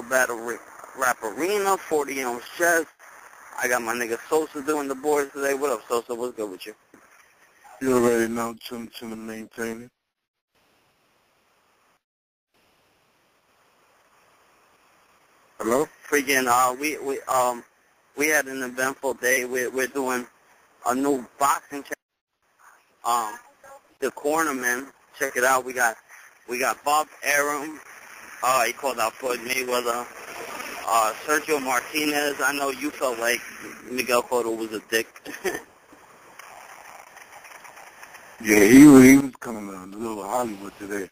URL Rap Arena, 40 ounce chest. I got my nigga Sosa doing the boards today. What up, Sosa? What's good with you? You already know, chillin' maintaining. Hello? Freaking, we had an eventful day. We're doing a new boxing channel. The Cornerman. Check it out. We got Bob Arum. He called out Floyd Mayweather. Sergio Martinez. I know you felt like Miguel Cotto was a dick. Yeah, he was coming a little Hollywood today.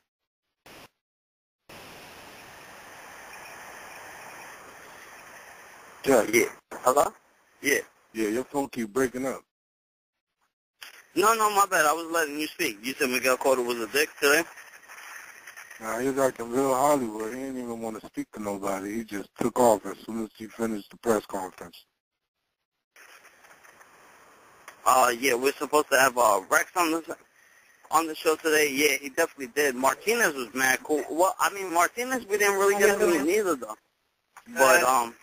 Jack. Yeah. Hello? Yeah. Yeah, your phone keep breaking up. No, my bad. I was letting you speak. You said Miguel Cotto was a dick today? Nah, he was acting real Hollywood. He didn't even want to speak to nobody. He just took off as soon as he finished the press conference. Yeah, we're supposed to have Rex on the show today. Yeah, he definitely did. Martinez was mad cool. Well, I mean, Martinez we didn't really get to meet neither, though. But,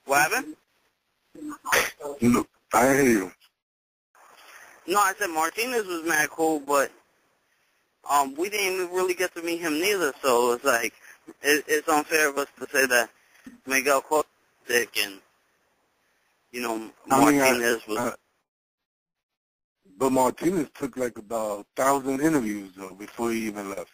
what happened? No, I hear you. No, I said Martinez was mad cool, but we didn't even really get to meet him neither, so it's like, it's unfair of us to say that Miguel Cotto was dick and, you know, Martinez was... But Martinez took like about 1,000 interviews, though, before he even left.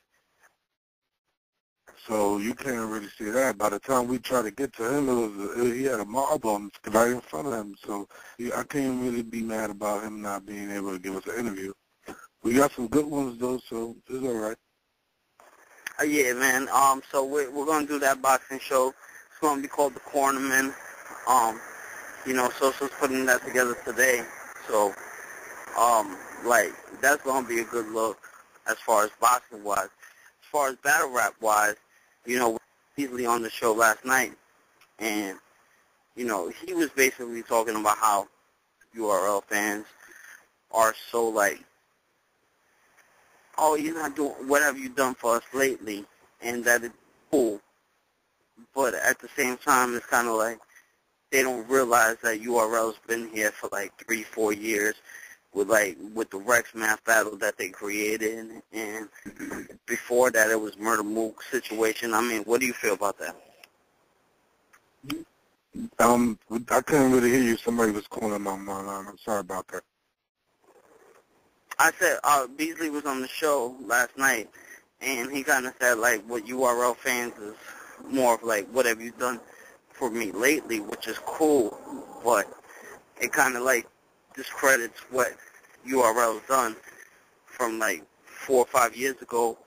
So you can't really say that. By the time we tried to get to him, he had a mob on right in front of him. So I can't really be mad about him not being able to give us an interview. We got some good ones, though, so it's all right. Yeah, man. So we're going to do that boxing show. It's going to be called The Cornerman. You know, Sosa's putting that together today. So, like, that's going to be a good look as far as boxing-wise. As far as battle rap-wise, you know, we were easily on the show last night, and, you know, he was basically talking about how URL fans are so, like, oh, you're not doing, what have you done for us lately, and that it's cool. But at the same time, it's kind of like they don't realize that URL's been here for like 3-4 years with the Rex Math battle that they created, and before that it was Murder Mook situation. I mean, what do you feel about that? I couldn't really hear you. Somebody was calling my line. I'm sorry about that. I said Beasley was on the show last night, and he kind of said, like, what URL fans is more of, like, what have you done for me lately, which is cool, but it kind of, like, discredits what URL's done from, like, 4 or 5 years ago,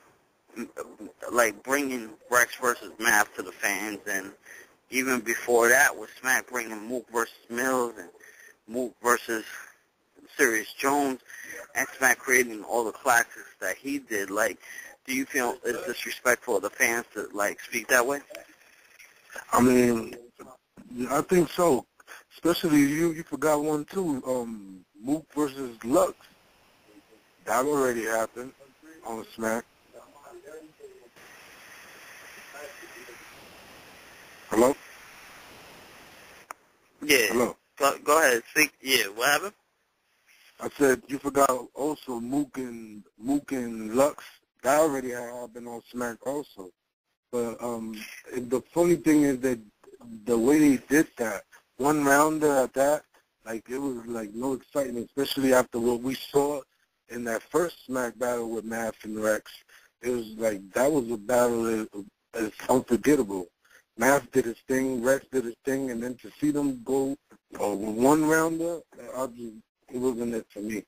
like, bringing Rex versus Math to the fans, and even before that with Smack bringing Mook versus Mills and Mook versus Sirius Jones, and Smack creating all the classics that he did. Like, do you feel it's disrespectful of the fans to, like, speak that way? I mean, I think so. Especially you forgot one too. Mook versus Lux. That already happened on Smack. Hello? Yeah. Hello? Go ahead. Speak. Yeah, what happened? I said you forgot also Mook and Lux. That already happened on Smack also. But the funny thing is that the way they did that, one rounder at that, like it was like no excitement, especially after what we saw in that first Smack battle with Math and Rex. It was like that was a battle that is unforgettable. Math did his thing, Rex did his thing, and then to see them go one rounder, it wasn't it for me.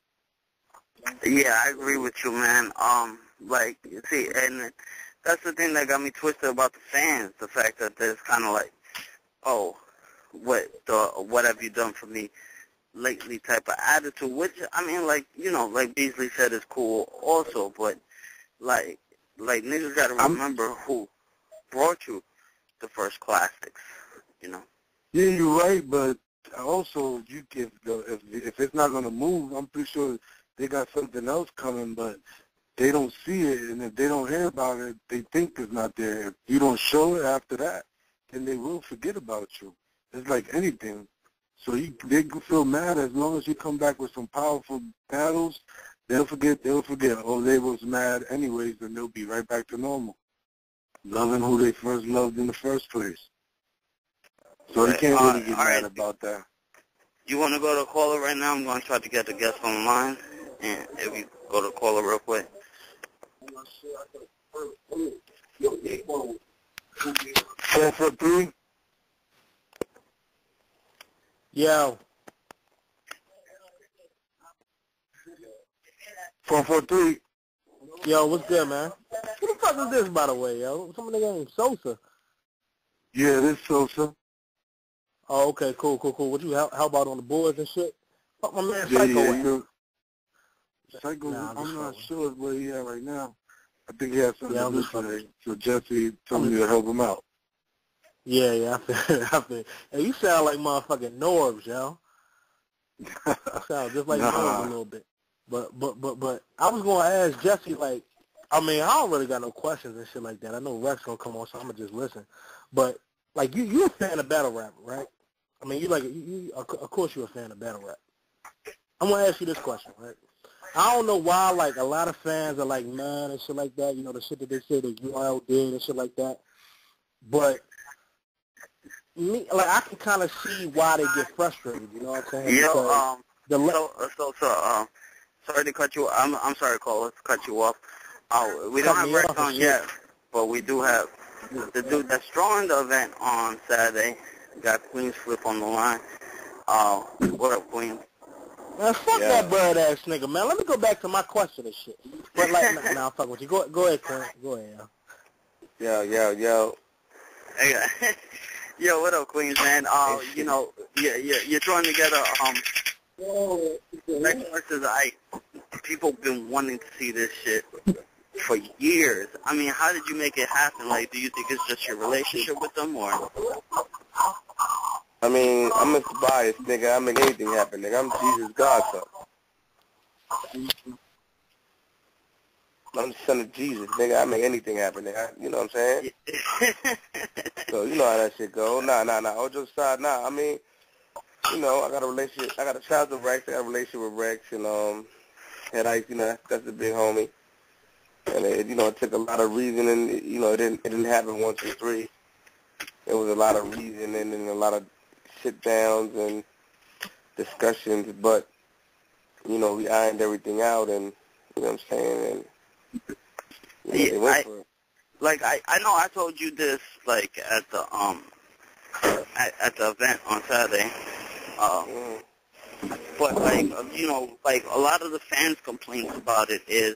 Yeah, I agree with you, man. Like, you see, and that's the thing that got me twisted about the fans, the fact that there's kind of like, oh, what have you done for me lately type of attitude, which, I mean, like, you know, like Beasley said is cool also, but, like niggas got to remember who brought you the first classics, you know? Yeah, you're right, but also if it's not going to move, I'm pretty sure they got something else coming, but they don't see it, and if they don't hear about it, they think it's not there. If you don't show it after that, then they will forget about you. It's like anything. So they can feel mad as long as you come back with some powerful battles. They'll forget. Oh, they was mad anyways, and they'll be right back to normal, loving who they first loved in the first place. So you can't really get mad about that. You want to go to caller right now? I'm going to try to get the guest on the line, and if you go to caller real quick. 443. Yo. 443. Yo, what's good, man? Who the fuck is this, by the way, yo? Some nigga named Sosa. Yeah, this Sosa. Oh, okay, cool. What you help out on the boards and shit? Fuck my man Yeah, Psycho. Psycho, Nah, I'm not sure where he at right now. I think he has something to do today. So Jesse told me to help him out. Yeah, I feel. Hey, you sound like motherfucking Norbs, yo. You sound just like Norbs a little bit. But I was gonna ask Jesse, like, I mean, I don't really got no questions and shit like that. I know Rex gonna come on, so I'm gonna just listen. But like, you a fan of battle rap, right? I mean, of course you're a fan of battle rap. I'm gonna ask you this question, right? I don't know why, like, a lot of fans are like mad and shit like that. You know, the shit that they say that URL did and shit like that. But me, like, I can kind of see why they get frustrated. You know what I'm saying? Sorry to cut you. I'm sorry, caller, to cut you off. We don't have Rex on yet, but we do have the dude that's drawing the event on Saturday. Got Queenz Flip on the line. What up, Queenz? Man, fuck that bird ass nigga, man. Let me go back to my question and shit. But like, nah, fuck with you. Go ahead, Queen. Go ahead, yo. Hey, yo, what up, Queenz, man? You know, you're trying to get Rex versus Ike. People been wanting to see this shit for years. I mean, how did you make it happen? Like, do you think it's just your relationship with them, or? I mean, I'm Mr. Bias, nigga. I make anything happen, nigga. I'm Jesus' godson. I'm the son of Jesus, nigga. I make anything happen, nigga. You know what I'm saying? So, you know how that shit go. Nah. All jokes aside, nah. I mean, you know, I got a relationship. I got a child with Rex. I got a relationship with Rex, and had Ike, you know, that's a big homie. And it, you know, it took a lot of reasoning. You know, it didn't happen 1, 2, 3. There was a lot of reasoning and a lot of sit downs and discussions, but you know, we ironed everything out, and you know what I'm saying. And you know, I know I told you this like at the at the event on Saturday. But like you know, like a lot of the fans' complaints about it is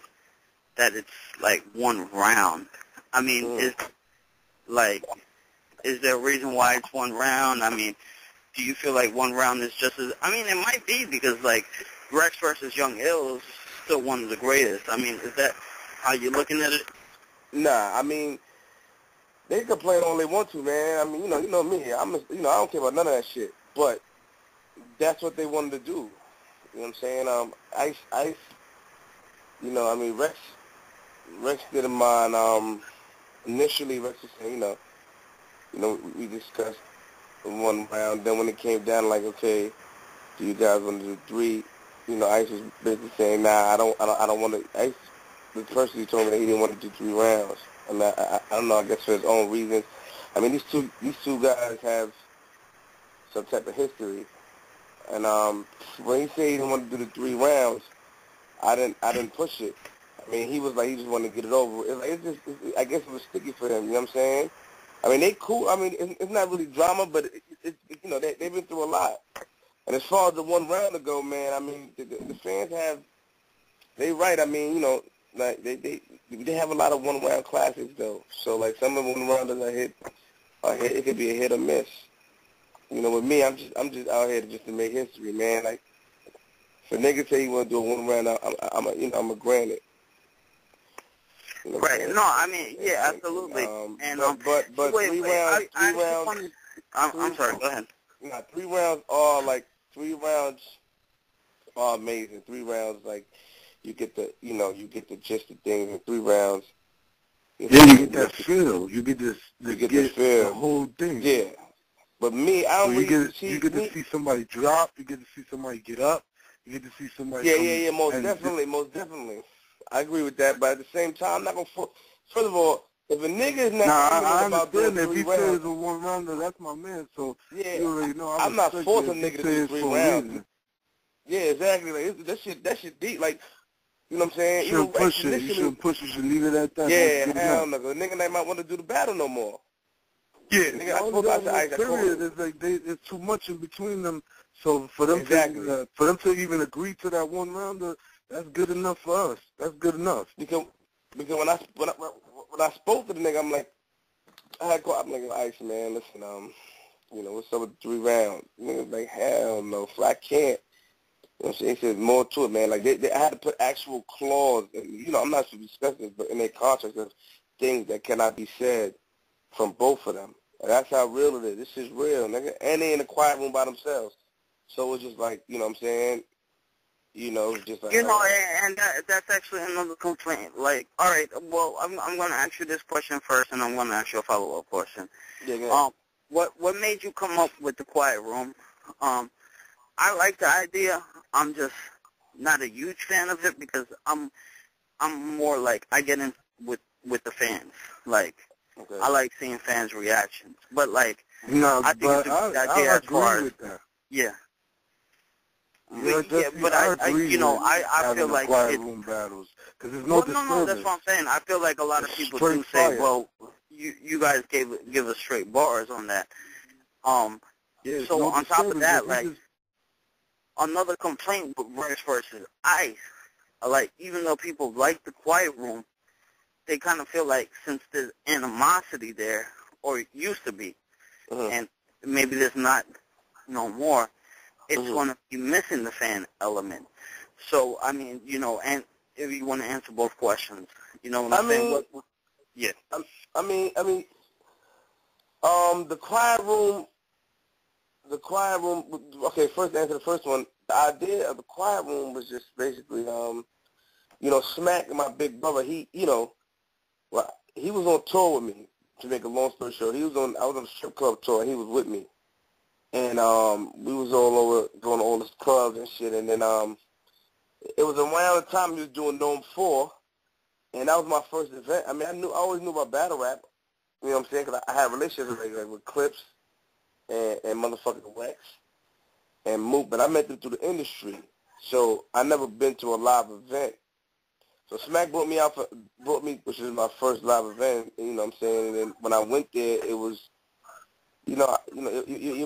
that it's like one round. I mean, is there a reason why it's one round? I mean, do you feel like one round is just as... I mean, it might be because, like, Rex versus Young Ill is still one of the greatest. I mean, is that how you're looking at it? Nah, I mean, they complain all they want to, man. I mean, you know me. I don't care about none of that shit. But that's what they wanted to do. You know what I'm saying? Ice, you know, I mean, Rex didn't mind. Initially, Rex was saying, you know, we discussed one round. Then when it came down, like, okay, do you guys want to do 3? You know, Ice was basically saying, nah, I don't want to. Ice, the person, he told me that he didn't want to do 3 rounds. I mean, I don't know. I guess for his own reasons. I mean, these two guys have some type of history. And when he said he didn't want to do the 3 rounds, I didn't push it. I mean, he was like, he just wanted to get it over. I guess it was sticky for him. You know what I'm saying? I mean, they cool. I mean, it's not really drama, but you know, they've been through a lot. And as far as the 1 round to go, man, I mean, the fans they right. I mean, you know, like they have a lot of 1 round classics though. So like some of the 1 rounders I hit, it could be a hit or miss. You know, with me, I'm just out here just to make history, man. Like, if a nigga say he want to do a 1 round, I'm a grant it. You know right. No, I mean, yeah, absolutely. But wait, 3 rounds. I'm sorry. Go ahead. Nah, 3 rounds are like 3 rounds are amazing. 3 rounds, like, you get the gist of things in 3 rounds. Yeah, you get that feel. You get the feel. The whole thing. Yeah. But me, I don't you get to see somebody drop. You get to see somebody get up. You get to see somebody. Yeah. Most definitely. I agree with that. But at the same time, I'm not gonna. First of all, if a nigga is not I about doing understand. If he 3 rounds, says a 1 rounder, that's my man. So yeah, you already know. I'm not forcing a nigga to do 3 rounds. Yeah, exactly. Like that shit deep. Like, you know what I'm saying? You shouldn't push it. You shouldn't push it. You should leave it at that. Yeah, hell no. The nigga might want to do the battle no more. Yeah, nigga, I spoke out to Ice. Period. It's like it's too much in between them. So for them to even agree to that 1 rounder, that's good enough for us. That's good enough. Because when I spoke to the nigga, I'm like, I'm like, Ice, man, listen, what's up with 3 rounds? Nigga's like, hell no, I can't. You know what I'm saying? He said more to it, man. Like, I had to put actual clause, and, I'm not supposed to discuss this, but in their contracts, there's things that cannot be said from both of them. And that's how real it is. This is real, nigga. And they in a quiet room by themselves. So it's just like, you know what I'm saying? Just like... and that's actually another complaint. Like, all right, well, I'm going to ask you this question first, and I'm going to ask you a follow-up question. Yeah, what made you come up with the quiet room? I like the idea. I'm just not a huge fan of it because I'm more like I get in with the fans. Like, okay. I like seeing fans' reactions. But like, no, I think it's a good idea as far as yeah. But I feel like quiet room battles because there's no disturbance. No, that's what I'm saying. I feel like a lot of people do say, well, you guys give us straight bars on that. Yeah, so on top of that, like. Another complaint with Verse versus Ice, like, even though people like the quiet room, they kind of feel like since there's animosity there, or it used to be, and maybe there's not no more, it's going to be missing the fan element. So, I mean, and if you want to answer both questions, you know what I'm saying? Yeah. I mean, the quiet room, okay, first answer the first one. The idea of the quiet room was just basically, Smack, my big brother, he was on tour with me, to make a long story short. I was on a strip club tour, and he was with me. And we was all over, going to all these clubs and shit, and then it was around the time he was doing Gnome 4, and that was my first event. I mean, I always knew about battle rap, you know what I'm saying, because I had relationships with Clips, and motherfucking Wax and Mook, but I met them through the industry, so I never been to a live event. So Smack brought me, which is my first live event, you know what I'm saying, and then when I went there, it was, even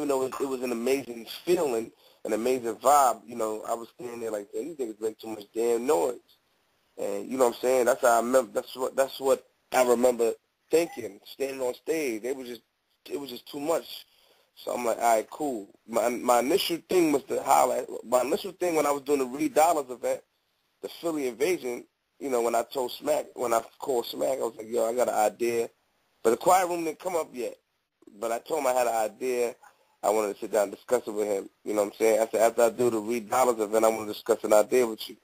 though it was an amazing feeling, an amazing vibe, I was standing there like, these niggas make too much damn noise, and you know what I'm saying, that's how I remember, that's what I remember thinking, standing on stage, it was just too much. So I'm like, all right, cool. My initial thing was to highlight. My initial thing when I was doing the Reed Dollars event, the Philly Invasion, when I called Smack, I was like, yo, I got an idea. But the quiet room didn't come up yet. But I told him I had an idea. I wanted to sit down and discuss it with him. You know what I'm saying? I said, after I do the Reed Dollars event, I want to discuss an idea with you.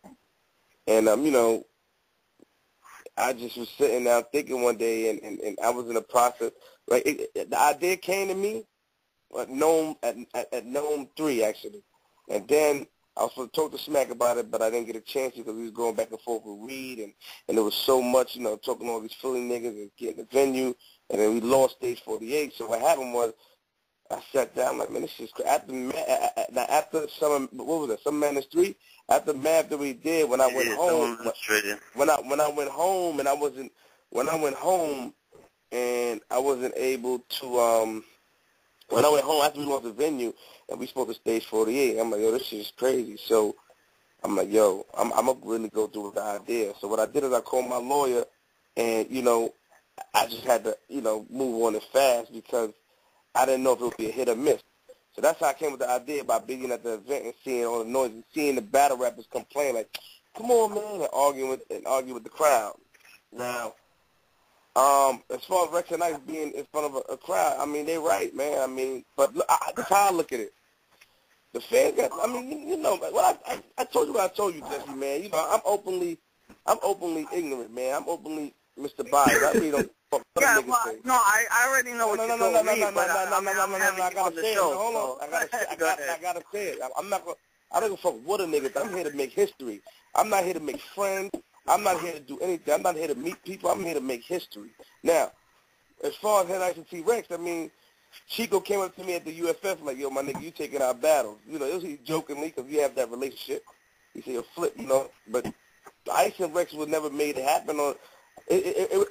And, I just was sitting down thinking one day, and I was in the process. Like, the idea came to me. At Gnome 3, actually. And then I was supposed to talk to Smack about it, but I didn't get a chance because we was going back and forth with Reed, and there was so much, talking to all these Philly niggas and getting the venue, and then we lost Stage 48. So what happened was I sat down, I'm like, man, this shit's crazy. After Summer Madness 3, after Math that we did, when I went home, when I went home and I wasn't able to, when I went home after we lost the venue and we spoke to Stage 48, I'm like, yo, this shit is crazy. So I'm like, yo, I'm going to really go through with the idea. So what I did is I called my lawyer, and, I just had to, move on it fast because I didn't know if it would be a hit or miss. So that's how I came with the idea by being at the event and seeing all the noise and seeing the battle rappers complain like, come on, man, and argue with the crowd. Now, as far as Rex and Ice being in front of a crowd, I mean, they right, man. I mean, but that's how I look at it. The fans got, I mean, you know, well, I told you what I told you, Jesse, man. You know, I'm openly ignorant, man. I'm openly Mr. Bias. I really don't fuck what yeah, niggas well, say. no, I already know what you told me, but I'm having the show. Hold on, I gotta say it. I'm not gonna. I don't give a fuck what a nigga. I'm here to make history. I'm not here to make friends. I'm not here to do anything. I'm not here to meet people. I'm here to make history. Now, as far as Head and T-Rex, I mean, Chico came up to me at the UFF like, yo, my nigga, you taking our battles. You know, it was he jokingly because we have that relationship. He said, flip, you know. But Ice and Rex was never made to happen. It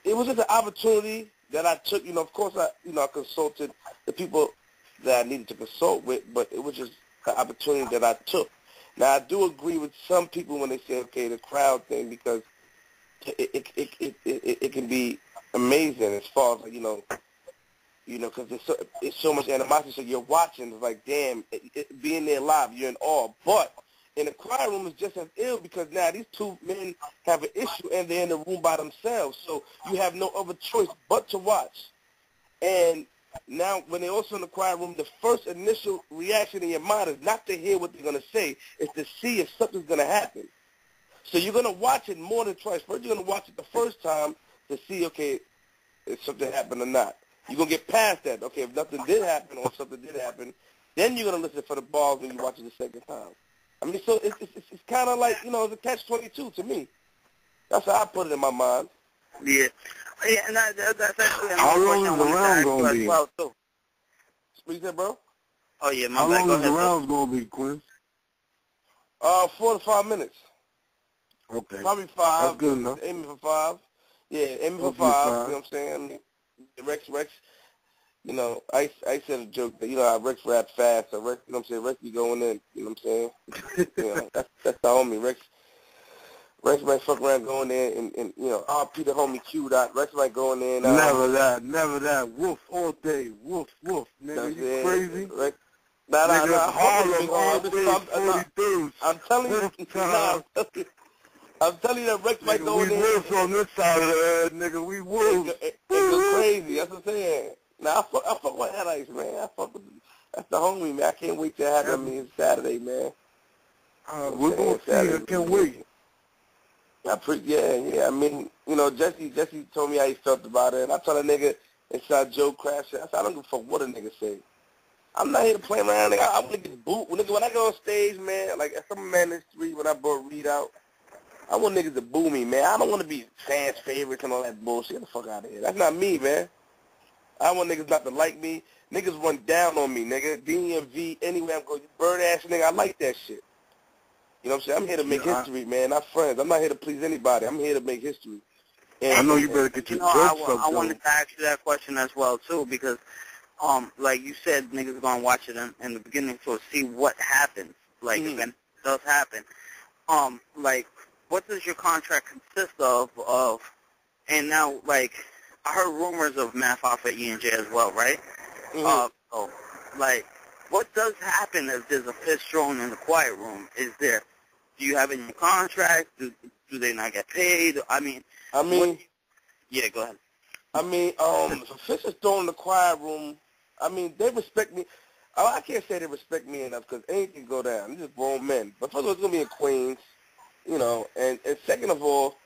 was just an opportunity that I took. You know, of course, I consulted the people that I needed to consult with, but it was just an opportunity that I took. Now, I do agree with some people when they say, okay, the crowd thing, because it can be amazing as far as, you know, because it's so much animosity. So you're watching, it's like, damn, being there live, you're in awe. But in the quiet room is just as ill because now these two men have an issue and they're in the room by themselves. So you have no other choice but to watch. And now when they're also in the quiet room, the first initial reaction in your mind is not to hear what they're going to say. It's to see if something's going to happen. So you're going to watch it more than twice. First, you're going to watch it the first time to see, okay, if something happened or not. You're going to get past that. Okay, if nothing did happen or something did happen, then you're going to listen for the balls when you watch it the second time. I mean, so it's kind of like, you know, it's a catch-22 to me. That's how I put it in my mind. Yeah. Yeah, and that's actually How another long question I is the wanted to round ask going you to as be? well, too. What you said, bro? Oh, yeah, my How bad. long Go is the ahead, rounds going to be, Queenz? 4 to 5 minutes. Okay. Probably 5. That's good enough. Aiming for 5. Yeah, aiming for 5. Hopefully 5. You know what I'm saying? I mean, Rex, you know, I said a joke that, you know, Rex rap fast, so Rex, you know what I'm saying, Rex be going in, you know what I'm saying? You know, that's the homie. Rex might fuck around going in and you know, RP the homie Q dot. Rex might go in there and Never that. Woof all day. Woof. Nigga, you crazy? Rex, Nigga, Harlem all day, 42s. I'm telling you, I'm telling you that Rex might go in there. We wolves on this side of the head, nigga. We wolves. It go crazy. That's what I'm saying. Now, I fuck with Head Ice, man. That's the homie, man. I can't wait to have him. I mean, it's Saturday, man. We're going to see. I can't wait. Yeah. I mean, you know, Jesse told me how he felt about it, and I told a nigga inside Joe Crash. I said, I don't give a fuck what a nigga say. I'm not here to play around, nigga. I want to get booed. Nigga, when I go on stage, man, like at some Man in the Street, when I brought Reed out, I want niggas to boo me, man. I don't want to be fans' favorites and all that bullshit. Get the fuck out of here. That's not me, man. I want niggas not to like me. Niggas run down on me, nigga. DMV, anywhere I'm going, you bird-ass nigga, I like that shit. You know what I'm saying? I'm here to make history, man, not friends. I'm not here to please anybody. I'm here to make history. And I know you better get your jokes up, I wanted to ask you that question as well, too, because, like you said, niggas going to watch it in the beginning to see what happens, like, if it does happen. Like, what does your contract consist of, and now, like, I heard rumors of Math off at E&J as well, right? So, like, what does happen if there's a fist thrown in the quiet room? Do you have it in your contract? Do they not get paid? Yeah, go ahead. I mean, if a fist is thrown in the quiet room, I mean, they respect me. I can't say they respect me enough because anything can go down. They're just grown men. But first of all, it's going to be in Queens, you know, and second of all,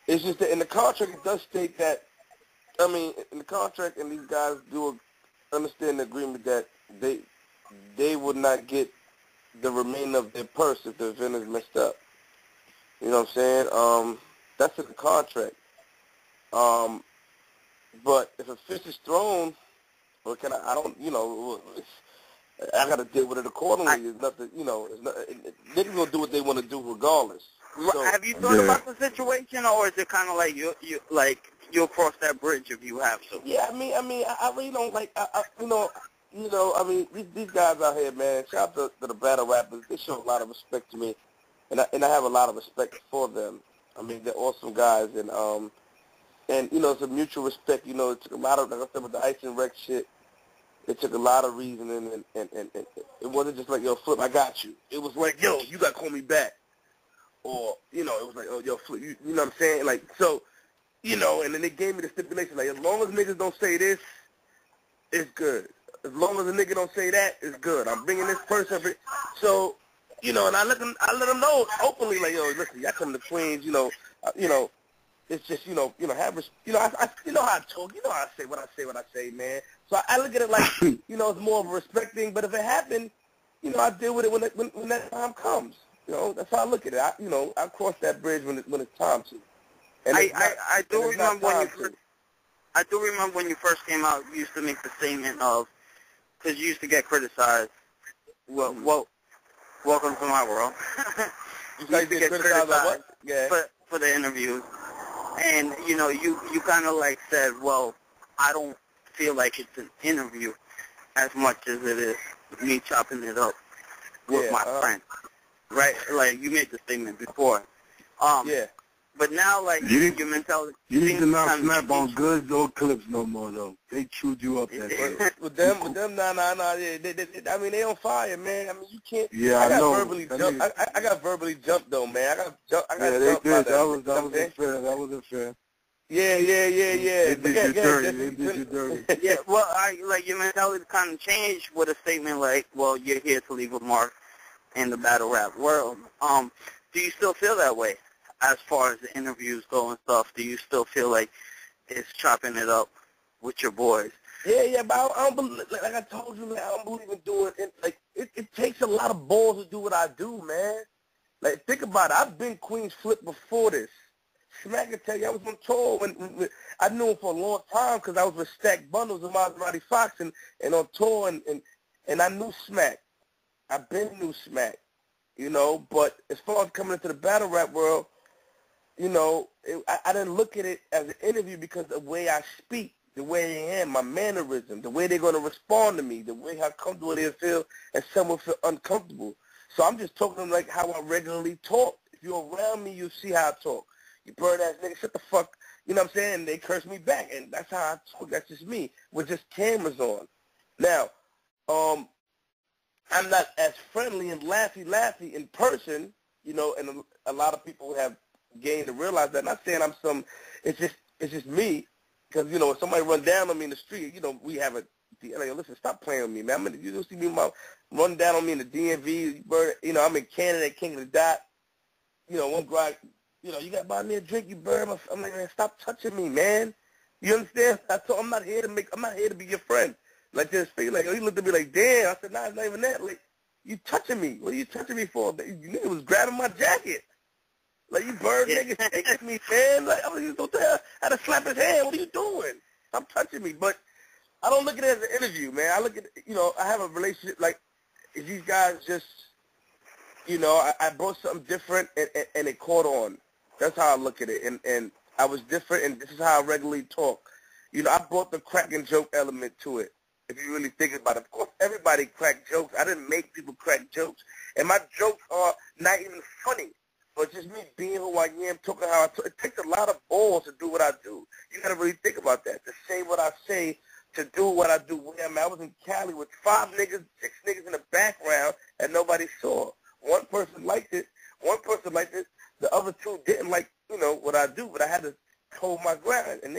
it's just that in the contract it does state that, I mean, in the contract, and these guys do understand the agreement that they would not get the remainder of their purse if the event is messed up. You know what I'm saying? That's in the contract. But if a fist is thrown, well, I don't, you know, I got to deal with it accordingly. There's nothing, you know, niggas going to do what they want to do regardless. So, have you thought about the situation, or is it kind of like you'll cross that bridge if you have to? Yeah, I mean, I really don't like, you know, I mean, these guys out here, man. Shout out to the battle rappers. They show a lot of respect to me, and I have a lot of respect for them. I mean, they're awesome guys, and you know, it's a mutual respect. You know, it took a lot of, like I said, with the Ice and Rex shit. It took a lot of reasoning, and it wasn't just like, yo, Flip, I got you. It was like, yo, you got to call me back. Or, you know, it was like, oh, yo, Flip, you know what I'm saying? Like, so, you know, and then they gave me the stipulation, like, as long as niggas don't say this, it's good. As long as the nigga don't say that, it's good. I'm bringing this person. So, you know, and I let them know openly, like, yo, listen, y'all come to Queens, it's just, have, I you know how I talk, you know how I say what I say, man. So I look at it like, it's more of a respect thing. But if it happened, I deal with it when that time comes. That's how I look at it. I cross that bridge when it's time to. And I do remember when you first came out, you used to make the statement of, because you used to get criticized. Well, welcome to my world. You used to get criticized about what? Yeah. For the interviews. And, you kind of like said, well, I don't feel like it's an interview as much as it is me chopping it up with my friend. Right? Like, you made the statement before. Yeah. But now, like, your mentality... You need to not snap on goods or clips no more, though. They chewed you up that day. With them, nah. They on fire, man. I mean, you can't... Yeah, I know. I got verbally jumped, though, man. I got jumped by that. That wasn't fair. Yeah. They did you dirty. Yeah, well, your mentality kind of changed with a statement like, well, you're here to leave a mark in the battle rap world. Do you still feel that way? As far as the interviews go and stuff, do you still feel like it's chopping it up with your boys? Yeah, but I don't believe, like I told you, I don't believe in doing it. It takes a lot of balls to do what I do, man. Like, think about it. I've been Queen's Flip before this. Smack can tell you, I was on tour when I knew him for a long time because I was with Stack Bundles and Maserati Fox and on tour, and I knew Smack. I've been knew Smack, but as far as coming into the battle rap world, I didn't look at it as an interview because of the way I speak, the way I am, my mannerism, the way they're going to respond to me, the way how comfortable they feel and someone feel uncomfortable. So I'm just talking to them like how I regularly talk. If you're around me, you see how I talk. You bird-ass nigga, shut the fuck, you know what I'm saying? And they curse me back, and that's how I talk. That's just me with just cameras on. Now, I'm not as friendly and laughy in person, and a lot of people have gained to realize that. Not saying I'm it's just me, because, when somebody run down on me in the street, we have listen, stop playing with me, man. You don't see me run down on me in the DMV, I'm in Canada, King of the Dot, one guy, you got to buy me a drink, you bird. I'm like, man, stop touching me, man. You understand? I'm not here to be your friend. Like, just feel like, he looked at me like, damn. I said, nah, it's not even that. Like, you touching me. What are you touching me for? You nigga was grabbing my jacket. Like, you bird niggas taking me, man. Like, I had to slap his hand. What are you doing? Stop touching me. But I don't look at it as an interview, man. I look at, I have a relationship, like, if these guys just, I brought something different and it caught on. That's how I look at it. And I was different, and this is how I regularly talk. I brought the crack and joke element to it, if you really think about it. Of course, everybody crack jokes. I didn't make people crack jokes. And my jokes are not even funny. But just me being who I am, talking how I talk. It takes a lot of balls to do what I do. You got to really think about that, to say what I say, to do what I do. I was in Cali with 5 niggas, 6 niggas in the background, and nobody saw. One person liked it. The other 2 didn't like, what I do, but I had to hold my ground, and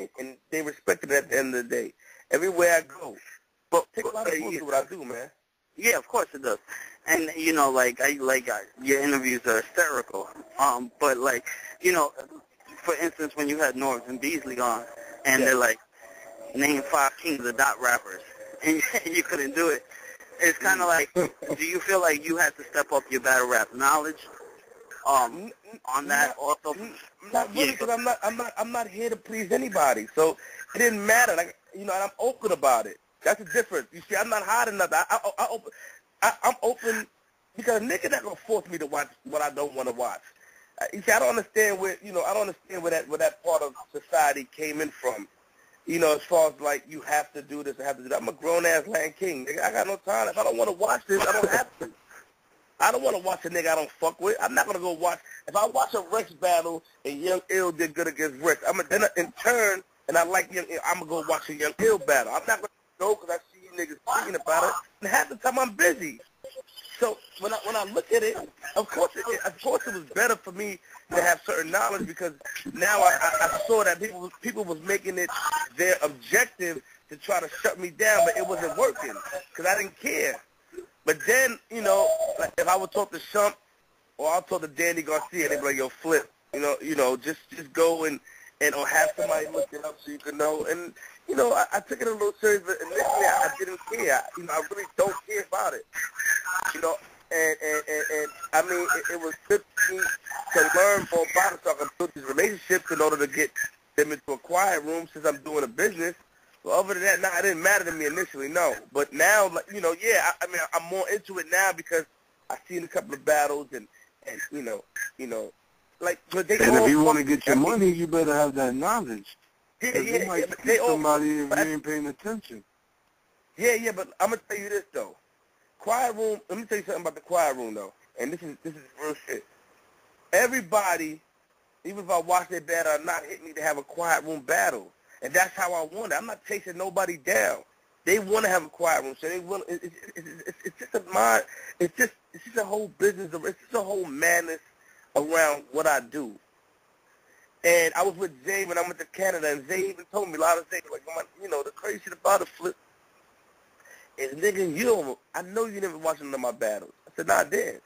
they respected it at the end of the day. Everywhere I go. But it takes a lot of balls to do what I do, man. Yeah, of course it does. And, your interviews are hysterical. But, for instance, when you had Norbs and Beasley on, and they're like, name 5 King of the Dot rappers, and you couldn't do it. It's kind of like, do you feel like you had to step up your battle rap knowledge on that also? Not really, because I'm not here to please anybody. So it didn't matter. Like, and I'm open about it. That's the difference. You see, I'm not hiding nothing. I'm open because nigga not gonna force me to watch what I don't want to watch. You see, I don't understand where that part of society came in from. As far as like you have to do this, I have to do that. I'm a grown ass Land King. Nigga, I got no time. If I don't want to watch this, I don't have to. I don't want to watch a nigga I don't fuck with. I'm not gonna go watch. If I watch a Rex battle and Young Ill did good against Rex, then in turn, and I like Young Ill, I'm gonna go watch a Young Ill battle. I'm not gonna go because I see you niggas speaking about it, and half the time I'm busy. So when I look at it, of course it was better for me to have certain knowledge because now I saw that people was making it their objective to try to shut me down, but it wasn't working because I didn't care. But then, you know, like if I would talk to Shump or I'll talk to Danny Garcia, they'd be like, yo, Flip, you know, just go and or have somebody look it up so you can know. And, you know, I took it a little serious, but initially I didn't care. I really don't care about it. You know, and I mean, it was good for me to learn more about it so I can build these relationships in order to get them into a quiet room since I'm doing a business. Well, other than that, no, it didn't matter to me initially, no. But now, like, you know, yeah, I mean, I'm more into it now because I've seen a couple of battles and you know, like, but they and all if you want to get your money, you better have that knowledge. Yeah, you might but see somebody if you ain't paying attention. Yeah, but I'm gonna tell you this though. Quiet room. Let me tell you something about the quiet room though, and this is real shit. Everybody, even if I watch their battle or not, hit me to have a quiet room battle, and that's how I want it. I'm not chasing nobody down. They want to have a quiet room, so they want. It's just a mind. It's just a whole business. It's just a whole madness around what I do. And I was with Zay when I went to Canada, and Zay even told me a lot of things. Like, you know, the crazy shit about it, Flip, is, nigga, I know you never watched none of my battles. I said, nah, I did.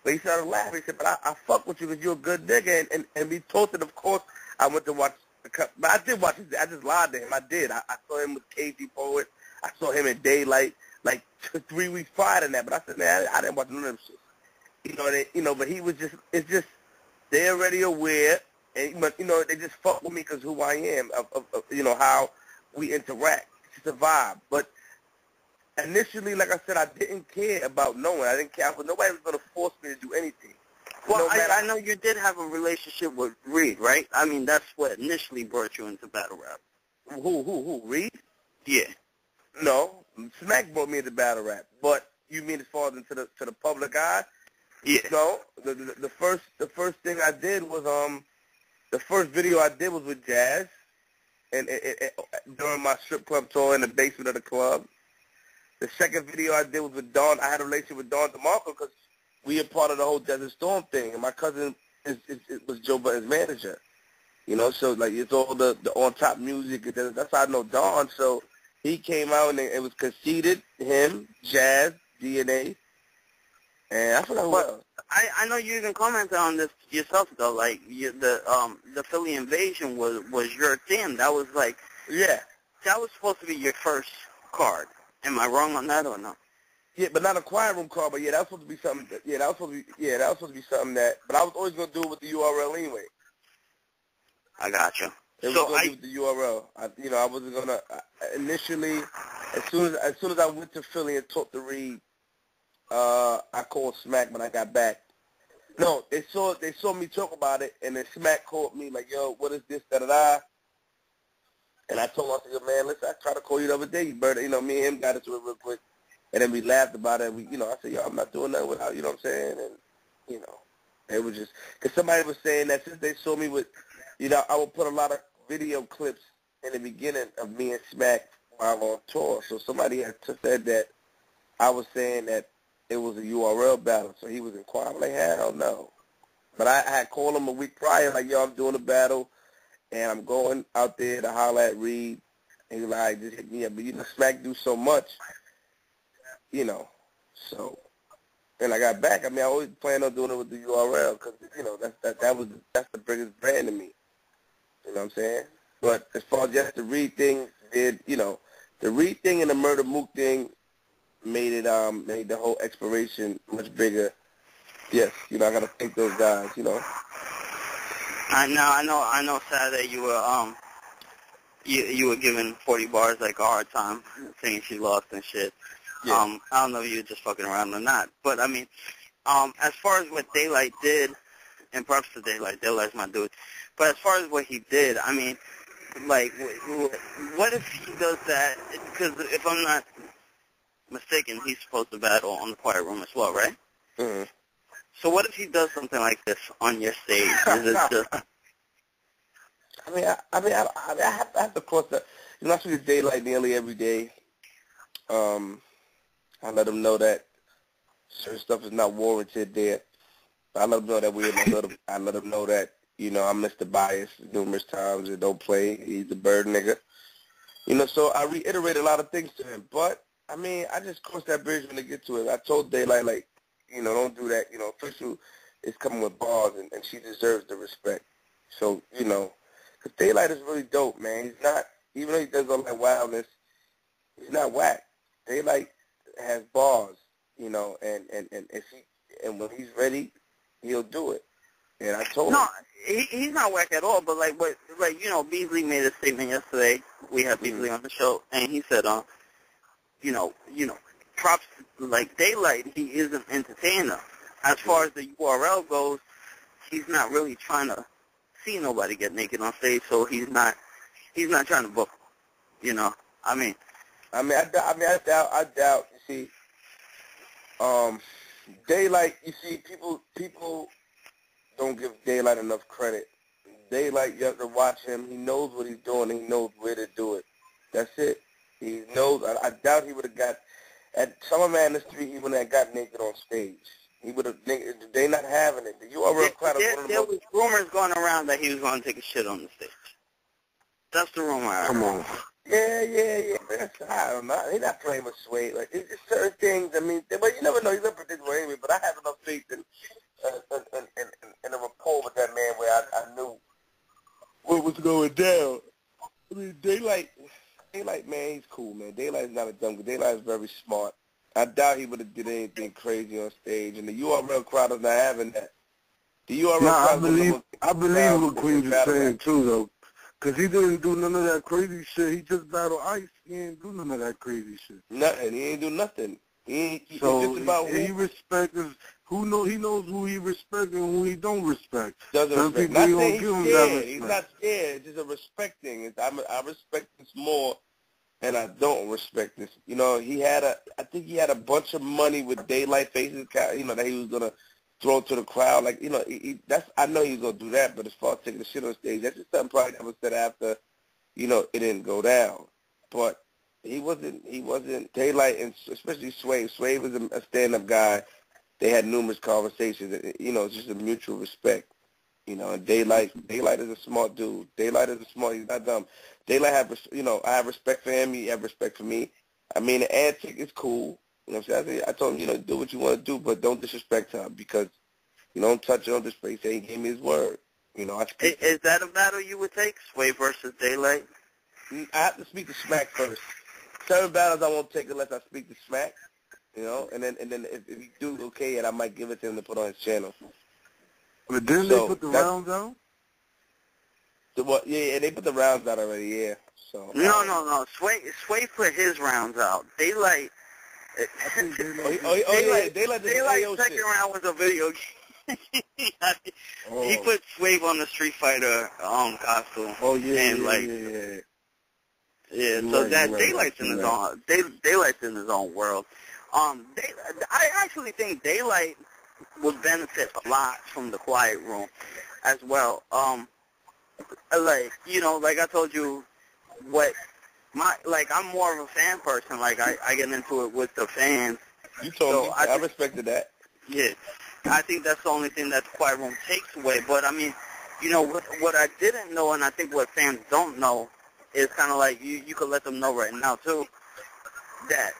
But he started laughing. He said, but I fuck with you because you're a good nigga. And we talked, and of course, I went to watch the cut. But I did watch it. I just lied to him. I did. I saw him with KG Poet. I saw him in Daylight like 3 weeks prior to that. But I said, man, I didn't watch none of them shit. But he was just, it's just, they're already aware. And, you know, they just fuck with me because who I am, of you know, how we interact. It's just a vibe. But initially, like I said, I didn't care about knowing. I didn't care. Nobody was going to force me to do anything. Well, I know you did have a relationship with Reed, right? I mean, that's what initially brought you into battle rap. Who? Reed? Yeah. No, Smack brought me into battle rap. But you mean as far as into the public eye? Yeah. No, the first thing I did was the first video I did was with Jazz, and during my strip club tour in the basement of the club. The second video I did was with Dawn. I had a relationship with Dawn DeMarco because we are part of the whole Desert Storm thing, and my cousin was Joe Budden's manager. You know, so like it's all the on top music. That's how I know Dawn. So he came out and it was Conceited, him, Jazz, DNA, and I forgot who else. I know you even commented on this yourself though. Like the Philly Invasion was your thing. That was like, yeah, that was supposed to be your first card. Am I wrong on that or no? Yeah, but not a quiet room card. But yeah, that was supposed to be something. That was supposed to be something that. But I was always gonna do it with the URL anyway. I got you. It was gonna be with the URL. I wasn't gonna initially. As soon as I went to Philly and talked to Reed, I called Smack when I got back. No, they saw me talk about it, and then Smack called me like, "Yo, what is this? Da-da-da." And I told him, I said, man, listen, I tried to call you the other day. You know, me and him got into it real quick. And then we laughed about it. And I said, yo, I'm not doing nothing without, you know what I'm saying? And, it was just, because somebody was saying that since they saw me with, I would put a lot of video clips in the beginning of me and Smack while on tour. So somebody had said that I was saying that it was a URL battle. So he was inquiring, like, hell no. But I had called him a week prior, like, yo, I'm doing a battle. And I'm going out there to holler at Reed, and he's like, just hit me up. But, Smack do so much, so. And I got back. I mean, I always planned on doing it with the URL because, that's the biggest brand to me. You know what I'm saying? But as far as just the Reed thing, the Reed thing and the Murder Mook thing made the whole expiration much bigger. Yes, I got to thank those guys, I know. Saturday you were you were giving 40 bars like a hard time, saying she lost and shit. Yeah. I don't know if you were just fucking around or not, but I mean, as far as what Daylight did, and props to Daylight's my dude. But as far as what he did, I mean, like, what if he does that? Because if I'm not mistaken, he's supposed to battle on the Quiet Room as well, right? Mm-hmm. So what if he does something like this on your stage? Is it just... I have to cross that. I speak to Daylight nearly every day. I let him know that certain stuff is not warranted there. I let him know that I let him know that, I missed the bias numerous times and don't play. He's a bird nigga. You know, so I reiterated a lot of things to him. But, I mean, I just crossed that bridge when they get to it. I told Daylight, like, you know, don't do that. You know, Official is coming with bars, and she deserves the respect. So, you know, because Daylight is really dope, man. He's not, even though he does all that wildness, he's not whack. Daylight has bars, you know, and when he's ready, he'll do it. And I told him. No, he's not whack at all. But like you know, Beasley made a statement yesterday. We had Beasley on the show, and he said, you know, props like Daylight. He is an entertainer. As far as the URL goes, he's not really trying to see nobody get naked on stage, so he's not trying to book. You know, I mean, I doubt. You see, Daylight. You see, people don't give Daylight enough credit. Daylight, you have to watch him. He knows what he's doing. And he knows where to do it. That's it. He knows. I doubt he would have got at Summer Madness 3. He wouldn't have got naked on stage. He would have. They not having it. The URL crowd is one of the most. There was rumors going around that he was going to take a shit on the stage. That's the rumor. Come on. Yeah. I don't know. He's not playing with Sway. Like, it's just certain things. I mean, but you never know. He's unpredictable anyway. But I have enough faith in a rapport with that man where I knew what was going down. I mean, Daylight, man, he's cool, man. Daylight's not a dumb guy. Daylight is very smart. I doubt he would have did anything crazy on stage, and the URL crowd is not having that. The URL crowd. I believe what Queenz is saying too, though, because he didn't do none of that crazy shit. He just battled Ice. He ain't do none of that crazy shit. Nothing. He ain't do nothing. He so just about he respects he knows who he respects and who he don't respect. Doesn't Some respect. people Not don't saying give him he's that scared. respect. He's not scared. It's just a respecting. I respect this more, and I don't respect this. You know, I think he had a bunch of money with Daylight Faces, you know, that he was gonna throw to the crowd. Like, you know, I know he was gonna do that. But as far as taking the shit on stage, that's just something probably never said after, you know, it didn't go down. But he wasn't Daylight, and especially Sway. Sway was a stand-up guy. They had numerous conversations. You know, it's just a mutual respect. You know, and Daylight is a smart dude. Daylight is a smart. He's not dumb. Daylight I have respect for him. He have respect for me. I mean, the antic is cool. You know what I'm saying? I told him, you know, do what you want to do, but don't disrespect him because you don't touch it on disrespect. He gave me his word. You know, is that a battle you would take, Sway versus Daylight? I have to speak to Smack first. 7 battles I won't take unless I speak to Smack, you know, and then if you do okay, and I might give it to him to put on his channel. But didn't they put the rounds out? Yeah, they put the rounds out already. Yeah. So No. Sway put his rounds out. Daylight. Daylight's second round was a video game. He put Sway on the Street Fighter costume. Oh yeah. And yeah. Yeah, so Daylight's in his own. Daylight's in his own world. I actually think Daylight would benefit a lot from the Quiet Room, as well. Like, you know, like I told you, I'm more of a fan person. Like I get into it with the fans. You told me. I respected that. Yeah, I think that's the only thing that the Quiet Room takes away. But I mean, you know, what I didn't know, and I think what fans don't know, is kind of like you could let them know right now too, that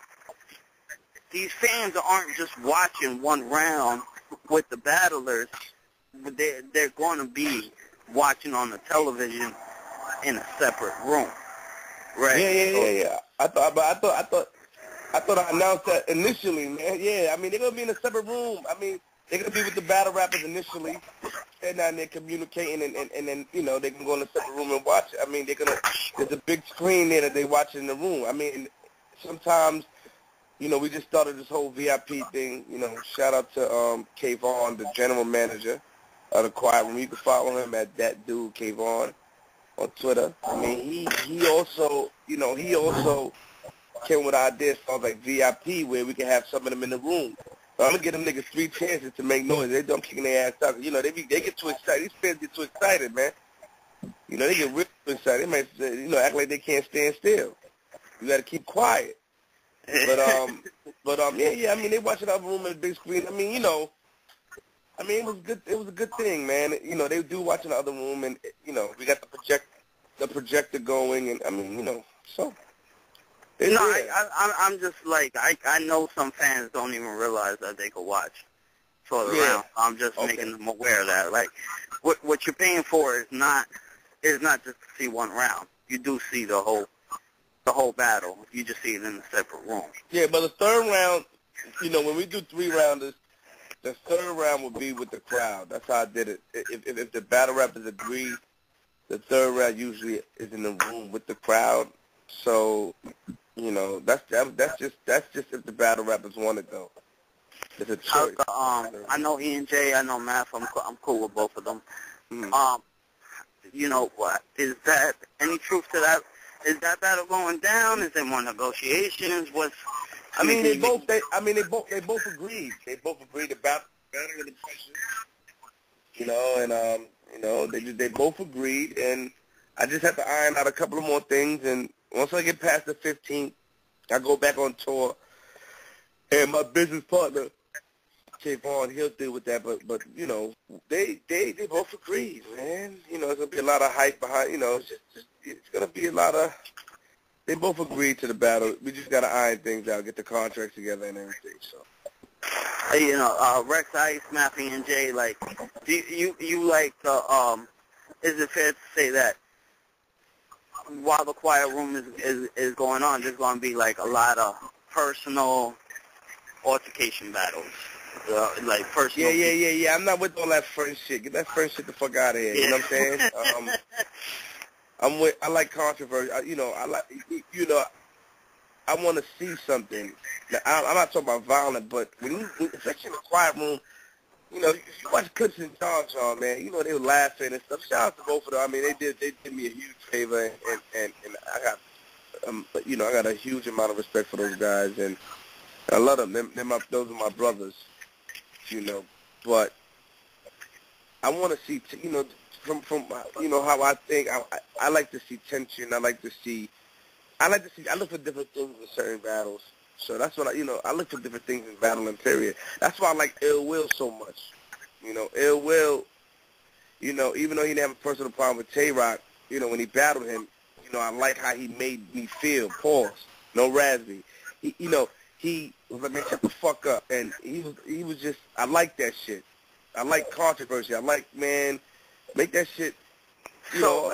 these fans aren't just watching one round with the battlers, but they're going to be watching on the television in a separate room, right? Yeah. I thought I announced that initially, man. Yeah, I mean they're gonna be in a separate room. I mean they're gonna be with the battle rappers initially. They're down there communicating, and then you know they can go in a separate room and watch. I mean there's a big screen there that they watch in the room. I mean sometimes. You know, we just started this whole VIP thing. You know, shout out to K-Vaughn, the general manager of the Quiet Room. You can follow him at that dude K-Vaughn on Twitter. I mean, he also came with ideas for like VIP where we can have some of them in the room. But I'm gonna give them niggas 3 chances to make noise. They don't kicking their ass out. You know, they get too excited. These fans get too excited, man. You know, they get real excited. They might, act like they can't stand still. You got to keep quiet. But yeah. I mean, they watching our room in the big screen. I mean, you know, it was good. It was a good thing, man. You know, they do watch in the other room, and you know, we got the projector going, and I mean, you know, So. No, I'm just like, I know some fans don't even realize that they could watch for the round. I'm just making them aware of that. Like, what you're paying for is not just to see one round. You do see the whole battle. You just see it in a separate room. Yeah, but the third round, when we do 3-rounders, the third round will be with the crowd. That's how I did it. If the battle rappers agree, the third round usually is in the room with the crowd. So, that's just if the battle rappers want it though. It's a choice. I know E and J. I know Math. I'm cool with both of them. Mm. What is that? Any truth to that? Is that battle going down? Is there more negotiations? They both agreed. They both agreed to battle of the pressure. They both agreed, and I just have to iron out a couple of more things. And once I get past the 15th, I go back on tour, and my business partner, Vaughn, he'll deal with that. But they both agreed, man. It's gonna be a lot of hype behind. It's gonna be a lot of. They both agreed to the battle. We just gotta iron things out, get the contracts together and everything. So. Rex Ice, Mappy, and Jay, like, do you like is it fair to say that while the quiet room is going on, there's going to be, like, a lot of personal altercation battles? Like, personal... Yeah. I'm not with all that friend shit. Get that friend shit the fuck out of here. You know what I'm saying? I like controversy. I want to see something. Now, I'm not talking about violent, but especially in the quiet room, if you watch clips in John, man, they were laughing and stuff. Shout out to both of them. They did me a huge favor, and I got, I got a huge amount of respect for those guys, and I love them. Those are my brothers, But I want to see, from how I think, I like to see tension. I look for different things in certain battles. So that's what I look for different things in battling, period. That's why I like Ill Will so much. Ill Will, even though he didn't have a personal problem with Tay-Rock, when he battled him, I like how he made me feel. Pause. No Raspy. He was like, man, shut the fuck up. And he was just, I like that shit. I like controversy. I like, man, make that shit. Because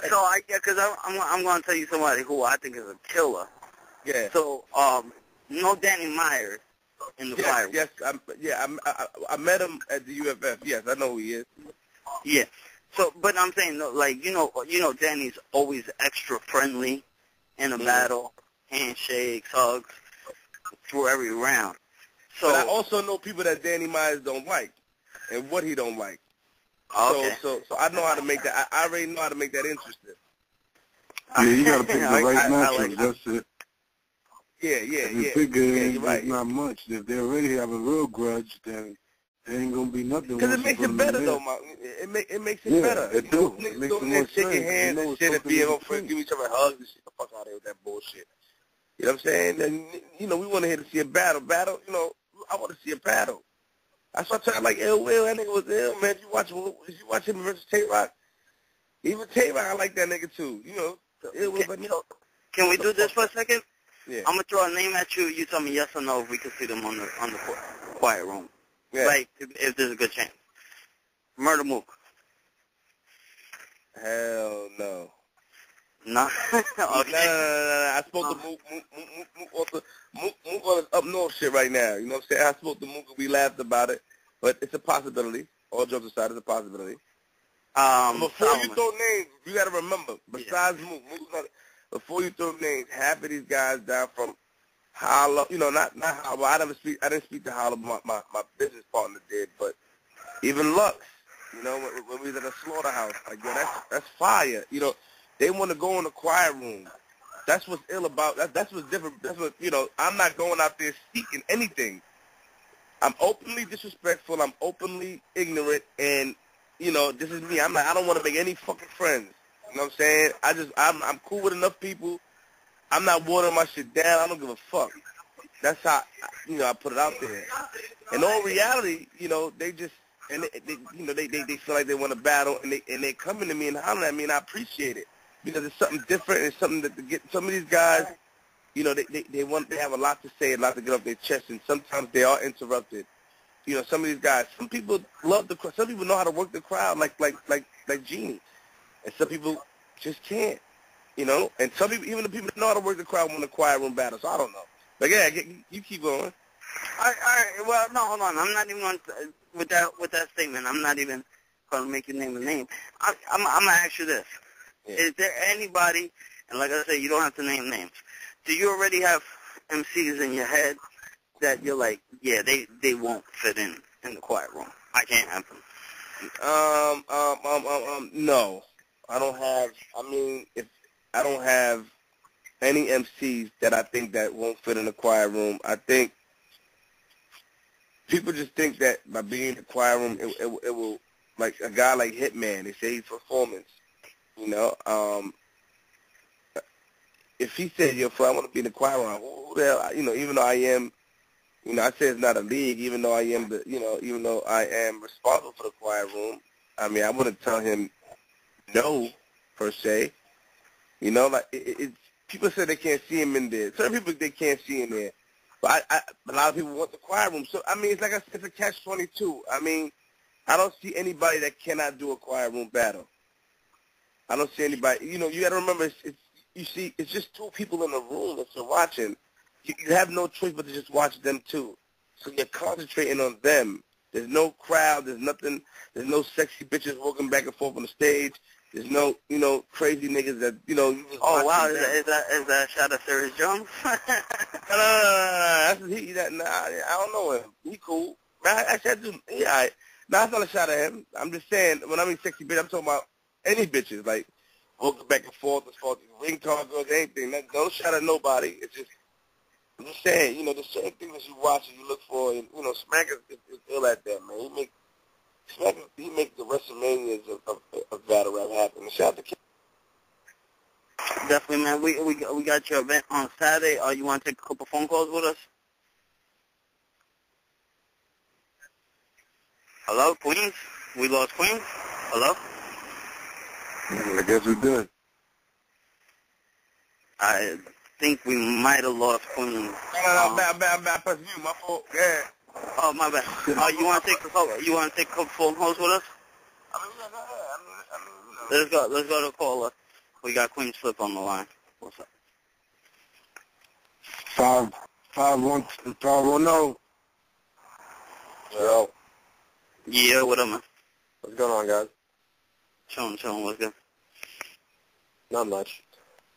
I'm going to tell you somebody who I think is a killer. Yeah. So, no Danny Myers in the fire. Yes, I met him at the UFF. Yes, I know who he is. Yeah. So, but I'm saying, like, Danny's always extra friendly in a battle, handshakes, hugs, through every round. So, but I also know people that Danny Myers don't like, and what he don't like. Okay. So I know how to make that. I already know how to make that interesting. Yeah, you got to pick the right matchup. That's it. Yeah. If you pick it, you're right. Not much. If they already have a real grudge, then there ain't gonna be nothing. Because it makes it better, though, it makes it better. It do. It makes it more shaking hands and shit and being friends, give each other hugs and shit. The fuck out of here with that bullshit. You know what I'm saying? And we want to hear to see a battle. I want to see a battle. That's why I try like Ill Will. That nigga was ill, man. If you watch him versus Tay-Rock, even Tay-Rock, I like that nigga too. Ill Will, can we do this for a second? Yeah. I'm gonna throw a name at you. You tell me yes or no if we can see them on the quiet room. Yeah. Like if there's a good chance. Murder Mook. Hell no. No. Okay. No. I spoke to Mook. Mook on his up north shit right now. You know what I'm saying? I spoke to Mook and we laughed about it, but it's a possibility. All jokes aside, it's a possibility. Before you throw names, you got to remember. Besides Mook, before you throw names, half of these guys down from Holla. Not Holla. I didn't speak to Holla. My business partner did, but even Lux. When we was at a slaughterhouse, like that's fire. They want to go in the quiet room. That's what's ill about. That's what's different. That's what I'm not going out there seeking anything. I'm openly disrespectful. I'm openly ignorant, and this is me. I don't want to make any fucking friends. You know what I'm saying? I'm cool with enough people. I'm not watering my shit down. I don't give a fuck. That's how I put it out there. In all reality, they just they feel like they want to battle, and they coming to me and hollering at me, and I appreciate it. because it's something different. It's something that to get some of these guys, you know, they have a lot to say, a lot to get off their chest, and sometimes they are interrupted. You know, some of these guys, some people love the crowd. Some people know how to work the crowd like Genie, and some people just can't. You know, and some people, even the people that know how to work the crowd, want a quiet room battle. So I don't know. But yeah, you keep going. Well, no, hold on. I'm not even going to, with that statement. I'm not even going to make you name a name. I'm going to ask you this. Yeah. Is there anybody, and like I said, you don't have to name names, do you already have MCs in your head that you're like, yeah, they won't fit in the quiet room? I can't have them. No. I don't have, I don't have any MCs that I think that won't fit in the quiet room. I think people just think that by being in the quiet room, it will, like a guy like Hitman, they say he's performance. You know, if he said, yo, I want to be in the quiet room, who the hell, you know, even though I am, you know, I say it's not a league, even though I am even though I am responsible for the quiet room, I mean, I wouldn't tell him no, per se. You know, like, it's people say they can't see him in there. Certain people, they can't see him there. But a lot of people want the quiet room. So, I mean, it's like I said, it's a catch-22. I mean, I don't see anybody that cannot do a quiet room battle. I don't see anybody. You know, you got to remember, it's just two people in the room that you're watching. You have no choice but to just watch them too. So you're concentrating on them. There's no crowd. There's nothing. There's no sexy bitches walking back and forth on the stage. There's no, you know, crazy niggas that, you know. You oh wow, is that a shot at Serious Jones? Nah, I don't know him. He cool. Actually, I do. Yeah, nah, that's not a shot at him. I'm just saying, when I mean sexy bitch, I'm talking about any bitches, like walking back and forth as far as ring car girls, anything. No shot at nobody. It's just, I'm just saying, you know, the certain things that you watch and you look for, and, you know, Smack is ill at that, man. He make the WrestleManias of battle rap happen. Shout out to King. Definitely, man. We got your event on Saturday. You want to take a couple phone calls with us? Hello, Queenz? We lost Queenz? Hello? I guess we did. I think we might have lost Queenz. No, bad person, you, my fault. Yeah. Oh, my bad. You want to take a couple phone calls with us? Let's go to caller. We got Queen Flip on the line. What's up? 510. Yo. Yeah, what up, man? What's going on, guys? Chillin', what's good? Not much.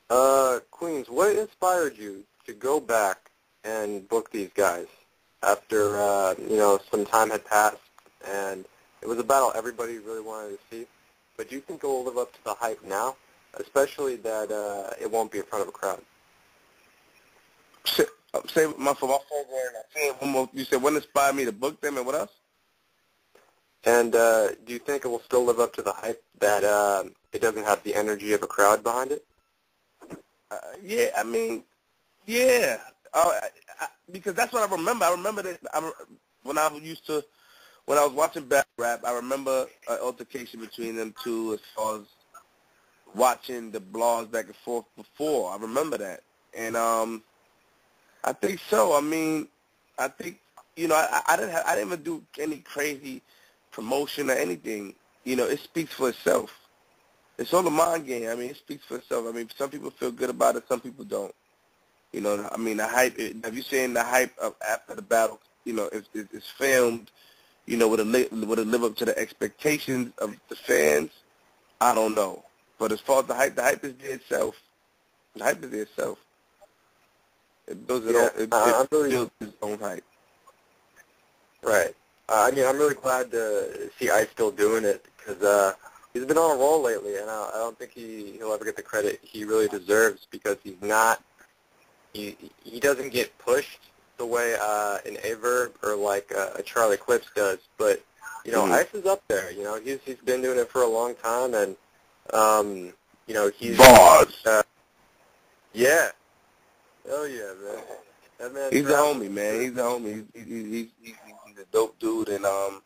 Queenz, what inspired you to go back and book these guys after, you know, some time had passed and it was a battle everybody really wanted to see? But do you think it will live up to the hype now, especially that it won't be in front of a crowd? Say my phone going. You said what inspired me to book them and what else? And do you think it will still live up to the hype that it doesn't have the energy of a crowd behind it? Yeah, I mean, yeah. Because that's what I remember. I remember that when I was watching battle rap, I remember an altercation between them two as far as watching the blogs back and forth before. I remember that. And I think so. I mean, I think, you know, I didn't even do any crazy promotion or anything. You know, it speaks for itself. It's all a mind game. I mean, it speaks for itself. I mean, some people feel good about it, some people don't. You know, I mean, the hype, have you seen the hype of after the battle, you know, it's filmed, you know, would it live up to the expectations of the fans? I don't know. But as far as the hype is there itself. The hype is there itself. It builds it builds its own hype. Right. I mean, I'm really glad to see Ice still doing it because he's been on a roll lately, and I don't think he'll ever get the credit he really deserves because he's not. He doesn't get pushed the way an Averb or like a Charlie Clips does, but you know, Ice is up there. You know, he's been doing it for a long time, and you know, he's yeah. Oh yeah, man. That man. He's a homie, man. He's a homie. He's a dope dude, and I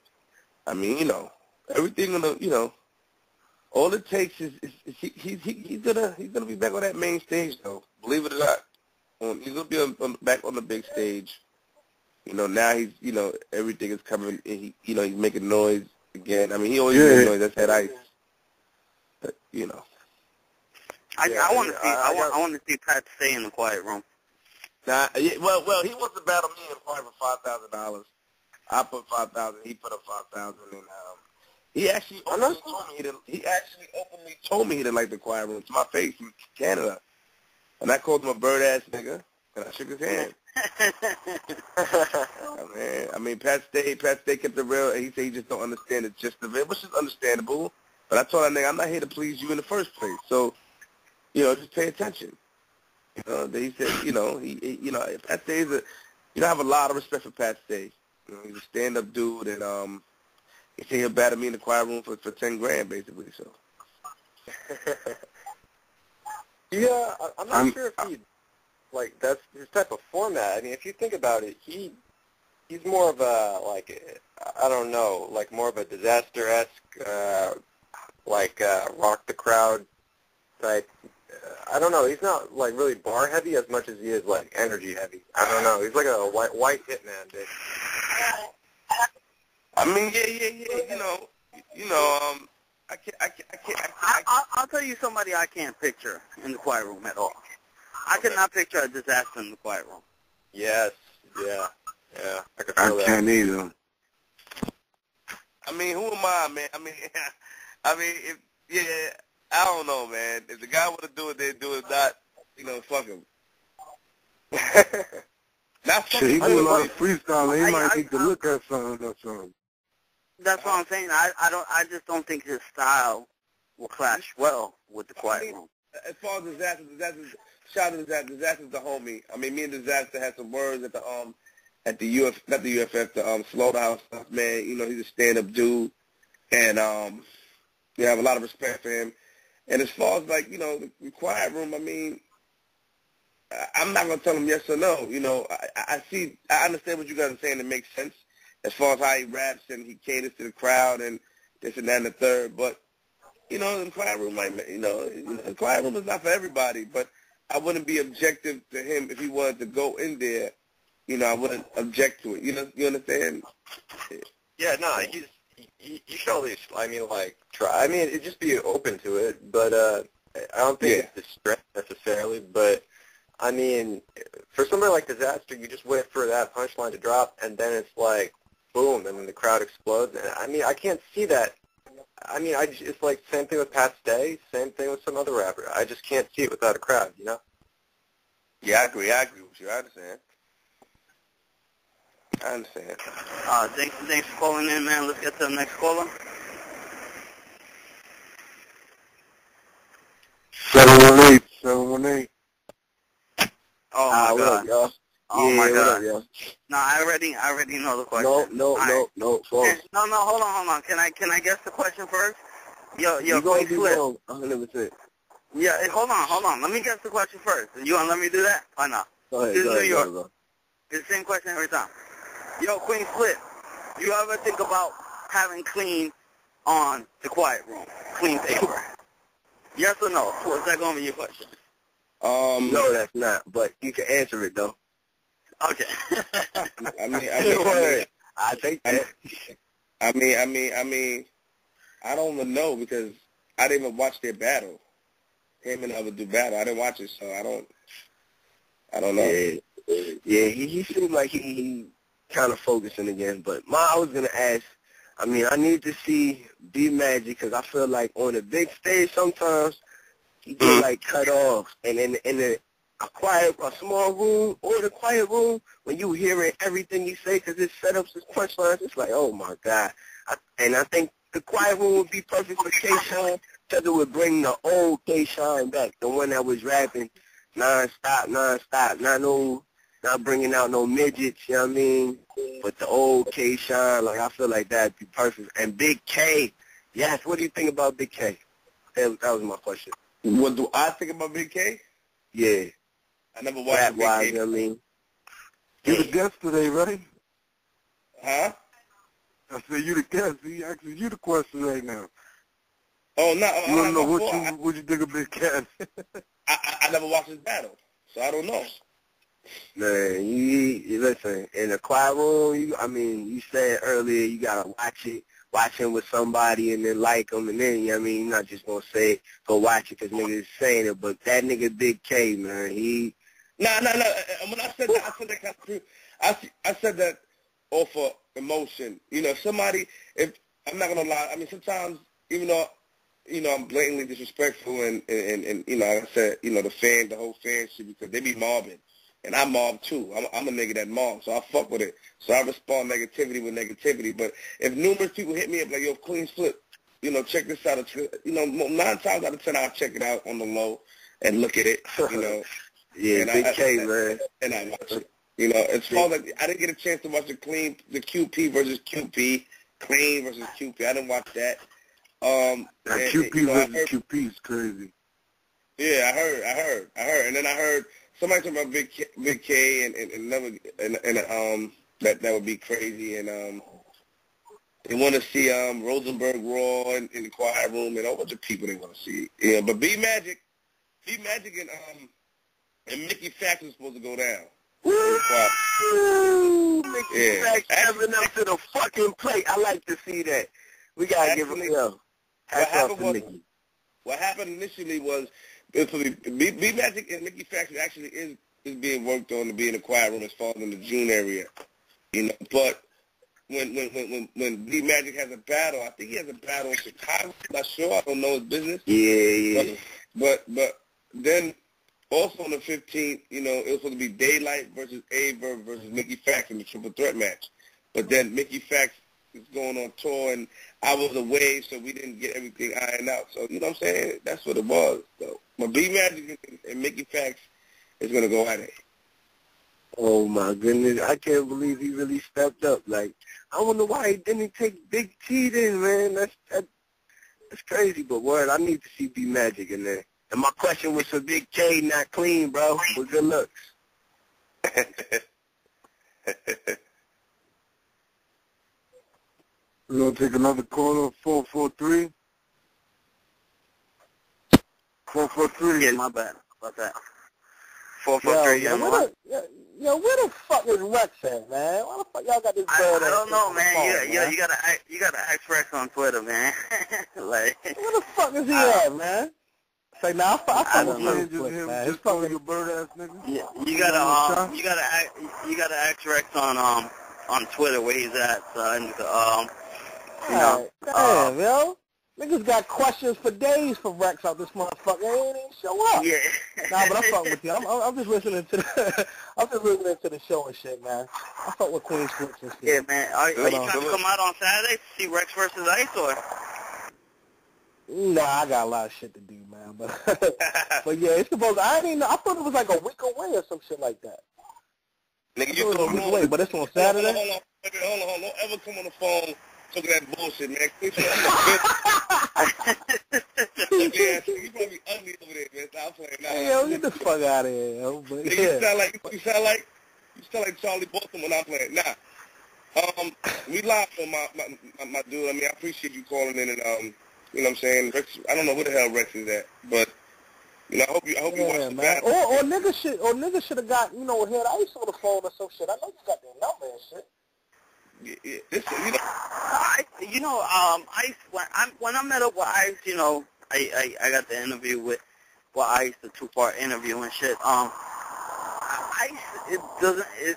mean, you know, everything on the, you know, All it takes is he's gonna be back on that main stage though. Believe it or not, he's gonna be back on the big stage. Now he's everything is coming. He's making noise again. I mean, he always made noise. That's that ice. But I want to see Pat stay in the quiet room. Well, he wants to battle me in a fight for $5,000. I put $5,000. He put up $5,000, and he actually openly told me he didn't like the quiet room to my face in Canada, and I called him a bird ass nigga, and I shook his hand. I mean, Pat Stay kept it real, and he said he just don't understand the gist of it, which is understandable. But I told that nigga, I'm not here to please you in the first place, so just pay attention. He said, Pat Stay is I have a lot of respect for Pat Stay. He's a stand-up dude, and he said he'll battle me in the quiet room for $10,000, basically. So. Yeah, I'm not sure if he that's his type of format. I mean, if you think about it, he's more of a I don't know, more of a Disaster-esque, rock the crowd type. I don't know. He's not really bar heavy as much as he is energy heavy. I don't know. He's like a white hitman, dude. I mean, I'll tell you somebody I can't picture in the quiet room at all. I cannot picture a Disaster in the quiet room. Yes. Yeah. I can't either. I mean, who am I, man? I don't know, man. If the guy want to do it, they do it. Not, fuck him. He do a lot of freestyling. He might need to look at something or something. That's what I'm saying. I just don't think his style will clash well with the quiet room. As far as Disaster, shout out to Disaster's the homie. I mean, me and Disaster had some words at the Slaughterhouse stuff, man. He's a stand-up dude, and I have a lot of respect for him. And as far as the quiet room, I mean, I'm not gonna tell him yes or no. I understand what you guys are saying. It makes sense as far as how he raps and he caters to the crowd and this and that and the third. But the quiet room, the quiet room is not for everybody. But I wouldn't be objective to him if he wanted to go in there. I wouldn't object to it. You understand? Yeah, no, you should at least, try. I mean, it'd just be open to it, but I don't think it's a stretch necessarily. But I mean, for somebody like Disaster, you just wait for that punchline to drop, and then it's boom, and then the crowd explodes. And I mean, I can't see that. I mean, it's same thing with Pat Stay, same thing with some other rapper. I just can't see it without a crowd, Yeah, I agree with you. I understand. Thanks for calling in, man. Let's get to the next caller. 718. Oh my what God. Up, y'all? Oh my God. What up, y'all? No, I already know the question. No, false. No, hold on. Can I guess the question first? Yo, You're going Queenz to be Flip. wrong, 100%. Yeah, hold on. Let me guess the question first. You want to let me do that? Why not? Go ahead, This is New York. bro. It's the same question every time. Yo, Queenz Flip, you ever think about having Clean on the quiet room? Clean paper. Yes or no? What's that going to be your question? No, that's not, but you can answer it, though. Okay. I think that. I mean, I don't even know because I didn't even watch their battle. Him and I would do battle. I didn't watch it, so I don't know. Yeah, he seemed like he kind of focusing again. But I was gonna ask. I mean, I need to see B Magic because I feel like on a big stage sometimes he get cut off, and in a small room or the quiet room when you hearing everything you say because his setups, his punchlines, it's oh my God. I think the quiet room would be perfect for K-Shine because it would bring the old K-Shine back, the one that was rapping non-stop, not bringing out no midgets, you know what I mean? But the old K-Shine, I feel like that'd be perfect. And Big K, yes, what do you think about Big K? That was my question. What do I think about Big K? Yeah. I never watched Big K. You know what I mean? You the guest today, right? Huh? I said you the guest. He asking you the question right now. Oh, no. You don't know what you think of Big Cat. I never watched his battle, so I don't know. Man, you listen, in a quiet room, you said earlier you gotta watch him with somebody and then like him, and then, you're not just gonna say, go watch it because niggas is saying it, but that nigga Big K, man, No. When I said that, I said that kind of true. I said that off of emotion. If I'm not gonna lie, sometimes, even though, I'm blatantly disrespectful and like I said, the whole fan shit, because they be mobbing. And I mob too. I'm a nigga that mob, so I fuck with it. So I respond negativity with negativity. But if numerous people hit me up like, yo, Queenz flip, check this out. 9 times out of 10 I'll check it out on the low and look at it, Yeah, and Big K, man. And I watch it. As far as I didn't get a chance to watch the QP versus QP, Clean versus QP. I didn't watch that. QP versus QP is crazy. Yeah, I heard. And then I heard somebody talking about Big K and that would be crazy. And they want to see Rosenberg Raw in the quiet room, and a whole bunch of people they want to see. Yeah, but B Magic and Mickey Fax is supposed to go down. Woo! Mickey Fax stepping up to the fucking plate. I like to see that. We gotta give him What happened initially was B Magic and Mickey Fax actually is being worked on to be in the quiet room as far as in the June area, But when B Magic has a battle, I think he has a battle in Chicago. I'm not sure. I don't know his business. Yeah. But then also on the 15th, it was supposed to be Daylight versus Aver versus Mickey Fax in the triple threat match. But then Mickey Fax is going on tour, and I was away, so we didn't get everything ironed out. So, you know what I'm saying? That's what it was. So, but B Magic and Mickey Fax is going to go at it. Oh, my goodness. I can't believe he really stepped up. Like, I wonder why he didn't take Big T then, man. That's crazy. But, word, I need to see B Magic in there. And my question was for Big K, not Clean, bro. With good looks. We're going to take another caller, 443. 443. Yeah, my bad. What's that? 443. Yo, where the fuck is Rex at, man? Why the fuck y'all got this bird? I don't know, man. You gotta ask Rex on Twitter, man. Like, where the fuck is he at, man? Say, I fuck with Rex, man. Just calling you bird ass nigga. Yeah, you gotta ask Rex on Twitter where he's at, son. Damn, yo. Niggas got questions for days for Rex out this motherfucker. He ain't even show up. Yeah. Nah, but I'm fucking with you. I'm just listening to the show and shit, man. I fuck with Queenz Flips and shit. Yeah, man. Are you trying to come out on Saturday to see Rex versus Ice, or? Nah, I got a lot of shit to do, man. But yeah, it's supposed. I thought it was like a week away or some shit like that. Nigga, you a week away, but it's on Saturday. Hold on. Don't ever come on the phone talking that bullshit, man. You probably be ugly over there, man. Stop playing. Hey, yo, get the fuck out of here, yo. But, nigga, yeah. you sound like Charlie Boston when I'm playing. Nah. We live on my dude. I mean, I appreciate you calling in and you know what I'm saying? Rex, I don't know where the hell Rex is at, but I hope you watch the battle. Or niggas should have got had Ice on the phone or some shit. I know you got their number and shit. Ice. When I met up with Ice, I got the interview with Ice, the 2-part interview and shit. Ice,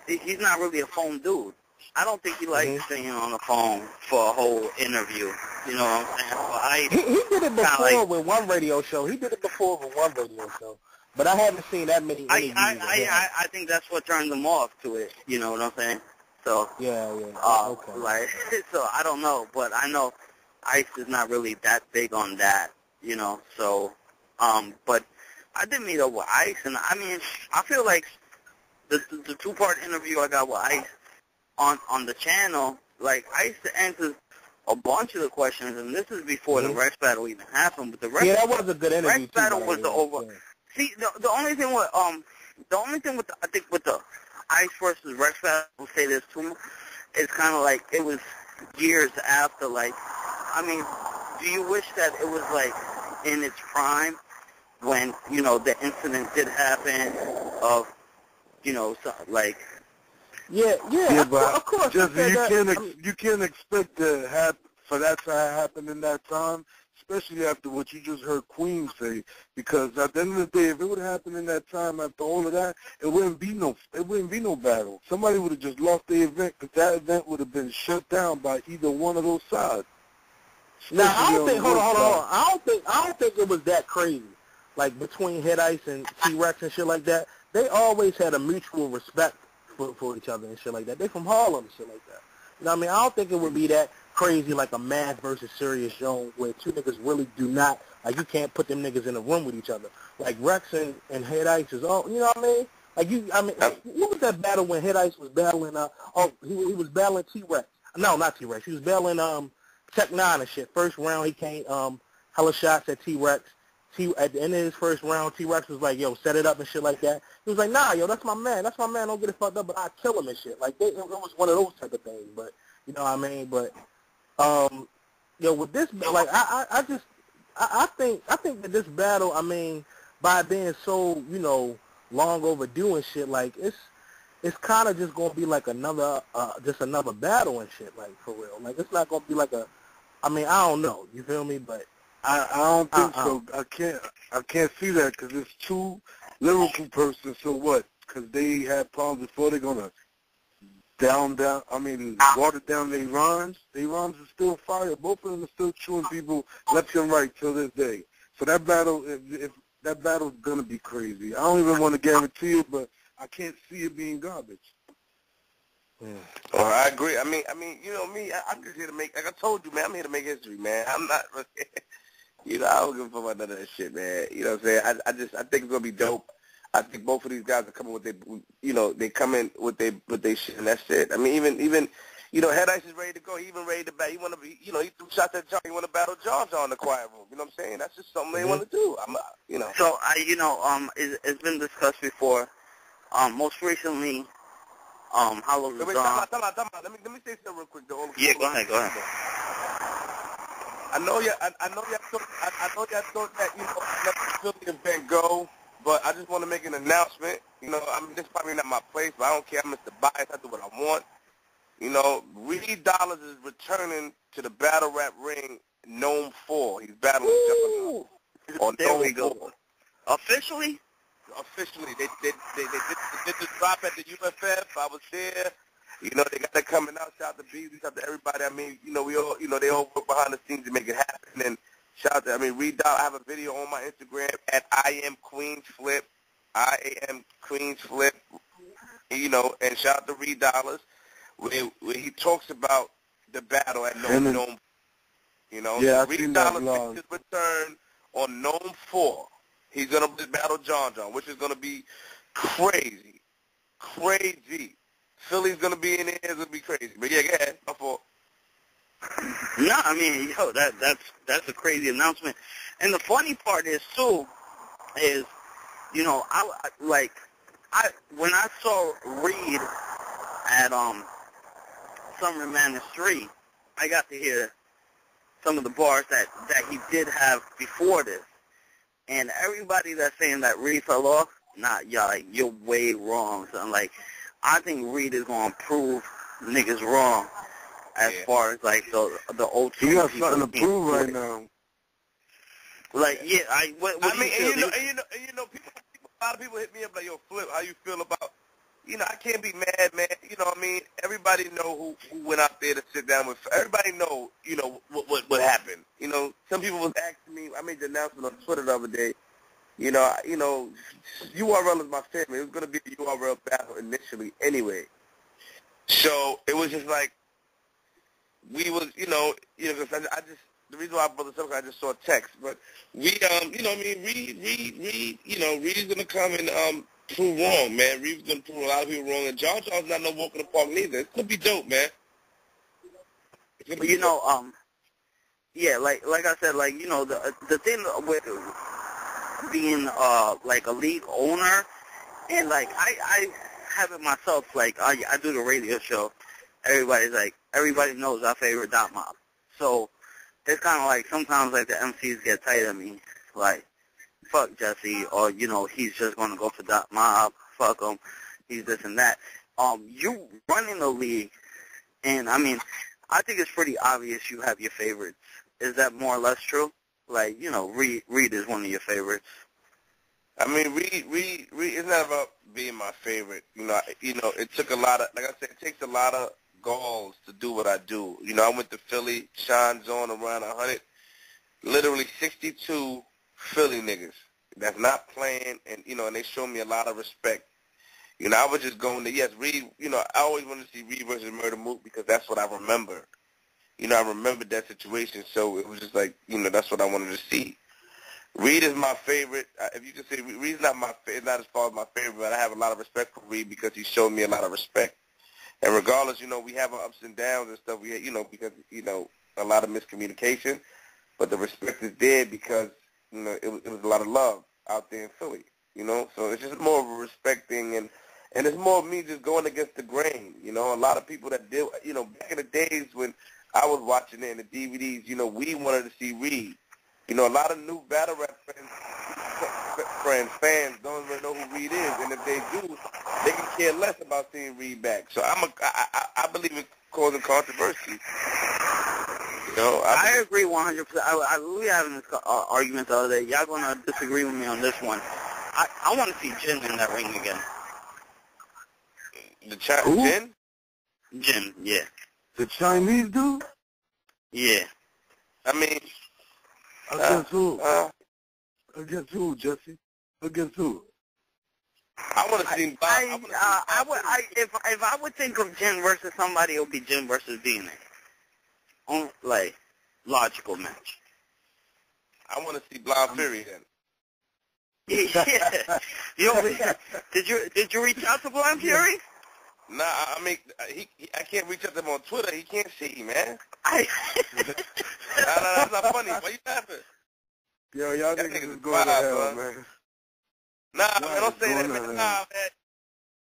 he's not really a phone dude. I don't think he likes staying on the phone for a whole interview. You know what I'm saying? Well, Ice, he did it before with one radio show. But I haven't seen that many interviews. I think that's what turned him off to it. You know what I'm saying? So yeah. Okay. So I don't know, but I know Ice is not really that big on that. So but I did meet up with Ice, and I mean, I feel like the 2-part interview I got with Ice on the channel, like Ice answers a bunch of the questions, and this is before the Rex battle even happened. But the Rex, that was a good interview. Rex battle was over. Yeah. See, the only thing with I think with the Ice versus Rex battle, I'll say this too, it's kind of like it was years after. Like, I mean, do you wish that it was, like, in its prime when, you know, the incident did happen of, you know, so, like... Yeah, but of course. Jesse, you can't expect for that to happen in that time, especially after what you just heard Queenz say. Because at the end of the day, if it would have happened in that time, after all of that, it wouldn't be no battle. Somebody would have just lost the event, because that event would have been shut down by either one of those sides. Now I don't think. Hold on. I don't think it was that crazy. Like between Hit Ice and T-Rex and shit like that, they always had a mutual respect for each other and shit like that. They from Harlem and shit like that. You know what I mean? I don't think it would be that crazy like a Math versus Serious Jones where two niggas really do not, like you can't put them niggas in a room with each other. Like Rex and Hit Ice is all, you know what I mean? What was that battle when Hit Ice was battling, he was battling T-Rex. No, not T-Rex. He was battling Tech 9 and shit. First round he came, hella shots at T-Rex. At the end of his first round, T-Rex was like, yo, set it up and shit like that. He was like, nah, yo, that's my man. That's my man. Don't get it fucked up, but I kill him and shit. Like, it was one of those type of things. But, you know what I mean? But, yo, with this, like, I think that this battle, I mean, by being so, you know, long overdue and shit, like, it's kind of just going to be like another battle and shit, like, for real. Like, it's not going to be like I don't know. You feel me? But, I don't think so. I can't see that because it's two lyrical persons. So what? Because they had problems before. They're gonna water down their rhymes. Their rhymes are still fire. Both of them are still chewing people left and right till this day. So that battle, if that battle's gonna be crazy. I don't even want to guarantee it, but I can't see it being garbage. Well, I agree. I mean, you know me. I'm just here to make. Like I told you, man. I'm here to make history, man. I'm not. You know, I don't give a fuck about none of that shit, man. You know what I'm saying? I think it's gonna be dope. I think both of these guys are coming with they come in with they shit, and that's it. I mean, even, you know, Head Ice is ready to go. He even ready to battle. He want to be, you know, he threw shots at John. He want to battle John in the quiet room. You know what I'm saying? That's just something they want to do. You know. So it's been discussed before. Most recently, Hollow Wait, John. time out. Let me say something real quick, though. Yeah, go ahead. I know y'all thought that, you know, let the Philly event go, but I just want to make an announcement. You know, I mean, this is probably not my place, but I don't care. I'm Mr. Bias. I do what I want. You know, Reed Dollars is returning to the battle rap ring, Gnome 4. He's battling Juggernaut on There we Gnome go. 4. Officially? Officially. They did the drop at the UFF. I was there. You know, they got that coming out. Shout out to Beasley, shout out to everybody. I mean, you know, we all, you know, they all work behind the scenes to make it happen. And shout out to, Reed Doll. I have a video on my Instagram at I am Queenz Flip. You know, and shout out to Reed Dollars, where he talks about the battle at Gnome. You know, yeah, Reed Dollars makes his return on Gnome 4. He's gonna battle John, which is gonna be crazy. Philly's gonna be in there. It's gonna be crazy. But yeah, go ahead. My fault. No, I mean, yo, that's a crazy announcement. And the funny part is too, you know, when I saw Reed at Summer Madness 3, I got to hear some of the bars that he did have before this. And everybody that's saying that Reed fell off, you're way wrong, son. Like, I think Reed is gonna prove niggas wrong as far as like the old. You got something to prove right now. Like, yeah, what I do mean, you feel? and you know, a lot of people hit me up like, yo, Flip, how you feel about? You know, I can't be mad, man. You know what I mean? Everybody know who went out there to sit down with. Everybody know, you know, what happened. You know, some people was asking me. I made the announcement on Twitter the other day. You know, URL is my family. It was going to be a URL battle initially anyway. So it was just like, we was, because I just, the reason why I brought this up, I just saw a text. But we, you know what I mean, Reed's going to come and prove wrong, man. Reed's going to prove a lot of people wrong. And John's not no walk in the park neither. It's going to be dope, man. But, you know, yeah, like I said, like, you know, the thing with being like a league owner, and like I have it myself. Like I do the radio show. Everybody knows our favorite Dot Mob. So it's kind of like sometimes like the MCs get tight of me, like fuck Jesse, or you know he's just gonna go for Doc Mob, fuck him, he's this and that. You running the league, and I mean, I think it's pretty obvious you have your favorites. Is that more or less true? Like, you know, Reed is one of your favorites. I mean, Reed is not about being my favorite. You know, it took a lot of, like I said, it takes a lot of goals to do what I do. You know, I went to Philly, Sean's on around 100, literally 62 Philly niggas that's not playing, and, you know, and they show me a lot of respect. You know, I was just going to, yes, Reed, you know, I always wanted to see Reed versus Murder Mook because that's what I remember. You know, I remembered that situation, so it was just like, you know, that's what I wanted to see. Reed is my favorite. If you could say Reed's not not as far as my favorite, but I have a lot of respect for Reed because he showed me a lot of respect. And regardless, you know, we have our ups and downs and stuff. We, you know, because you know a lot of miscommunication, but the respect is there because you know it was a lot of love out there in Philly. You know, so it's just more of a respect thing, and it's more of me just going against the grain. You know, a lot of people that did, you know, back in the days when I was watching it in the DVDs, you know, we wanted to see Reed. You know, a lot of new battle rap fans don't even know who Reed is, and if they do, they can care less about seeing Reed back. So I believe in causing controversy. You know, I agree 100%. We were having this argument the other day. Y'all gonna disagree with me on this one. I want to see Jin in that ring again. Jin? Jin, yeah. The Chinese dude? Yeah. I mean, against who? Against who, Jesse? Against who? I want to see. If I would think of Jin versus somebody, it would be Jin versus DNA. Like logical match. I want to see Blind Fury then. Yeah. Did you reach out to Blind Fury? Nah, I mean, I can't reach out to him on Twitter. He can't see, man. Nah, that's not funny. Why you laughing? Yo, y'all niggas is going to hell, man. Nah, man, don't say that, man. Nah, man.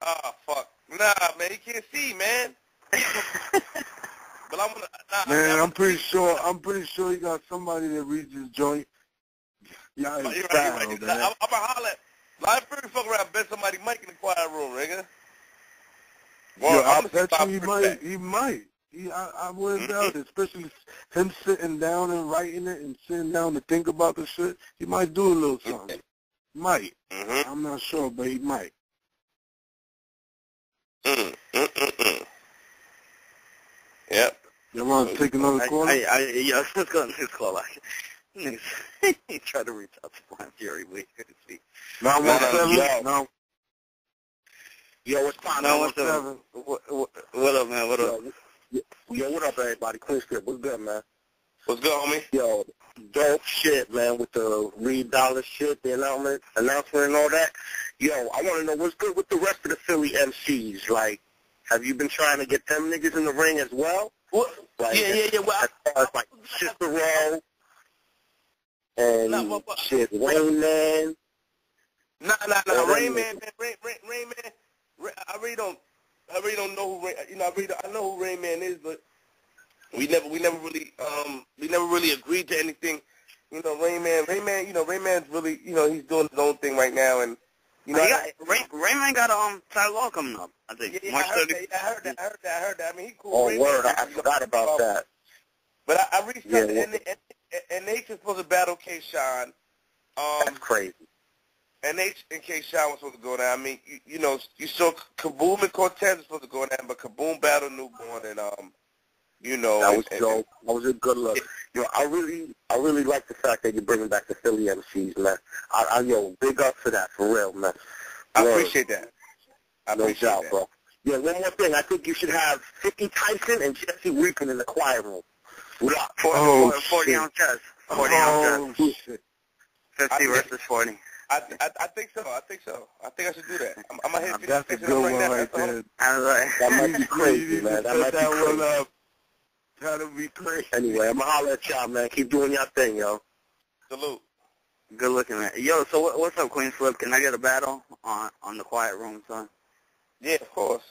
Oh, fuck. Nah, man, he can't see, man. But man, I'm pretty sure he got somebody that reads his joint. Y'all is foul, man. I'm gonna holler at Blind Fury fuck around, bet somebody mic in the quiet room, nigga. Well, I bet you he might. I wouldn't doubt it, especially him sitting down and writing it and sitting down to think about the shit. He might do a little something. Might. I'm not sure, but he might. Yep. You want to take another call? Yeah, let's go to this call. He tried to reach out to Blind Fury. We couldn't see. 917? No. Yo, what's poppin'? 917. What up, man? What up? Yo, what up, everybody? Queenz here. What's good, man? What's good, homie? Yo, dope shit, man, with the Reed Dollar shit, the announcement and all that. Yo, I want to know what's good with the rest of the Philly MCs. Like, have you been trying to get them niggas in the ring as well? What? Like, Yeah. Well, as far as, like, Cicero and shit, Rain Man. Nah. Rain Man. I really don't know who I know who Rain Man is, but we never really agreed to anything. You know, Rain Man, Rain Man's really, you know, he's doing his own thing right now, and you know, Rain Man got Ty Law coming up, I think. Yeah, March 30th. I heard that. I mean, he cool. Oh, Rain word, Man, I forgot about that. But I reached out to NH was supposed to battle K-Shine. That's crazy. NH and K-Shine was supposed to go down. I mean, you know, you saw Kaboom and Cortez was supposed to go down, but Kaboom battled Newborn, and you know, that was dope. That was a good look. You know, I really like the fact that you're bringing back the Philly MCs, man. Yo, big up for that, for real, man. I appreciate that. No doubt, bro. Yeah, one more thing. I think you should have 50 Tyson and Jesse Reaping in the quiet room. What up? 40 ounce chest. 40 ounce chest. Shit. 50 versus 40. I think so. I think I should do that. I'm gonna hit 50 That's a good one right there. That might be crazy, man. That might be crazy. That'll be crazy. Anyway, I'm gonna holler at y'all, man. Keep doing your thing, yo. Salute. Good looking, man. Yo, so what's up, Queenz Flip? Can I get a battle on the quiet room, son? Yeah, of course.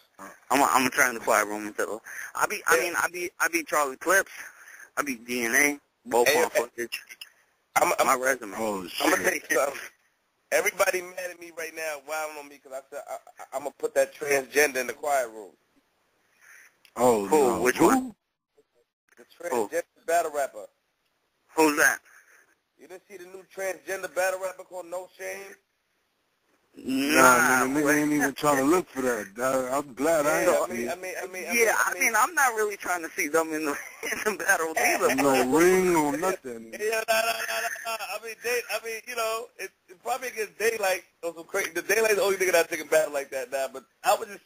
I'm gonna try in the quiet room until I be Charlie Clips. I be DNA. both Hey, on footage. I'm My resume. Oh, I'm gonna shit. tell you something. Everybody mad at me right now, wilding on me because I said I'm gonna put that transgender in the quiet room. Oh, Who? no. Which Who? one? The transgender battle rapper. Who's that? You didn't see the new transgender battle rapper called No Shame? Nah, man, the nigga ain't even trying to look for that. I'm glad I Yeah, ain't see it. I mean, I'm not really trying to see them in the battle either. No ring or nothing. Yeah, no. I mean, you know, it's probably against Daylight or some crazy. The Daylight's the only nigga that's taking battle like that now. But I was just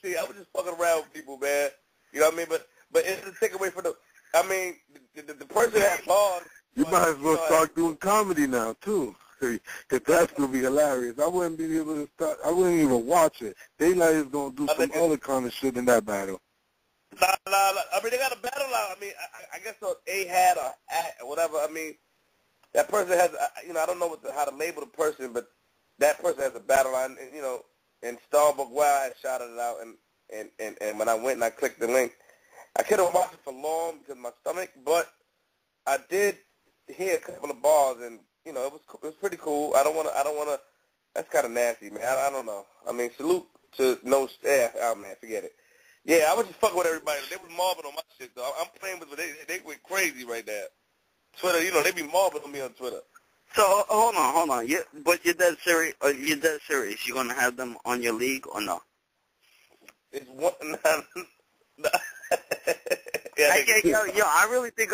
fucking around with people, man. You know what I mean? But it's a take away from the. I mean, the person that bars. You might as well start doing comedy now too, because that's gonna be hilarious. I wouldn't be able to start. I wouldn't even watch it. Daylight is gonna do some other kind of shit in that battle. Nah. I mean, they got a battle out. I mean, I guess so A-Hat or at or whatever. I mean, that person has. You know, I don't know how to label the person, but that person has a battle line. And, you know, and Starbuck Wild shouted it out, and when I went and I clicked the link, I couldn't watch it for long because of my stomach, but I did hear a couple of bars, and you know, it was pretty cool. I don't wanna. That's kind of nasty, man. I don't know. I mean, salute to no. Oh man, forget it. Yeah, I was just fucking with everybody. They was mobbing on my shit though. I'm playing with, they went crazy right now. Twitter, you know, they be mobbing on me on Twitter. So hold on. But you're dead serious. You're dead serious. You gonna have them on your league or no? It's one. Yo, I really think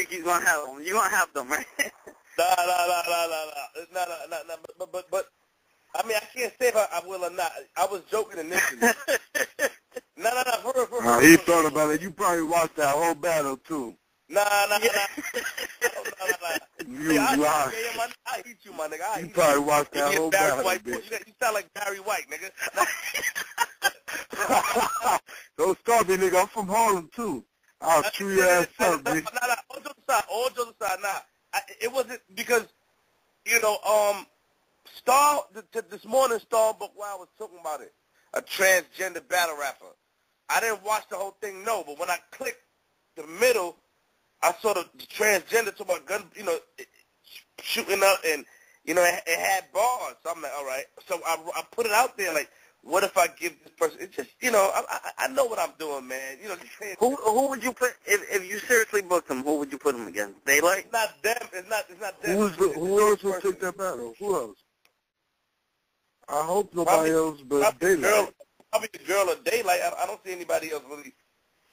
he's gonna have them. You gonna have them, right? Nah. But I mean, I can't say if I will or not. I was joking initially. No. For real. He thought about it. You probably watched that whole battle too. Nah. You lied. I eat you, my nigga. You probably watched that whole battle, White, bitch. you sound like Barry White, nigga. Don't start me, nigga. I'm from Harlem too. I'll chew your ass up, bitch. Nah. All jokes aside, nah. It wasn't because, you know, this morning Starbuck Wild was talking about it. A transgender battle rapper. I didn't watch the whole thing, no, but when I clicked the middle, I saw the transgender talking about gun, you know, shooting up, and, you know, it had bars. So I'm like, all right. So I put it out there, like, what if I give this person? It's just, you know, I know what I'm doing, man. You know, just Who would you put if you seriously booked him? Who would you put him against? Daylight? It's not them. It's not them. Who else would take that battle? Who else? I hope nobody else but Daylight. Probably the girl of Daylight. I don't see anybody else really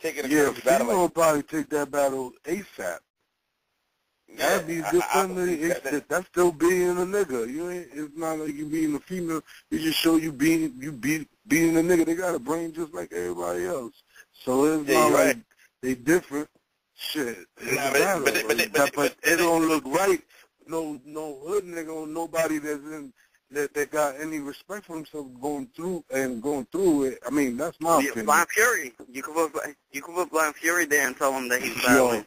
taking a Yeah, battle. Female will probably take that battle ASAP. That'd be differently. That's still being a nigga. You ain't. It's not like you being a female. You just show you being a nigga. They got a brain just like everybody else. So it's not like they different. Shit. But it don't look right. No hood nigga or nobody that's in that got any respect for himself going through it. I mean, that's my opinion. Blind Fury. You can put Blind Fury there and tell him that he's battling.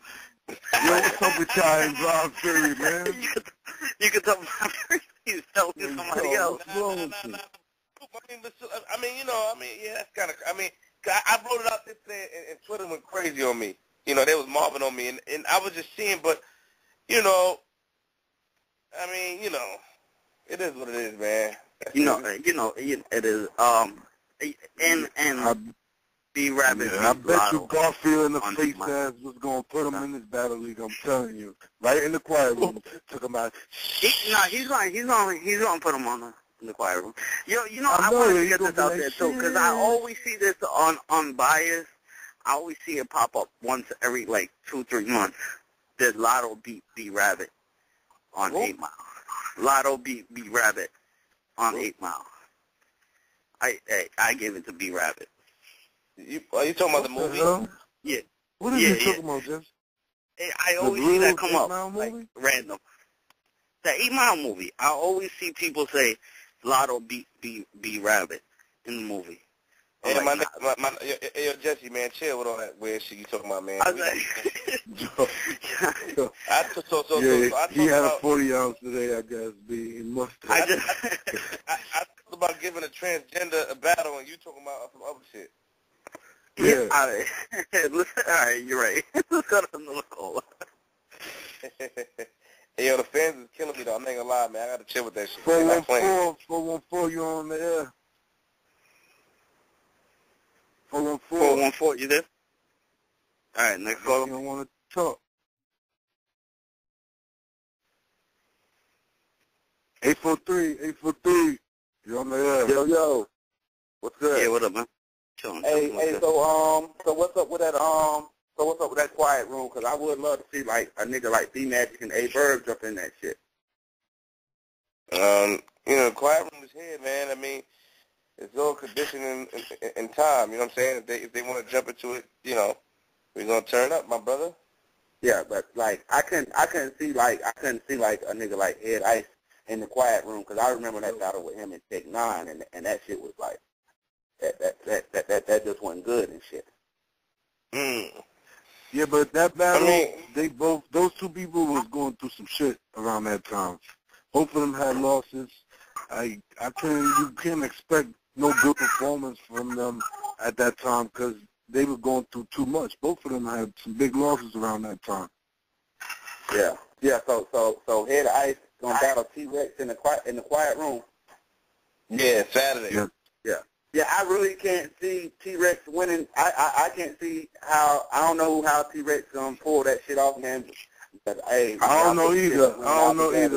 Yo, what's up with y'all and Blind Fury, man? You can tell Blind Fury he's telling somebody else. I mean, you know, yeah, that's kind of. I mean, I wrote it out this day, and Twitter went crazy on me. You know, they was mobbing on me, and I was just seeing, but, you know, I mean, you know, it is what it is, man. You know, it is. And B-Rabbit. Yeah, I bet you Garfield in the face ass was gonna put him in this battle league. I'm telling you, right in the quiet room, took him out. He's gonna put him in the quiet room. You know, I want to get this out there too, because I always see this on Bias. I always see it pop up once every 2-3 months. There's Lotto beat B-Rabbit on 8 Mile. Lotto beat B-Rabbit on 8 Mile. I give it to B-Rabbit. Are you talking about the movie? Yeah. What are you talking about, Jeff? I always see that come up, random. The 8 Mile movie. I always see people say Lotto beat B-Rabbit in the movie. Hey, yo, Jesse, man, chill with all that weird shit you talking about, man. He had a 40 ounce today, I guess. He must have. I talked about giving a transgender a battle, and you talking about some other shit. Yeah. Listen, all right, you're right. Let's go to another call. Hey, yo, the fans is killing me, though. I'm not gonna lie, man. I gotta chill with that shit. 414, you on the air. 414. 414, you there? All right, next call. You don't want to talk. 843, you on the air. Yo, what's good? Yeah, what up, man? Chilling. Hey, so what's up with that, so what's up with that quiet room? Because I would love to see, like, a nigga like D-Magic and A-Bird jump in that shit. You know, the quiet room is here, man. I mean, it's all conditioning in time, you know what I'm saying? If they want to jump into it, you know, we're going to turn up, my brother. Yeah, but, like, I couldn't see, like, a nigga like Ed Ice in the quiet room, because I remember that battle with him in Tech 9, and that shit was like, that just wasn't good and shit. Yeah, but that battle, those two people was going through some shit around that time. Both of them had losses. You can't expect no good performance from them at that time because they were going through too much. Both of them had some big losses around that time. Yeah. So Head of Ice gonna battle T-Rex in the quiet room. Yeah, Saturday. Yeah, I really can't see T-Rex winning. I can't see how. I don't know how T-Rex gonna pull that shit off, man. But, hey, I don't know either,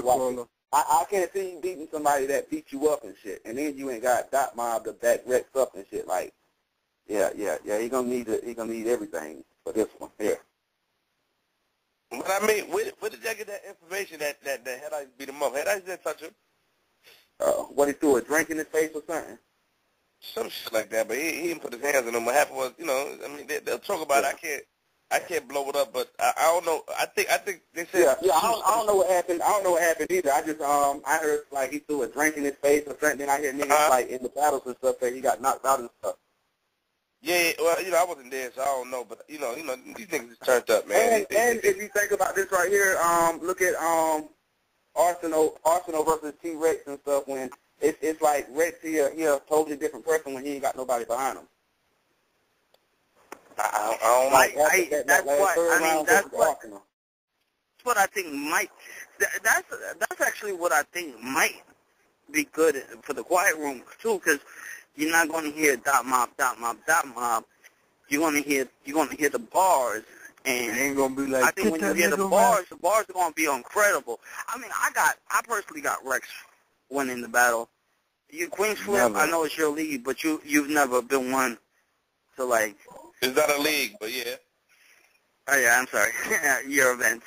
Paula. I can't see you beating somebody that beat you up and shit, and then you ain't got Dot Mob to back Rex up and shit. Like, yeah. He gonna need everything for this one here. But I mean, where did y'all get that information that Head Ice beat him up? Head Ice didn't touch him. What, he threw a drink in his face or something? Some shit like that, but he didn't put his hands on him. What happened was, you know, I mean, they'll talk about it. I can't blow it up, but I don't know. I think they said. Yeah. I don't know what happened. I don't know what happened either. I just I heard like he threw a drink in his face or something. Then I hear niggas like in the battles and stuff that he got knocked out and stuff. Yeah, well, you know, I wasn't there, so I don't know. But you know, these niggas just turned up, man. And if you think about this right here, look at Arsenal versus T-Rex and stuff. When it's like Rex here, he a totally different person when he ain't got nobody behind him. I don't like that. That's what I think might. That's actually what I think might be good for the quiet room too, because you're not going to hear dot mob. You're going to hear the bars, and it ain't going to be like. I think when you hear the bars are going to be incredible. I mean, I personally got Rex winning the battle. You Queenz Flip, I know it's your league, but you've never been one to like. It's not a league, but yeah. Oh yeah, I'm sorry. Your events.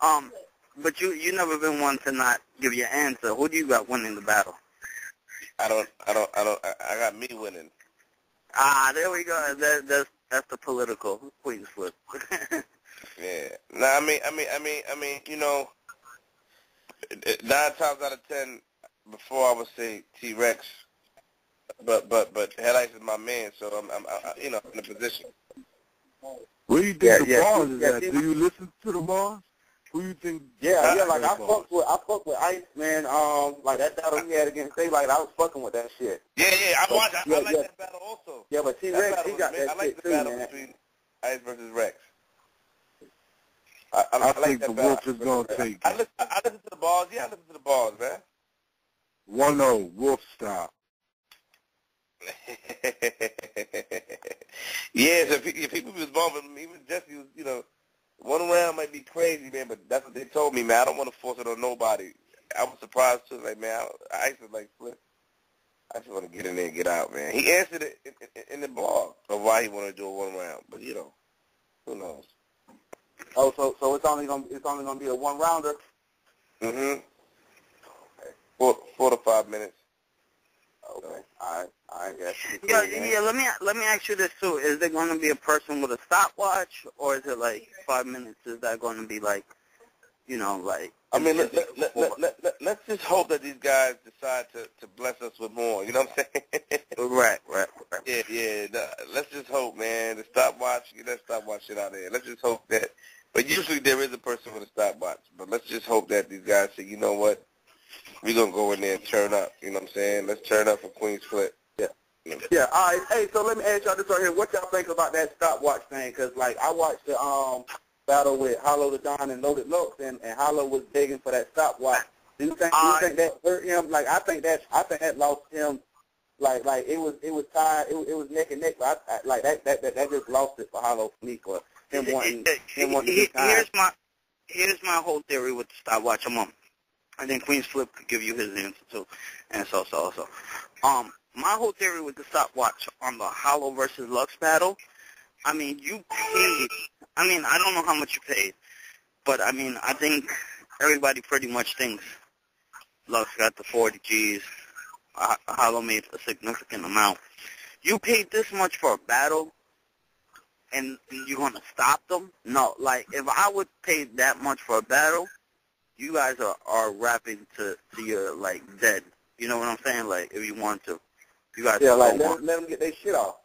But you never been one to not give your answer. Who do you got winning the battle? I got me winning. Ah, there we go. That's the political Queenz Flip. Yeah. No, I mean, you know, 9 times out of 10, before I would say T-Rex. But Head Ice is my man, so I'm you know, in a position. Where do you think the bars is at? Do you listen to the bars? Who you think? Yeah, like I fuck with Ice, man. Like that battle he had against Daylight, I was fucking with that shit. Yeah, I watched. I like that battle also. Yeah, but T-Rex, he got that shit too, man. I like the battle between Ice versus Rex. I think the Wolf is gonna take it. I listen to the bars. Yeah, I listen to the bars, man. 1-0, Wolf style. Yeah, so if people was bumping, even Jesse was, you know, 1 round might be crazy, man, but that's what they told me, man. I don't want to force it on nobody. I was surprised, too. Like, man, I used to, like, flip. I just want to get in there and get out, man. He answered it in the blog of why he wanted to do a 1 round, but, you know, who knows? Oh, so it's only gonna be a 1 rounder? Mm-hmm. Okay. 4 to 5 minutes. Okay. I guess. Yeah. Let me ask you this too: is there going to be a person with a stopwatch, or is it like 5 minutes? Is that going to be like, you know, like? I mean, let's just hope that these guys decide to bless us with more. You know what I'm saying? Right. Yeah. Let's just hope, man. The stopwatch, get that stopwatch shit out of there. Let's just hope that. But usually there is a person with a stopwatch. But let's just hope that these guys say, you know what? We're going to go in there and turn up, you know what I'm saying? Let's turn up for Queenz Flip. Yeah, all right. Hey, so let me ask y'all this right here. What y'all think about that stopwatch thing? Because, like, I watched battle with Hollow the Don and Loaded Lux, and Hollow was begging for that stopwatch. Do you think that hurt him? Like I think that lost him. Like it was tied. It was neck and neck. But that just lost it for Hollow for me. For him wanting to be tied. Here's my whole theory with the stopwatch. I think Queenz Flip could give you his answer too, and so. My whole theory with the stopwatch on the Hollow versus Lux battle. I mean, you paid. I mean, I don't know how much you paid, but I mean, I think everybody pretty much thinks Lux got the 40 G's. Hollow made a significant amount. You paid this much for a battle, and you're gonna stop them? No. Like, if I would pay that much for a battle, you guys are rapping to your like dead. You know what I'm saying? Like, if you want to, you guys. Yeah, like let them get their shit off.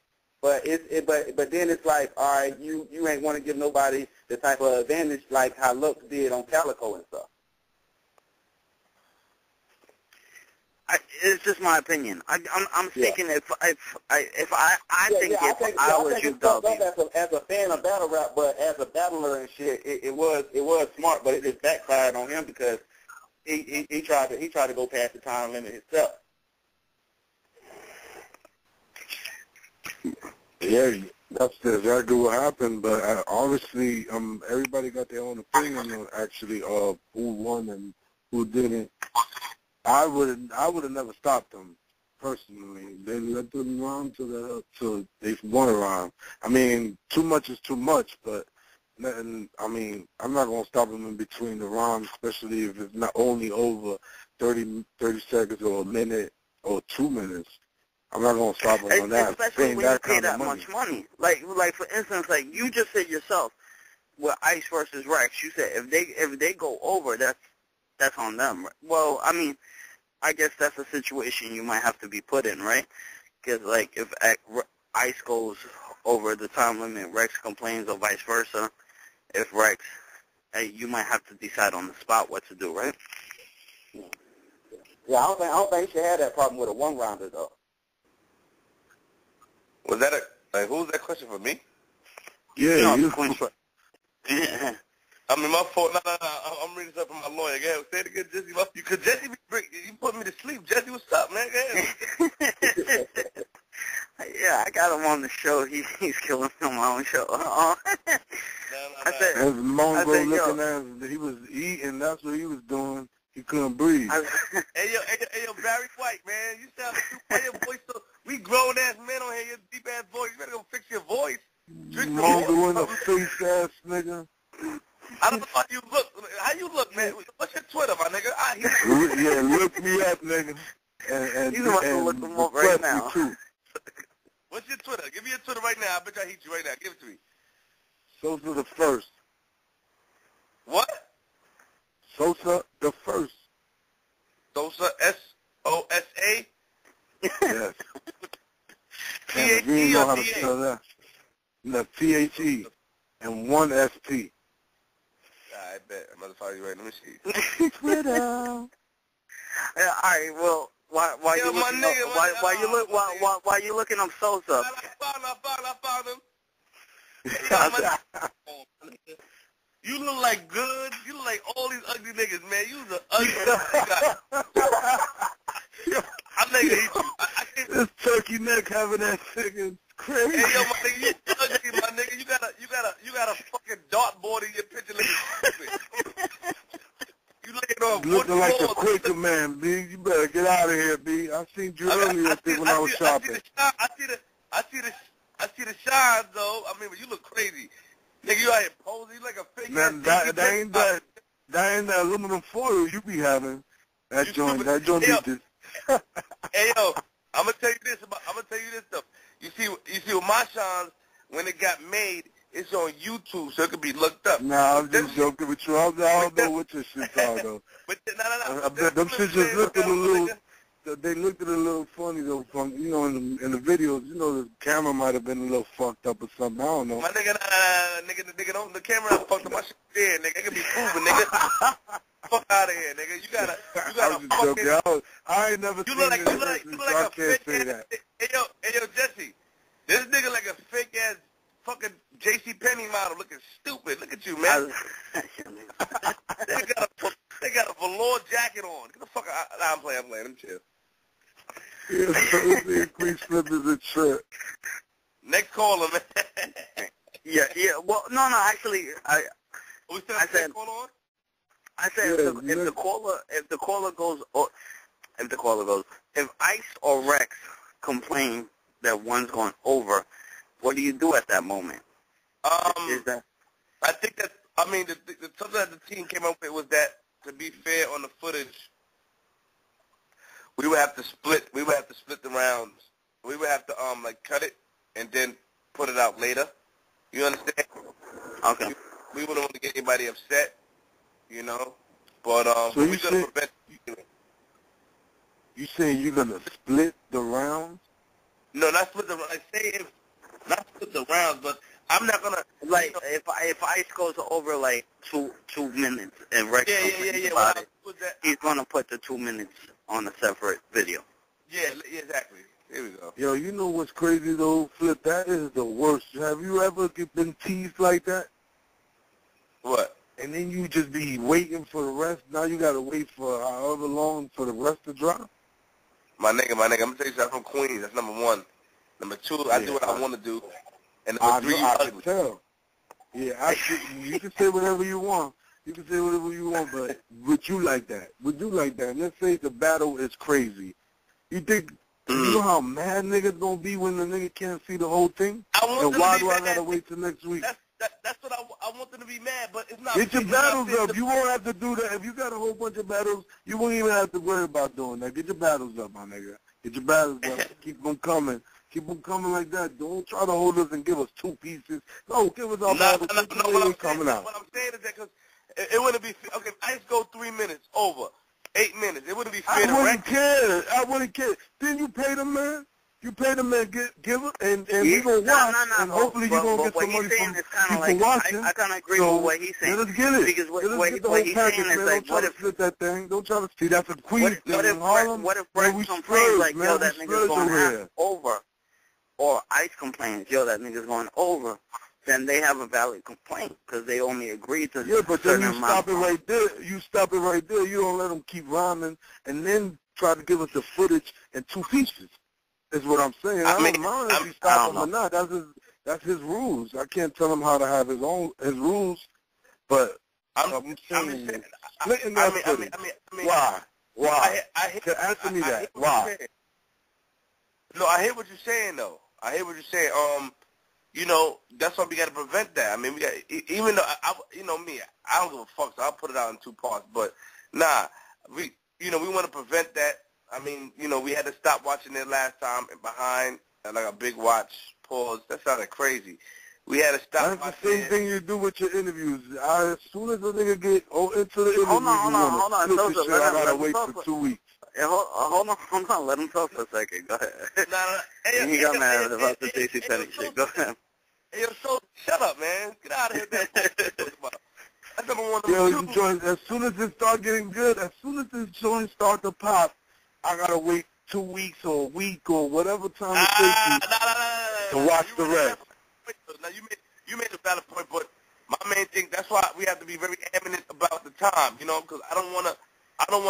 But but then it's like, all right, you ain't want to give nobody the type of advantage like how Lux did on Calico and stuff. It's just my opinion. I'm thinking if I was you, as a fan of battle rap, but as a battler and shit, it was smart, but it just backfired on him because he tried to go past the time limit himself. Yeah, that's exactly what happened. But obviously, everybody got their own opinion on actually of who won and who didn't. I would have never stopped them personally. They let them rhyme till they won a rhyme. I mean, too much is too much, but I mean, I'm not gonna stop them in between the rhymes, especially if it's not only over 30 seconds or a minute or 2 minutes. I'm not gonna stop them on that. Especially when you pay that much money. Like for instance, like you just said yourself with Ice versus Rex. You said if they go over, that's on them. Well, I mean, I guess that's a situation you might have to be put in, right? Because, like, if Ice goes over the time limit, Rex complains or vice versa. If Rex, you might have to decide on the spot what to do, right? Yeah, I don't think you should have that problem with a one-rounder, though. Was that who was that question for me? Yeah, you. I mean, my fault. No. I'm reading stuff from my lawyer. Go ahead. Say it again, Jesse. Because Jesse, you put me to sleep. Jesse, what's up, man? Go ahead. Yeah, I got him on the show. He's killing me on my own show. No. As Mongo looking at, he was eating. That's what he was doing. He couldn't breathe. Hey, yo, Barry White, man. You sound stupid. Your voice so... We grown-ass men on here. Your deep-ass voice. You better go fix your voice. Mongo in the face-ass nigga. I don't know how you look. How you look, man? What's your Twitter, my nigga? Yeah, look me up, nigga. And he's about to look them up right now. What's your Twitter? Give me your Twitter right now. I bet I hate you right now. Give it to me. Sosa the First. What? Sosa the First. Sosa, S-O-S-A? Yes. P-H-E or D-A? No, P-H-E and one S-P. I bet. I'm about to follow you right. Let me see. Twitter. All right. Well, while you looking up Sosa. I found him. You look like good. You look like all these ugly niggas, man. You the ugly guy. I nigga hate you. I can't. This turkey neck having that chicken. Crazy. Hey, yo, my nigga, you ugly, my nigga. You got a fucking dartboard in your picture looking stupid. You looking like the Quaker man, B. You better get out of here, B. I seen you earlier when I was shopping. I see the shine, though. I mean, but you look crazy. Nigga, you out here posing. You like a fake ass. That ain't that aluminum foil you be having. That joint need this. Hey, yo, I'm gonna tell you this stuff. You see with my shines, when it got made, it's on YouTube, so it could be looked up. Nah, I'm just joking with you. I don't know what your shit's are, though. But no. Them shit just looked a little. They looked at it a little funny though. From in the videos, the camera might have been a little fucked up or something. I don't know. My nigga, the camera fucked up. My shit dead, nigga. It can be proven, nigga. Fuck out of here, nigga. You gotta fucking. I ain't never seen this. You look like a fake ass. Hey yo, Jesse. This nigga like a fake ass fucking J.C. Penney model. battle looking stupid. Look at you, man. They got a velour jacket on. Get the fuck out. Nah, I'm playing. I'm chill. Yeah, Queenz slippers and shit. Next caller, man. Yeah. Well, no, actually, I said if the caller goes, if Ice or Rex complain that one's going over, what do you do at that moment? I think that, I mean, the something that the team came up with was that, to be fair on the footage, we would have to split the rounds. We would have to cut it and then put it out later. You understand? Okay. We wouldn't want to get anybody upset, you know. But so we're gonna prevent. You saying you're gonna split the rounds? No, not split the. Not split the rounds, but I'm not gonna if Ice goes over like two minutes and Rex complains about it, he's gonna put the 2 minutes on a separate video. Yeah, exactly. Here we go. Yo, you know what's crazy though, Flip? That is the worst. Have you ever been teased like that? What? And then you just be waiting for the rest. Now you gotta wait for however long for the rest to drop. My nigga, I'm gonna tell you something. I'm from Queens. That's number one. Number two, I do what I want to do. And number three, I can tell. Yeah, you can say whatever you want. You can say whatever you want, but would you like that? Would you like that? And let's say the battle is crazy. You think, you know how mad niggas gonna be when the nigga can't see the whole thing? And why do I gotta wait till next week? That's what I want them to be mad, but it's not. Get your battles up. You won't have to do that. If you got a whole bunch of battles, you won't even have to worry about doing that. Get your battles up, my nigga. Get your battles up. Keep them coming. Keep them coming like that. Don't try to hold us and give us 2 pieces. No, give us our battles. Coming out. What I'm saying is that because it wouldn't be, okay, if Ice go 3 minutes over, 8 minutes, it wouldn't be fair to wouldn't care. I wouldn't care. Then you pay the man. You pay the man, give it, and we gonna watch, and hopefully you gonna get some money from people watching. I kind of agree with what he's saying. Let us get it. Because what he's package, saying is like, what if split that thing? Don't try to see that's a Queenz thing in Harlem. What if Rex complains like, yo, that nigga's going over, or Ice complains, yo, that nigga's going over? Then they have a valid complaint because they only agreed to. Yeah, but then you stop it right there. You stop it right there. You don't let them keep rhyming, and then try to give us the footage in 2 pieces. Is what I'm saying. I don't mind if you stop him or not. That's his rules. I can't tell him how to have his rules. But I'm saying, splitting that footage. Why? Answer me that. Why? No, I hear what you're saying though. I hear what you're saying. You know, that's why we got to prevent that. I mean, we got, even though you know me, I don't give a fuck. So I'll put it out in 2 parts. But nah, we want to prevent that. I mean, you know, we had to stop watching it last time behind, like a big watch, pause. That sounded crazy. We had to stop watching it. That's the same thing you do with your interviews. As soon as a nigga get into the interview, hold on. I gotta wait for 2 weeks. Hold on. Let him talk for a second. Go ahead. He got mad about the J.C. Penney shit. Go ahead. Hey, yo, so shut up, man. Get out of here. That's number one. As soon as it start getting good, as soon as this joint start to pop, I gotta wait 2 weeks or a week or whatever time it takes you to watch the rest. Now you made a valid point, but my main thing, that's why we have to be very eminent about the time, you know, because I don't want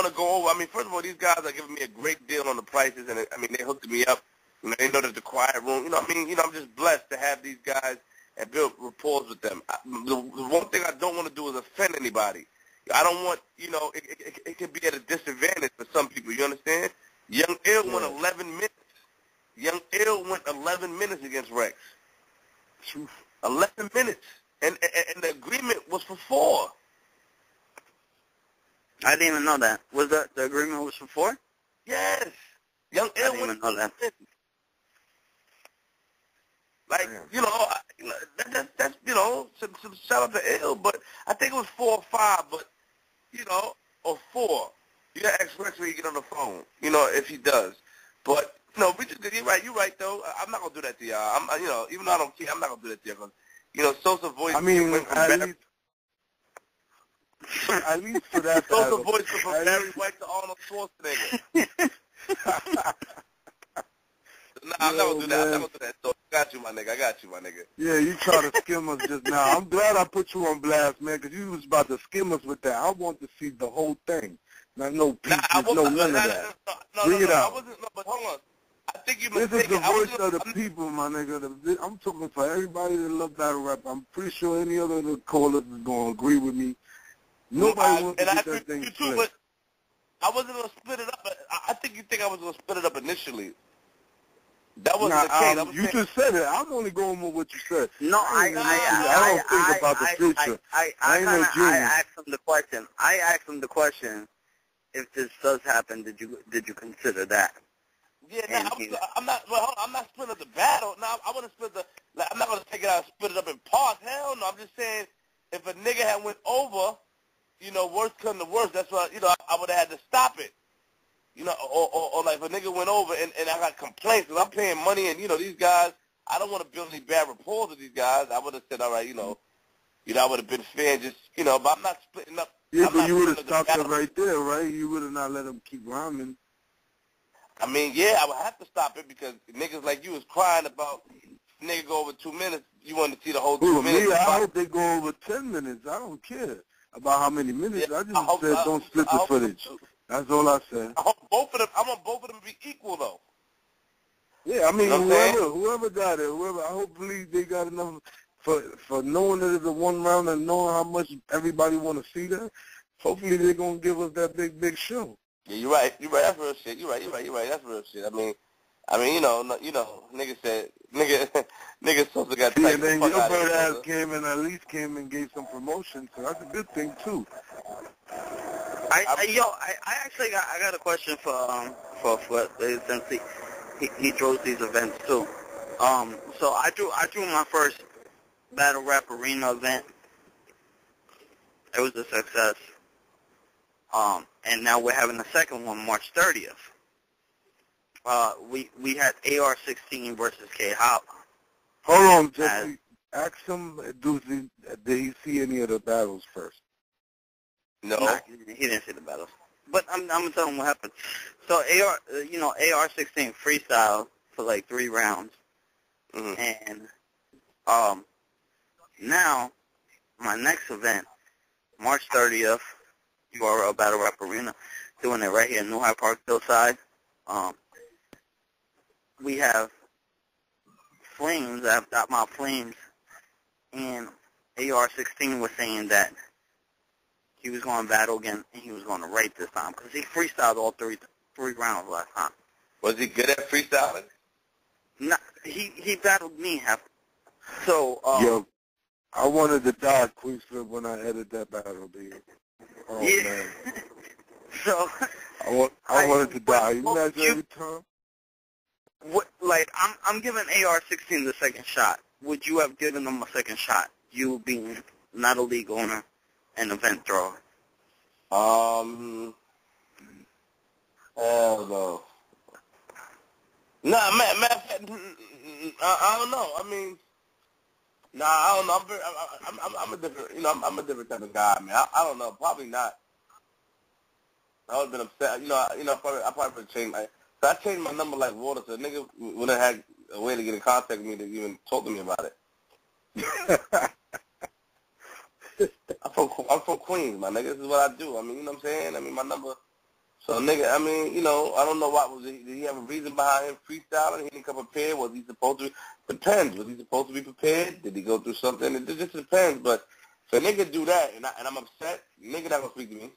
to go over. I mean, first of all, these guys are giving me a great deal on the prices, and I mean, they hooked me up. You know, they know there's the quiet room. You know, I mean, you know, I'm just blessed to have these guys and build rapport with them. The one thing I don't want to do is offend anybody. I don't want, you know, it can be at a disadvantage for some people. You understand? Young Ill went 11 minutes. Young Ill went 11 minutes against Rex. 11 minutes. And the agreement was for 4. I didn't even know that. Was the agreement was for 4? Yes. Young Ill didn't even know that. Like, you know, that's you know, some shout out to Ill, but I think it was 4 or 5, but, you know, or 4. You got to ask Rex when you get on the phone, you know, if he does. But, you know, you're right, though. I'm not going to do that to y'all. You know, even though I don't care, I'm not going to do that to y'all. You know, Sosa voice. I mean, at least for that. Sosa voice from Barry White to Arnold Schwarzenegger. Nah, I'm not going to do that. I'm not going to do that. So got you, my nigga. Yeah, you try to skim us just now. I'm glad I put you on blast, man, because you was about to skim us with that. I want to see the whole thing. Not no pieces, no none of that. Bring it out. But hold on. I think you This mistaken. is the voice of the people, my nigga. I'm talking for everybody that love battle rap. I'm pretty sure any other of the callers is going to agree with me. Nobody wants to get that thing split. But I wasn't going to split it up. I think you think I was going to split it up initially. That wasn't the case. You just said it. I'm only going with what you said. No, I don't think about the future. I ain't no genius. I asked him the question. If this does happen, did you consider that? Yeah, I'm not splitting up the battle. No, I want to split the. Like, I'm not going to take it out and split it up in parts. Hell no. I'm just saying, if a nigga had went over, worst come to worst, that's what I would have had to stop it. Or like if a nigga went over and I got complaints, because I'm paying money and these guys, I don't want to build any bad rapport with these guys. I would have said, all right, I would have been fair, just but I'm not splitting up. Yeah, but you would have stopped it right there, right? You would have not let them keep rhyming. I mean, yeah, I would have to stop it because niggas like you was crying about nigga go over 2 minutes. You wanted to see the whole 2 minutes. Me, I hope they go over 10 minutes. I don't care about how many minutes. Yeah, I just said don't split the footage. That's all I said. I want both of them to be equal, though. Yeah, I mean, whoever got it, hopefully they got enough for knowing that it's a one round and knowing how much everybody want to see that. Hopefully they're gonna give us that big show. Yeah, you're right. That's real shit. You're right. That's real shit. I mean, nigga said, nigga supposed to got. Yeah, and then your bird ass came and gave some promotion, so that's a good thing too. I actually got a question for since he throws these events too. So I drew my first battle rap arena event. It was a success. And now we're having the second one, March 30th. We had AR-16 versus K Holla. Hold on, Jesse. Ask him, did he see any of the battles first? No, he didn't see the battles. But I'm gonna tell him what happened. So AR-16 freestyle for like 3 rounds, and now my next event, March 30th, URL Battle Rap Arena, doing it right here in New Hyde Park, Hillside. We have Flames. I've got my Flames, and AR-16 was saying that he was going to battle again, and he was going to write this time, because he freestyled all three rounds last time. Was he good at freestyling? No, he battled me half. So, yo, I wanted to die, Queenz, when I edited that battle, dude. Oh, yeah. Man. So, I wanted to die. You imagine every time? I'm giving AR-16 the second shot. Would you have given them a second shot? You being not a league owner, an event thrower. Hell no. Nah, man, I don't know. I mean, I don't know. I'm a different, I'm a different type of guy, man. I don't know. Probably not. I would have been upset. I probably would have changed my. So I changed my number like water, so a nigga would have had a way to get in contact with me to even talk to me about it. I'm from Queenz, my nigga. This is what I do. I mean, you know what I'm saying? I mean, my number. So, nigga, I mean, I don't know did he have a reason behind him freestyling? He didn't come prepared. Was he supposed to? Depends. Was he supposed to be prepared? Did he go through something? It just depends. But if a nigga do that and I'm upset, nigga not gonna speak to me.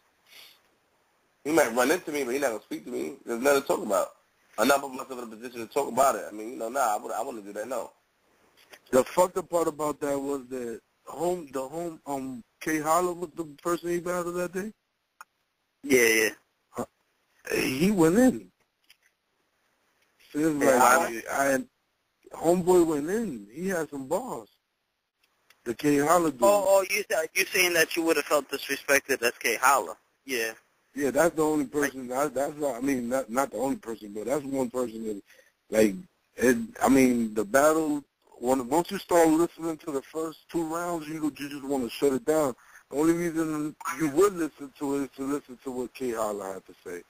He might run into me, but he not gonna speak to me. There's nothing to talk about. I'm not putting myself in a position to talk about it. I mean, I wouldn't do that. No. The fucked up part about that was that K Holla was the person he battled that day. Yeah. He went in. So it was homeboy went in. He had some bars. The K Holla dude. Oh, you saying that you would have felt disrespected as K Holla? Yeah. Yeah, that's the only person. Not the only person, but that's one person that, the battle. Once you start listening to the first 2 rounds, you just want to shut it down. The only reason you would listen to it is to listen to what K Holla had to say.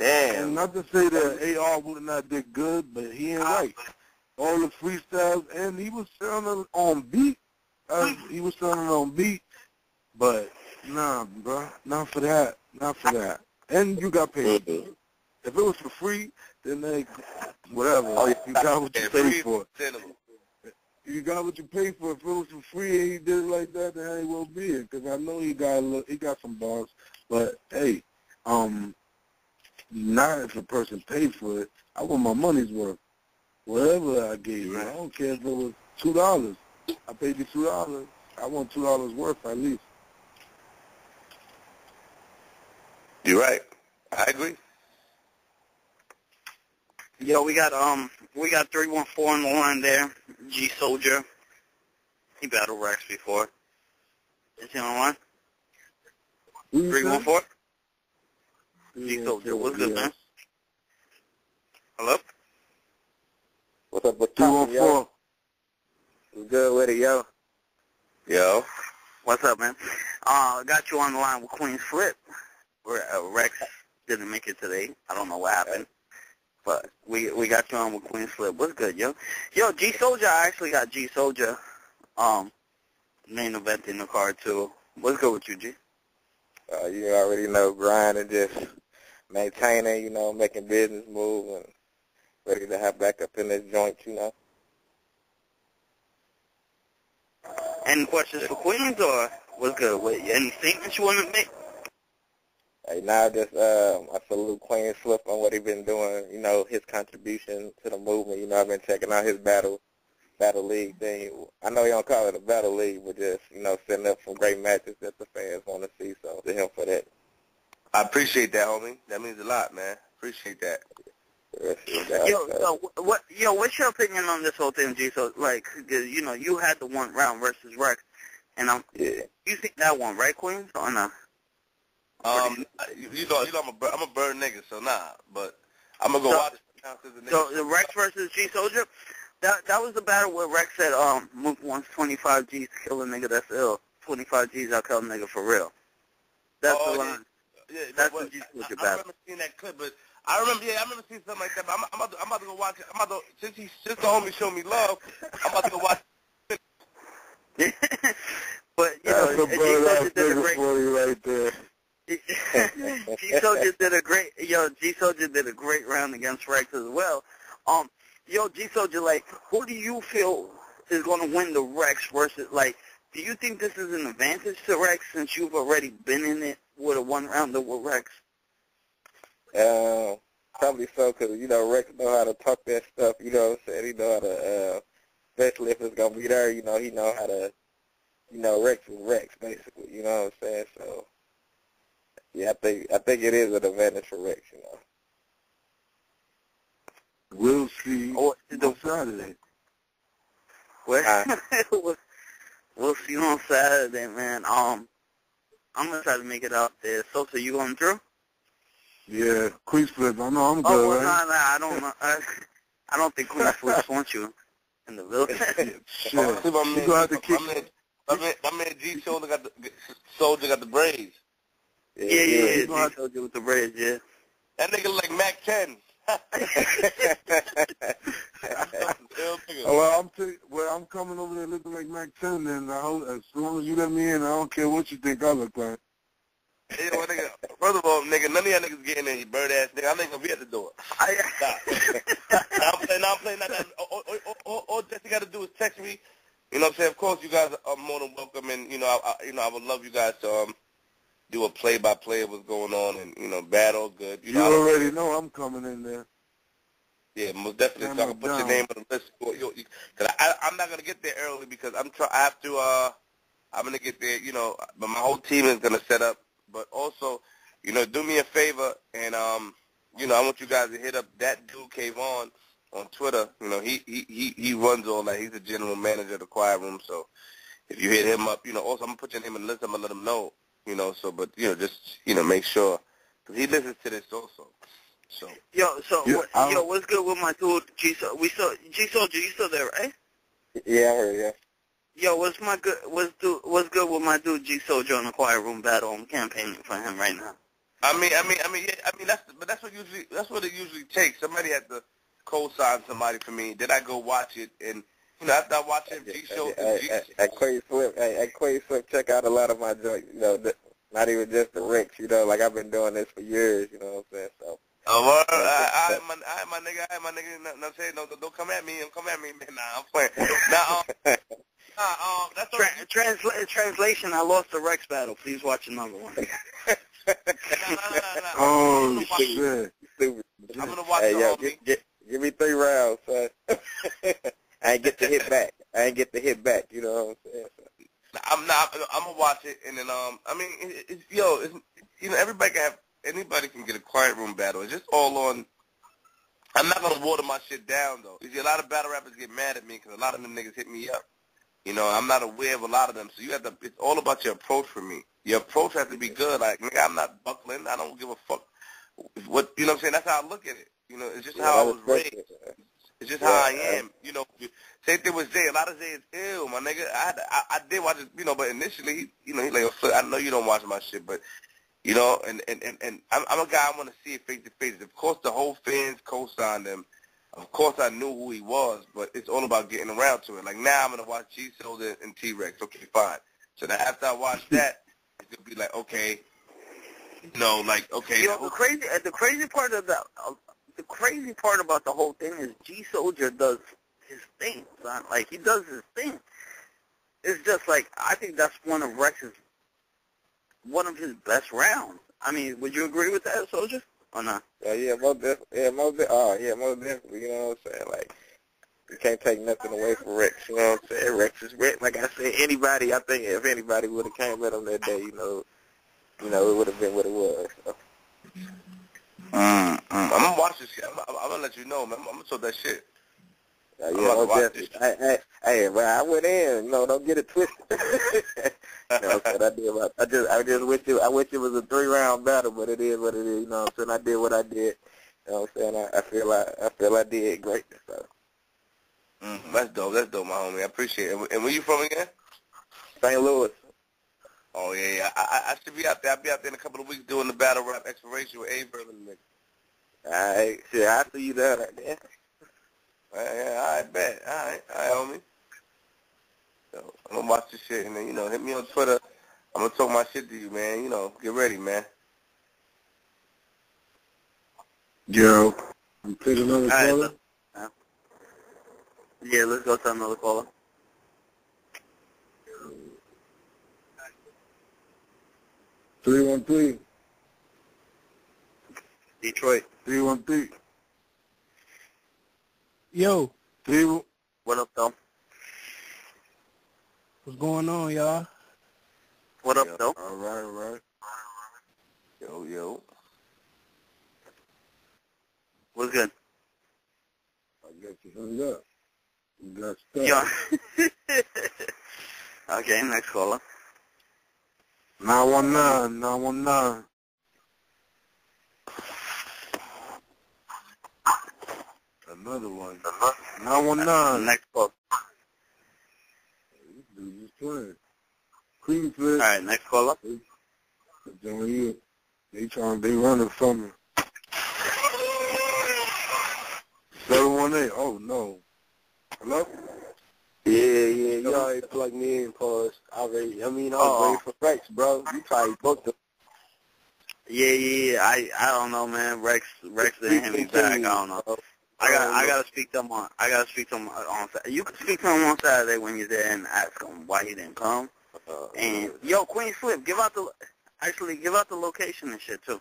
Damn. And not to say that AR would not did good, but he ain't right. All the freestyles, and he was sounding on beat. But nah, bro, not for that. And you got paid. Mm-hmm. If it was for free, then whatever. Oh, yeah. You got what you paid for. Cinema. You got what you paid for. If it was for free and he did it like that, then I ain't will be it. Because I know he got some bars. But hey, not if a person paid for it. I want my money's worth. Whatever I gave you, I don't care if it was $2. I paid you $2. I want $2 worth at least. You're right. I agree. Yo, we got 314 on the line there. G Soldier. He battled Rex before. Is he on the line? 314? G Soldier. What's good, man? Hello? What's up with 314? What's good with it, yo? Yo. What's up, man? Got you on the line with Queenz Flip. Rex didn't make it today. I don't know what happened. But we got you on with Queenz Flip. What's good, yo? Yo, G Soldier, I actually got G Soldier main event in the card too. What's good with you, G? You already know, grinding, just maintaining, you know, making business moves and ready to have back up in this joint, you know. Any questions for Queenz or what's good? Any statements you want to make? Hey, now just I salute Queenz Flip on what he been doing, you know, his contribution to the movement. You know, I've been checking out his battle league thing. I know he don't call it a battle league, but just, you know, setting up some great matches that the fans want to see. So to him for that. I appreciate that, homie. That means a lot, man. Appreciate that. What's your opinion on this whole thing, G? So, like, you know, you had the one round versus Rex, and you think that one, right, Queenz, or not? You know, I'm a bird nigga, so nah. But I'm gonna go watch it. So the Rex versus G Soldier, that was the battle where Rex said, Mook wants 25 G's to kill a nigga that's ill. 25 G's, I'll kill a nigga for real. That's the line. Yeah, that's the G Soldier battle. I remember seeing that clip, but I remember seeing something like that. But I'm about to go watch it. Since the homie showed me love, I'm about to go watch it. But you know, G Soldier did a great. Right there. G Soldier did a great round against Rex as well. G Soldier, like, who do you feel is going to win the Rex versus, like, do you think this is an advantage to Rex since you've already been in it with a one-rounder with Rex? Probably so, because, you know, Rex know how to talk that stuff, you know what I'm saying? He know how to, especially if it's going to be there, you know, he know how to, you know, Rex is Rex, basically, you know what I'm saying? So, yeah, I think it is an advantage for Rex, you know. We'll see on Saturday. We'll see on Saturday, man. I'm gonna try to make it out there. So you going through? Yeah, Queenz Flip. I know I'm good, well, right? No, I don't know. I don't think Queenz Flip wants you in the building. Shit. You gonna have to kick. My man G Soldier got the braids. Yeah, G Soldier with the braids, yeah. That nigga like Mac 10. I'm coming over there looking like Mac 10, and I hope as long as you let me in, I don't care what you think I look like. Hey, well, nigga, first of all, nigga, none of y'all niggas getting in, you bird ass nigga. I'm not gonna be at the door. I'm playing that. All Jesse got to do is text me. You know what I'm saying? Of course, you guys are more than welcome, and I would love you guys to do a play-by-play of what's going on, and battle good. You already know I'm coming in there. Yeah, most definitely. So I can put your name on the list. Cause I'm not gonna get there early because I'm gonna get there. But my whole team is gonna set up. But also, do me a favor, and I want you guys to hit up that dude Kayvon on Twitter. He runs all that. He's the general manager of the Quiet Room. So if you hit him up, also I'm gonna put your name on the list. I'm gonna let him know. Just make sure, because he listens to this also. So what's good with my dude G Soldier? You still there, right? Yeah, I heard, yeah. Yo, what's good with my dude G Soldier on the Quiet Room battle? I'm campaigning for him right now. That's what it usually takes. Somebody had to co-sign somebody for me. Then I go watch it, and after I watch it, G-Show. At Queenz Flip, check out a lot of my joints. Not even just the Ricks. Like I've been doing this for years. You know what I'm saying? So. Oh, well, my nigga. No, say no. Don't come at me. Don't come at me, man. Nah, I'm playing. That's translation. I lost the Rex battle. Please watch another one. Oh shit! I'm gonna watch the homie. Give me 3 rounds, son. I ain't get to hit back. You know what I'm saying? So. I'm gonna watch it, and then anybody can get a quiet room battle. It's just all on. I'm not gonna water my shit down though. You see, a lot of battle rappers get mad at me because a lot of them niggas hit me up. I'm not aware of a lot of them, so you have to. It's all about your approach for me. Your approach has to be good. Like, nigga, I'm not buckling. I don't give a fuck. What what I'm saying? That's how I look at it. It's just how I was raised. It's just how I am. Same thing with Zay. A lot of Zay is ill, my nigga. I did watch it, but initially, he like, I know you don't watch my shit, but and I'm a guy I want to see it face to face. Of course, the whole fans co-signed him. Of course, I knew who he was, but it's all about getting around to it. Like, now I'm going to watch G-Soul and T-Rex. Okay, fine. So now after I watch that, it's going to be like, okay, okay. The crazy part about the whole thing is G-Soldier does his thing, son. Like, he does his thing. It's just like, I think that's one of his best rounds. I mean, would you agree with that, Soldier? Or not? Yeah, most definitely. Most definitely. You know what I'm saying? Like, you can't take nothing away from Rex. You know what I'm saying? Rex is Rex. Like I said, I think if anybody would have came at him that day, it would have been what it was. So. I'm gonna watch this shit. I'm gonna let you know, man. I'm gonna talk that shit. Most definitely. Hey, but I went in. Don't get it twisted. I just wish it was a 3-round battle, but it is what it is. You know what I'm saying? I did what I did. You know what I'm saying? I feel I did great. So. That's dope, my homie. I appreciate it. And where you from again? St. Louis. Oh yeah. I should be out there. I'll be out there in a couple of weeks doing the battle rap exploration with Aver and the nigga. All right, shit. I see you there right there. Yeah, I bet. All right, homie. So I'm gonna watch this shit and then hit me on Twitter. I'm gonna talk my shit to you, man. Get ready, man. Yo, you take another caller? Yeah, let's go to another caller. $313. Detroit. 313. Yo. What up, though? What's going on, y'all? What up, though? All right. Yo. What's good? I guess you hung up. You got stuck. Yeah. Okay, next caller. 919. Another one. 919. Next caller. This dude is playing. Queenz. All right, next caller. They running from me. 718. Oh no. Hello? Yeah, you already plugged me in, pause. I was ready for Rex, bro. You probably booked him. Yeah. I don't know, man. Rex didn't hit me back. I don't know. I gotta speak to him on. You can speak to him on Saturday when you're there and ask him why he didn't come. And Queenz Flip, give out the location and shit too.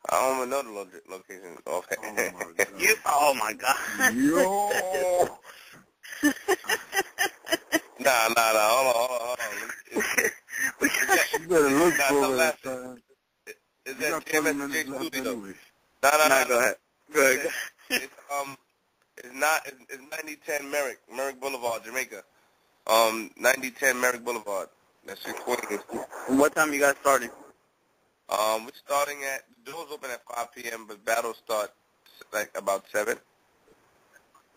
I don't even know the location offhand. Oh my god. Yo. Nah. Hold on. You better look for it, son. Is that TMS Studio? Anyway. No, Go ahead. It's 9010 Merrick Boulevard, Jamaica. 9010 Merrick Boulevard. That's in Queens. What time you guys starting? We're starting the doors open at 5 p.m., but battles start like about 7.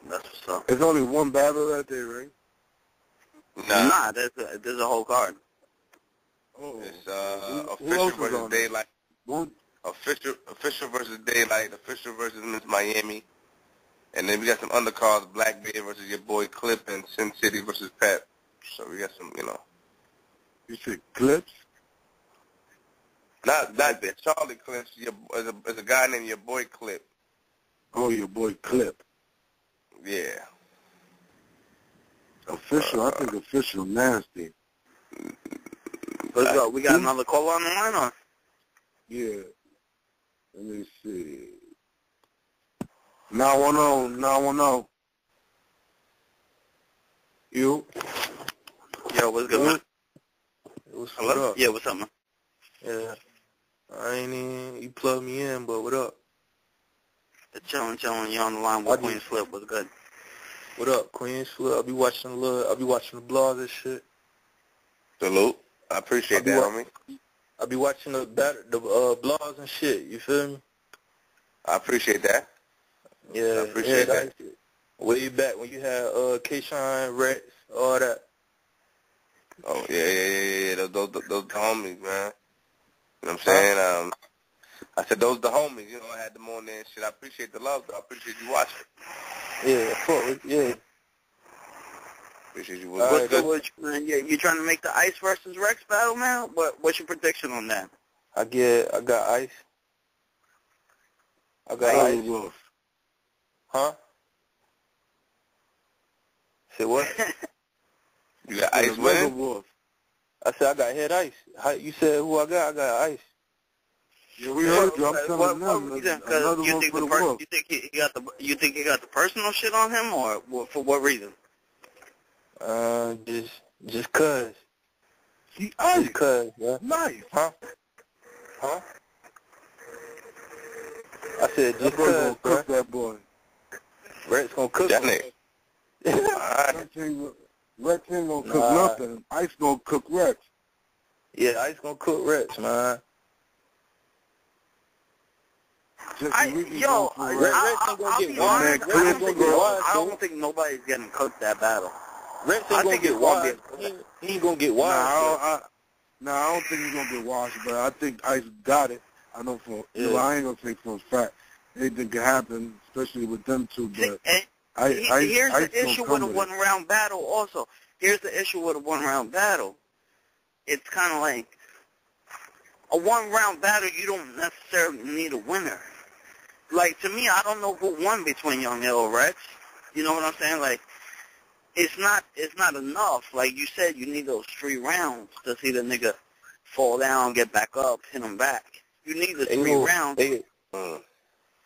That's what's up. There's only one battle that day, right? Nah, there's a whole card. Oh. It's Who else Official is versus on it? Daylight. What? Official versus Daylight. Official versus Miss Miami. And then we got some undercards, Blackbeard versus your boy Clip, and Sin City versus Pep. So we got some, You said Clips? Not the Charlie Clips. There's a guy named your boy Clip. Oh, your boy Clip. Yeah. Official, I think Official nasty. Let's go. We got another caller on the line, or? Yeah. Let me see. 910. You? Yo, what's good, man? What's Hello? up? Yeah, what's up, man? Yeah. I ain't in. You plug me in, but what up? Chilling. You're on the line with Queenz Flip. What's good? What up, Queenz? I'll be watching the blogs and shit. Salute. I appreciate that, homie. I'll be watching the blogs and shit. You feel me? I appreciate that. Yeah. I appreciate that. Way back when you had K-Shine, Rex, all that. Oh yeah. Those the homies, man. You know what I'm saying? I said those the homies. I had them on there and shit. I appreciate the love, though. I appreciate you watching. Yeah. Appreciate you. You trying to make the Ice versus Rex battle, man? What's your prediction on that? I got Ice. I got Ice. Wolf. Huh? Say what? You got Ice winning? Wolf. I said I got Head Ice. You said who I got? I got Ice. Yeah, we heard you. I'm telling them. Another you one think for the Wolf. You think he got the personal shit on him, or for what reason? Just cause. He Ice. Just cause, yeah. Nice. Huh? I said just cause, gonna cook that boy. Rex gonna cook him. Rex ain't gonna cook nothing. Ice gonna cook Rex. Yeah, Ice gonna cook Rex, man. I don't think nobody's getting cooked that battle. Rex ain't gonna get washed. He ain't gonna get washed. I don't think he's gonna get washed, but I think Ice got it. I know I ain't gonna say for a fact. Anything can happen, especially with them two, but here's the Ice issue with a one-round battle also. Here's the issue with a one-round battle. It's kind of like a one-round battle, you don't necessarily need a winner. Like, to me, I don't know who won between Young Hill or Rex. You know what I'm saying? Like, it's not enough. Like you said, you need those 3 rounds to see the nigga fall down, get back up, hit him back. You need the 3 rounds. Hey,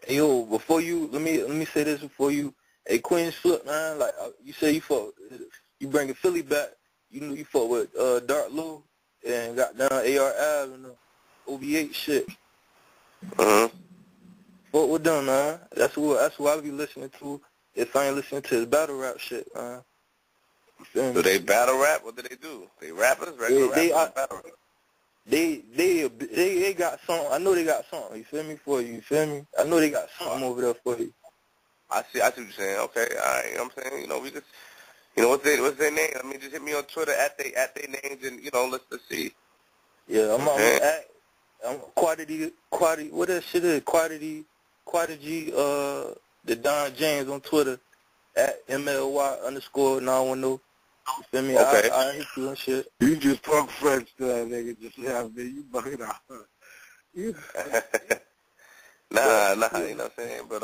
yo, before you, let me say this before you. Hey, Queenz Flip, man, like you say you bringing Philly back. You fought with Dark Lou and got down AR Ave and OB8 shit. Fought with them, man. That's what I be listening to if I ain't listening to his battle rap shit, man. Do they battle rap? What do they do? They rappers, regular rappers, battle rap. They got something. I know they got something. You feel me? For you. You feel me? I know they got something over there for you. I see what you're saying. Okay, all right. You know what I'm saying? We just, what's their name? I mean, just hit me on Twitter at their names, and let's see. Yeah, I'm quantity. What that shit is? Quantity. The Don James on Twitter at MLY_910. You feel me? Okay. I hit you and shit. You just talk French to that nigga. Just man. You bug it out. Nah. You know what I'm saying? But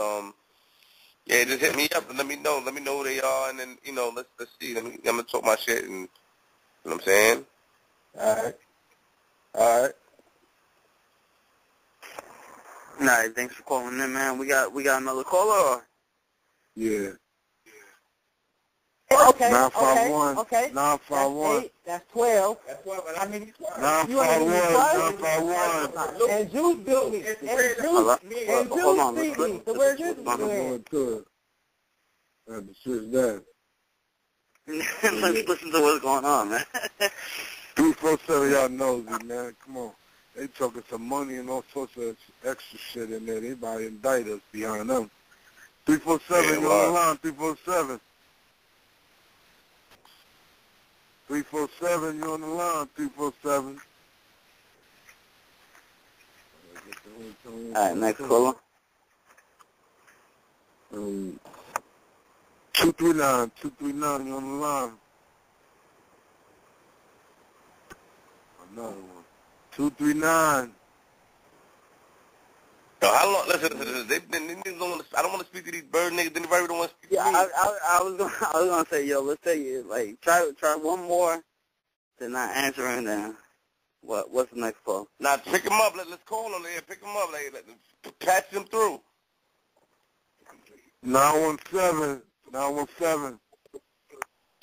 yeah, just hit me up and let me know. Let me know who they are, and then let's see. I'm gonna talk my shit, and you know what I'm saying? All right. All right, thanks for calling in, man. We got another caller. Or? Yeah. Okay. 951. Okay. 951. That's 12. 951. And Juice built me. And Juice beat me. So where's Juice going? I had to switch that. Let's listen to what's going on, man. 347, y'all nosy, man. Come on. They talking some money and all sorts of extra shit in there. They about to indict us behind them. 347, you're on the line. 347. 347, you're on the line. 347. All right, next caller. 239, you on the line. Another one. 239. Yo, how long? Listen. They don't want to. I don't want to speak to these bird niggas. They don't want to speak to me. I was gonna say, yo, let's take it. Like, try one more. They're not answering. Then what's the next call? Now pick them up. Let's call them there. Pick them up. Like, patch them through. 917. Yo,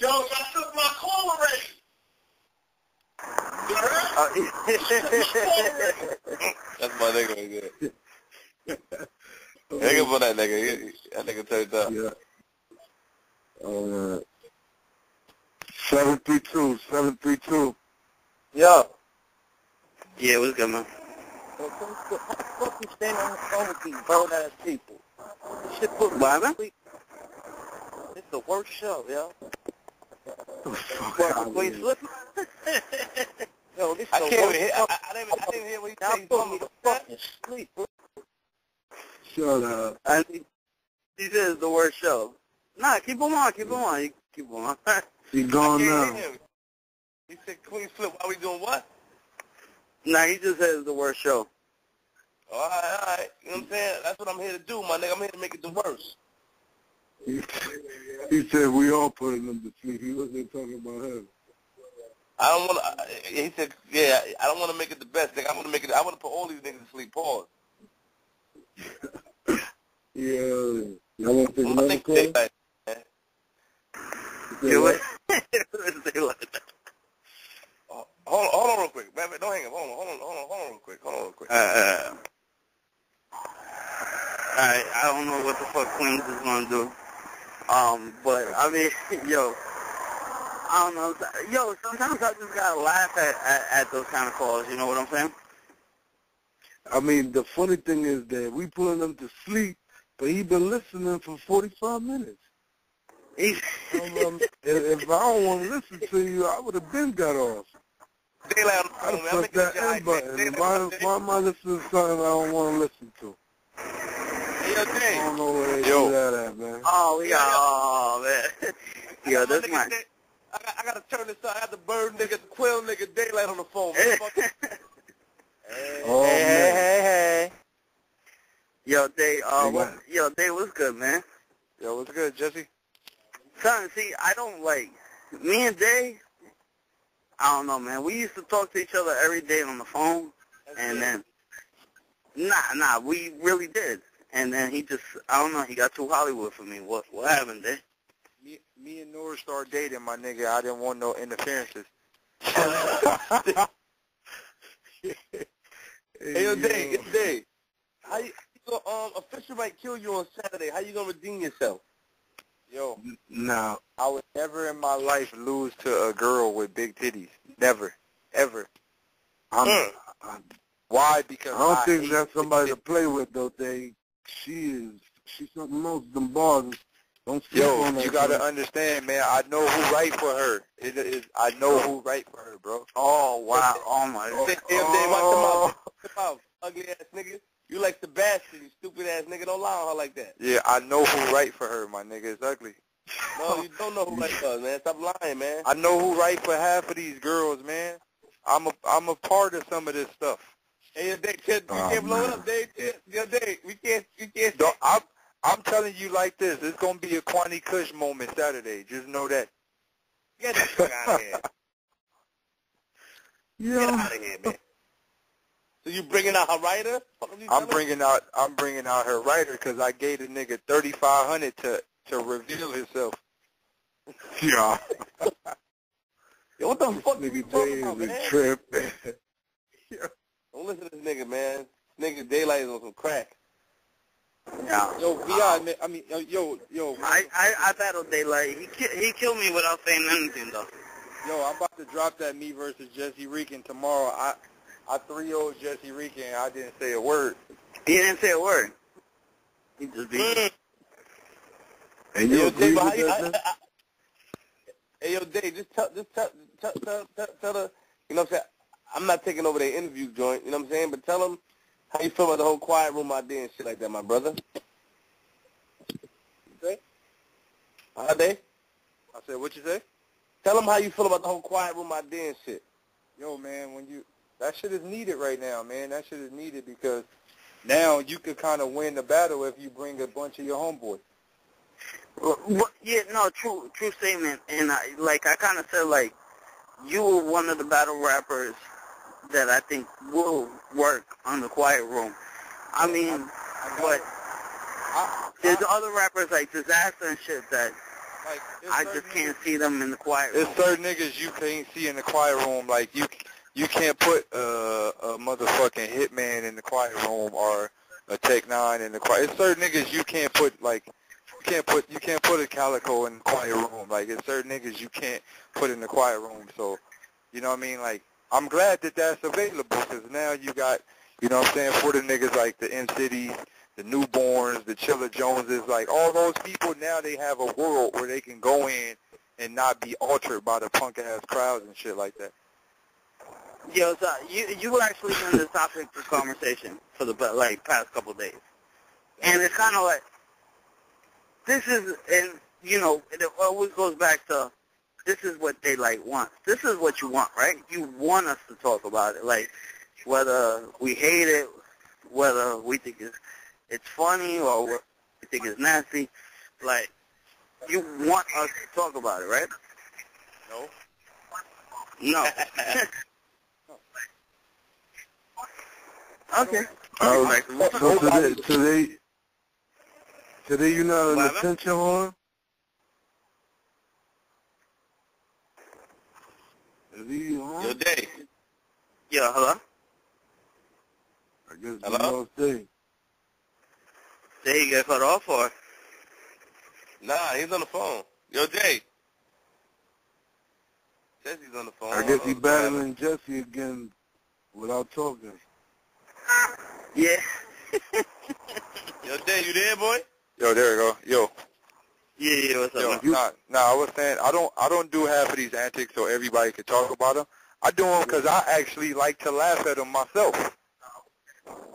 I took my call already. You heard? That's my nigga right there. Nigga for that nigga. That nigga turned up. Yeah. 732. Yo. Yeah, what's good, man? How the fuck you standing on the phone with these bold-ass people? This shit put me to sleep. It's the worst show, yo. Queenz slip? Yo, this I can't even hear. I didn't hear what he said. He told me to fucking sleep, bro. Shut up. And he says it's the worst show. Nah, keep him on. Keep him on. He gone I now. can't hear him. He said, Queenz flip. Why we doing what? Nah, he just says it's the worst show. All right. You know what I'm saying? That's what I'm here to do, my nigga. I'm here to make it the worst. He said we all putting him to sleep. He wasn't talking about him. I don't want to. He said, yeah, I don't want to make it the best, nigga. I want to make it. I want to put all these niggas to sleep. Pause. Yeah. Y'all want to take another call? Hold on real quick. Man, don't hang up. Hold on real quick. Alright, I don't know what the fuck Queenz is gonna do. But I mean, yo, I don't know. Yo, sometimes I just gotta laugh at those kind of calls. You know what I'm saying? I mean, the funny thing is that we putting him to sleep, but he been listening for 45 minutes. If I don't want to listen to you, I would have been got off. Daylight on the I'd phone, have man. pressed that end button. Why am I listening to something I don't want to listen to? Hey, yo, I don't know where they do that at, man. Oh, man. Yo, that's my... I gotta turn this on. I got the bird nigga, the quail nigga, Daylight on the phone. Hey. Yo, Day, Day, what's good, man? Yo, what's good, Jesse? Son, see, I don't me and Day, I don't know, man. We used to talk to each other every day on the phone, and then, nah, we really did. And then he just, I don't know, he got too Hollywood for me. What happened, Day? Me and Nora started dating, my nigga. I didn't want no interferences. Hey, yo, Day, it's Day. How you a fisher might kill you on Saturday. How you gonna redeem yourself? Yo, No. I would never in my life lose to a girl with big titties. Never. Ever. Why? Because I don't think that's somebody to play with, though, Day. She's something else, them bars. Don't sleep on that. You gotta understand, man. I know who right for her. I know who right for her, bro. Oh, wow. Oh, my God. Hey, Day, watch your mouth. Ugly ass nigga. You like Sebastian, you stupid ass nigga. Don't lie on her like that. Yeah, I know who right for her, my nigga. It's ugly. No, you don't know who right for her, man. Stop lying, man. I know who right for half of these girls, man. I'm a part of some of this stuff. Hey, yo, Day, you can't blow it up, Day. Yo, Day, we can't. I'm telling you like this. It's gonna be a Quani Kush moment Saturday. Just know that. Get the fuck out of here. Yeah. Get out of here, man. So you bringing out her writer? I'm bringing out her writer because I gave the nigga $3,500 to reveal himself. Yeah. Yo, what the fuck you Nigga talking Day about, is a man? trip. Don't listen to this nigga, man. This nigga Daylight is on some crack. Yeah. Yo, Vi, I mean, yo. I battled Daylight. He killed me without saying anything, though. Yo, I'm about to drop that me versus Jesse Reekin tomorrow. I 3-0'd Jesse Reekin. I didn't say a word. He didn't say a word. He just beat me. And you agree with that? Hey, yo, Dave, just tell the, you know what I'm saying? I'm not taking over their interview joint, you know what I'm saying? But tell them How you feel about the whole quiet room idea and shit like that, my brother? Say? They? I said, what you say? Tell them how you feel about the whole quiet room idea and shit. Yo, man, that shit is needed right now, man. That shit is needed because now you could kind of win the battle if you bring a bunch of your homeboys. Well, yeah, no, true statement. And I kind of said, like, you were one of the battle rappers that I think will work on the quiet room. I mean, but there's other rappers like Disaster and shit that like, I just can't see them in the quiet room. There's certain niggas you can't see in the quiet room. Like, you can't put a motherfucking Hitman in the quiet room or a Tech 9 in the quiet. It's certain niggas you can't put, like, you can't put a Calico in the quiet room. Like, it's certain niggas you can't put in the quiet room. So, you know what I mean? Like, I'm glad that that's available because now you got, you know what I'm saying, for the niggas like the M-Cities, the Newborns, the Chilla Joneses, like all those people, now they have a world where they can go in and not be altered by the punk-ass crowds and shit like that. Yo, so you actually been the topic of conversation for the past couple of days. And it's kind of like, this is, and, you know, it always goes back to, this is what Daylight wants. This is what you want, right? You want us to talk about it, like, whether we hate it, whether we think it's funny or we think it's nasty. Like, you want us to talk about it, right? No. No. Okay. So today you're not an attention whore? Is he on? Yo, Day. Yeah, hello? I guess hello? you lost Day. Day, you got cut off, or? Nah, he's on the phone. Yo, Day. Says he's on the phone. I guess he's battling Jesse again without talking. Yeah. Yo, Day, you there, boy? Yo, there you go. Yo. Yeah, what's up? Yo, I was saying I don't do half of these antics so everybody can talk about them. I do them because I actually like to laugh at them myself.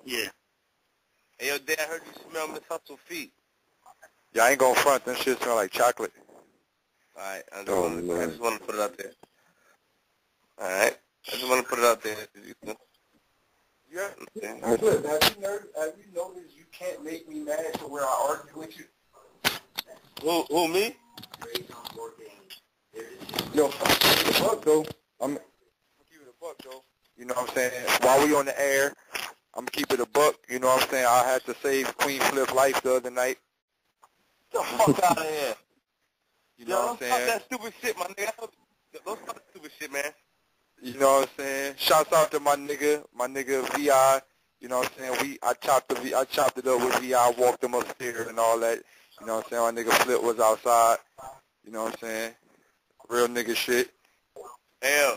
Yeah. Hey, yo, Day, I heard you smell Miss Hustle feet. Yeah, I ain't gonna front. Them shit smell like chocolate. All right, I just want to put it out there. All right, I just want to put it out there. Yeah. Have you noticed you can't make me mad to where I argue with you? Who, me? Yo, keep it a buck, though. I'm keep it a buck, though. You know what I'm saying? While we on the air, I'm keep it a buck. You know what I'm saying? I had to save Queen Flip's life the other night. Get the fuck out of here. You know what I'm saying? Don't talk that stupid shit, my nigga. Don't talk that stupid shit, man. You know what I'm saying? Shouts out to my nigga VI. You know what I'm saying? I chopped it up with VI, walked him upstairs and all that. You know what I'm saying? My nigga Flip was outside. You know what I'm saying? Real nigga shit. Hell.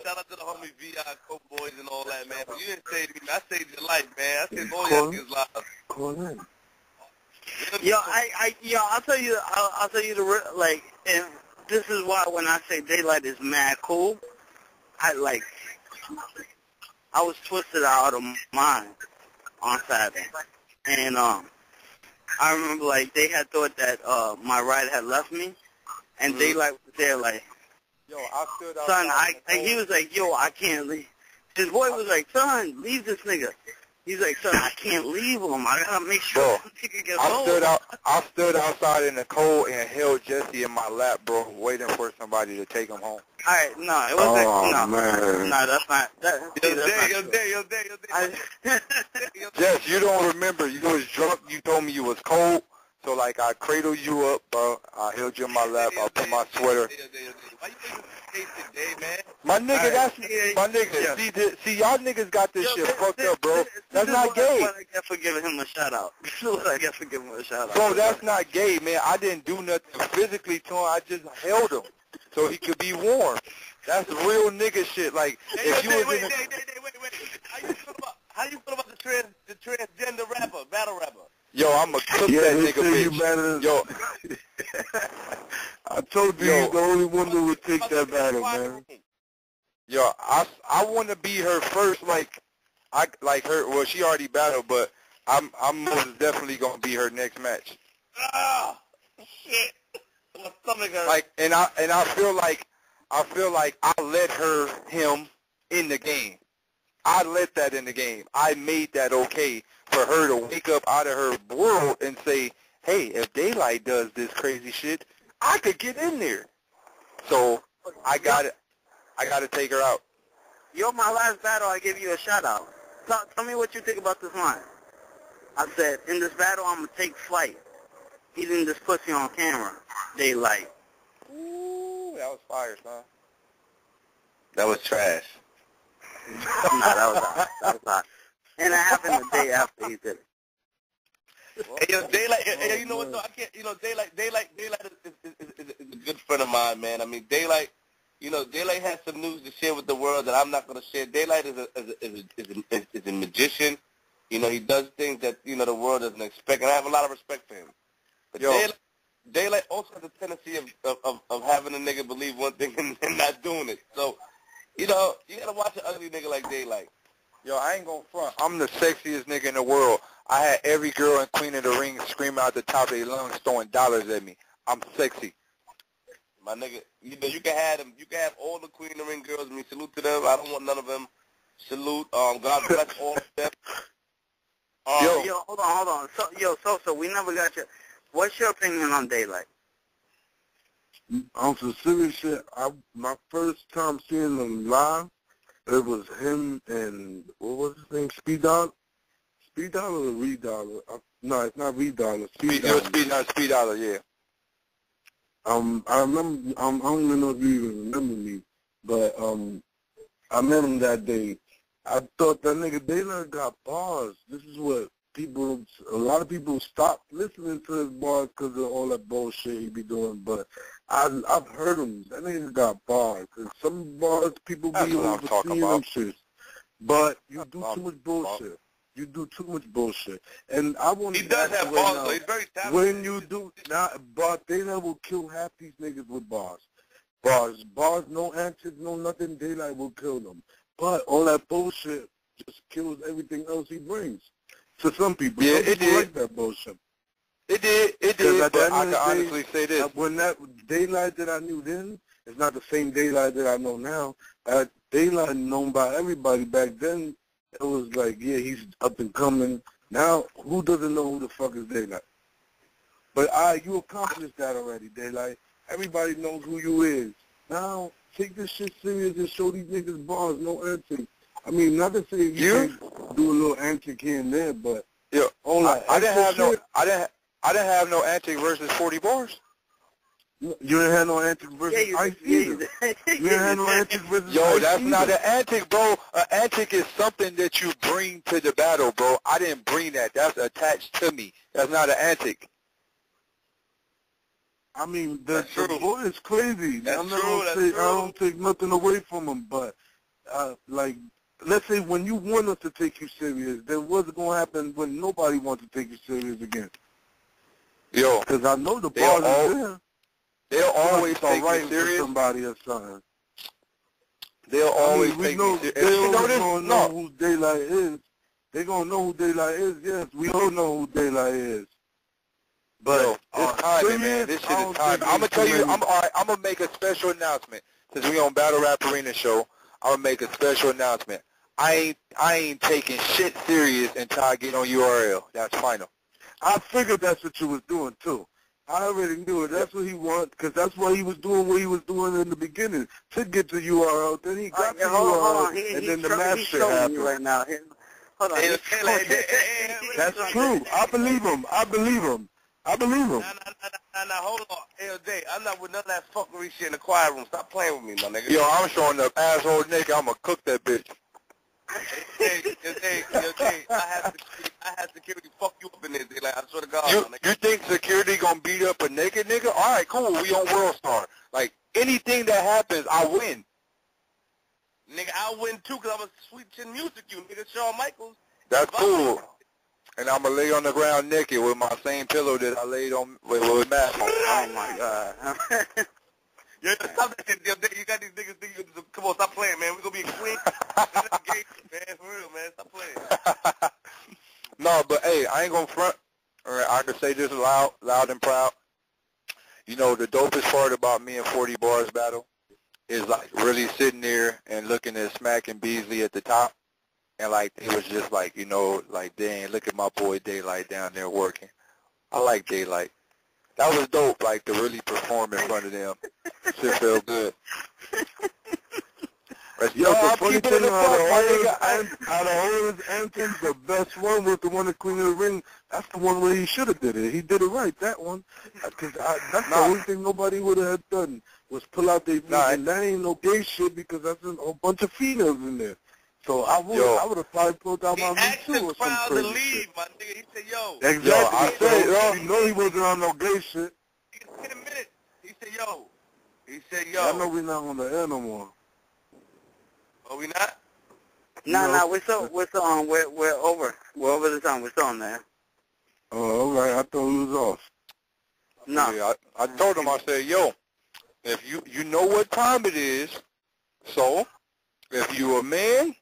Shout out to the homie VI, Coke Boys and all that, man. But you didn't save me. I saved your life, man. I saved all your niggas' lives. Call in. I'll tell you and this is why when I say Daylight is mad cool, I was twisted out of mind on Saturday. And I remember they had thought that my ride had left me, and Daylight was there yo, I stood out. son, he was like, yo, I can't leave. His boy was like, son, leave this nigga. He's like, son, I can't leave him. I gotta make sure he can get home. I stood outside in the cold and held Jesse in my lap, bro, waiting for somebody to take him home. All right, no, it wasn't. Man. No, that's not. Yo, Jess, you don't remember. You was drunk. You told me you was cold. So, I cradled you up, bro. I held you in my lap. I put my sweater. Why you making this case today, man? My nigga, that's my nigga. Yeah. See, y'all niggas got this shit fucked up, bro. That's not gay. This is what I get for giving him a shout-out. Bro, that's not gay, man. I didn't do nothing physically to him. I just held him so he could be warm. That's real nigga shit. If you was in a... Wait. How you feel about the transgender rapper, battle rapper? Yo, I'ma cook that nigga, bitch. Yo. I told you he's the only one that would take that battle, man. Yo, I want to be her first, I like her. Well, she already battled, but I'm most definitely gonna be her next match. Ah, shit. My stomach hurts. Like, and I feel like I let him in the game. I let that in the game. I made that okay for her to wake up out of her world and say, hey, if Daylight does this crazy shit, I could get in there. So I got to take her out. Yo, my last battle, I give you a shout out. Tell me what you think about this line. I said, in this battle, I'm going to take flight. Eating this pussy on camera. Daylight. Ooh, that was fire, son. That was trash. No, that was hot. That was hot. And it happened the day after he did it. Hey, yo, Daylight. Hey, you know what? Though I can't. You know, Daylight is a good friend of mine, man. I mean, Daylight. You know, Daylight has some news to share with the world that I'm not going to share. Daylight is a magician. You know, he does things that the world doesn't expect, and I have a lot of respect for him. But Daylight also has a tendency of having a nigga believe one thing and not doing it. So, you know, you got to watch an ugly nigga like Daylight. Yo, I ain't gonna front. I'm the sexiest nigga in the world. I had every girl in Queen of the Ring screaming out the top of their lungs, throwing dollars at me. I'm sexy. My nigga, you can have them. You can have all the Queen of the Ring girls. I mean, salute to them. I don't want none of them. Salute. God bless all of them. Yo, hold on. So we never got your. What's your opinion on Daylight? On some serious shit, my first time seeing him live, it was him and, what was his name, Speed Dollar? Speed Dollar or Reed Dollar? No, it's not Reed Dollar. Speed Dollar. Speed Dollar, yeah. I remember, I don't even know if you even remember me, but I met him that day. I thought that nigga Daylight got bars. This is what a lot of people stopped listening to his bars because of all that bullshit he be doing, but I've heard him. That nigga got bars. And some bars people be overseeing them shit. But you do too much bullshit. You do too much bullshit. And I want to. He does have bars, though. He's very talented. When you do not, but Daylight will kill half these niggas with bars. Bars, no antics, no nothing. Daylight will kill them. But all that bullshit just kills everything else he brings. To some people, yeah, some people like that bullshit. It did. But I can honestly say this: when that Daylight that I knew then is not the same Daylight that I know now. That Daylight known by everybody back then. It was like, yeah, he's up and coming. Now, who doesn't know who the fuck is Daylight? But you accomplished that already, Daylight. Everybody knows who you is. Now, take this shit serious and show these niggas bars, no antics. I mean, not to say you can't do a little antic here and there, but I didn't have no antic versus 40 bars. You didn't have no antic versus Ice either. You didn't have no antic versus Ice that's either. not an antic, bro. An antic is something that you bring to the battle, bro. I didn't bring that. That's attached to me. That's not an antic. I mean, the boy is crazy. That's I'm not gonna say I don't take nothing away from him, but like, let's say when you want us to take you serious, then what's gonna happen when nobody wants to take you serious again? Yo, because I know the bars is there. They'll always take me serious. Somebody or something. They'll always take me serious. They always gonna know who Daylight is. They gonna know who Daylight is. Yes, we all know who Daylight is. But it's timing, man. This shit is timing. I'm gonna tell you. I'm gonna make a special announcement since we on Battle Rap Arena show. I'm gonna make a special announcement. I ain't taking shit serious until I get on URL. That's final. I figured that's what you was doing too. I already knew it. That's what he wanted, because that's why he was doing what he was doing in the beginning, to get to URL. Then he got to URL, and then the math shit happened. Right now. Hold on. That's true. I believe him. Now, hold on. Day, I'm not with none of that fuckery shit in the quiet room. Stop playing with me, my nigga. Yo, I'm showing up asshole nigga. I'm gonna cook that bitch. Hey, I had security fuck you up in there, like, I swear to God. You think security gonna beat up a naked nigga? All right, cool. We on World Star. Like, anything that happens, I win. Nigga, I win too, because I'm a sweet chin music you, nigga. Shawn Michaels. That's cool. And I'm gonna lay on the ground naked with my same pillow that I laid on with Matt. Oh my God. Yo, stop that shit. Yo, you got these niggas thinking, come on, stop playing, man. We're going to be in Queenz. Man, for real, man. Stop playing. No, but, hey, I ain't going to front. I can say this loud and proud. You know, the dopest part about me and 40 Bars battle is, like, really sitting there and looking at Smack and Beasley at the top. And, like, it was just like, you know, like, dang, look at my boy Daylight down there working. I like Daylight. That was dope, like, to really perform in front of them. Shit felt good. Yo, the funny thing, out of all his anthems, the best one was the one at Queen of the Ring. That's the one where he should have did it. He did it right, that one. Because that's the only thing nobody would have done was pull out their feet. And that ain't no gay shit because that's a bunch of females in there. So I would have probably pulled out my meat too or some crazy to leave, shit. my nigga. He said, yo. Exactly. Yo, I said, you know he wasn't on no gay shit. In a minute. He said, yo. He said, yo. I know we're not on the air no more. Oh, we not? No, we're over. We're over the time. We're still on there. Oh, all right. I thought we was off. No. Yeah, I told him, I said, yo, if you know what time it is, so if you a man,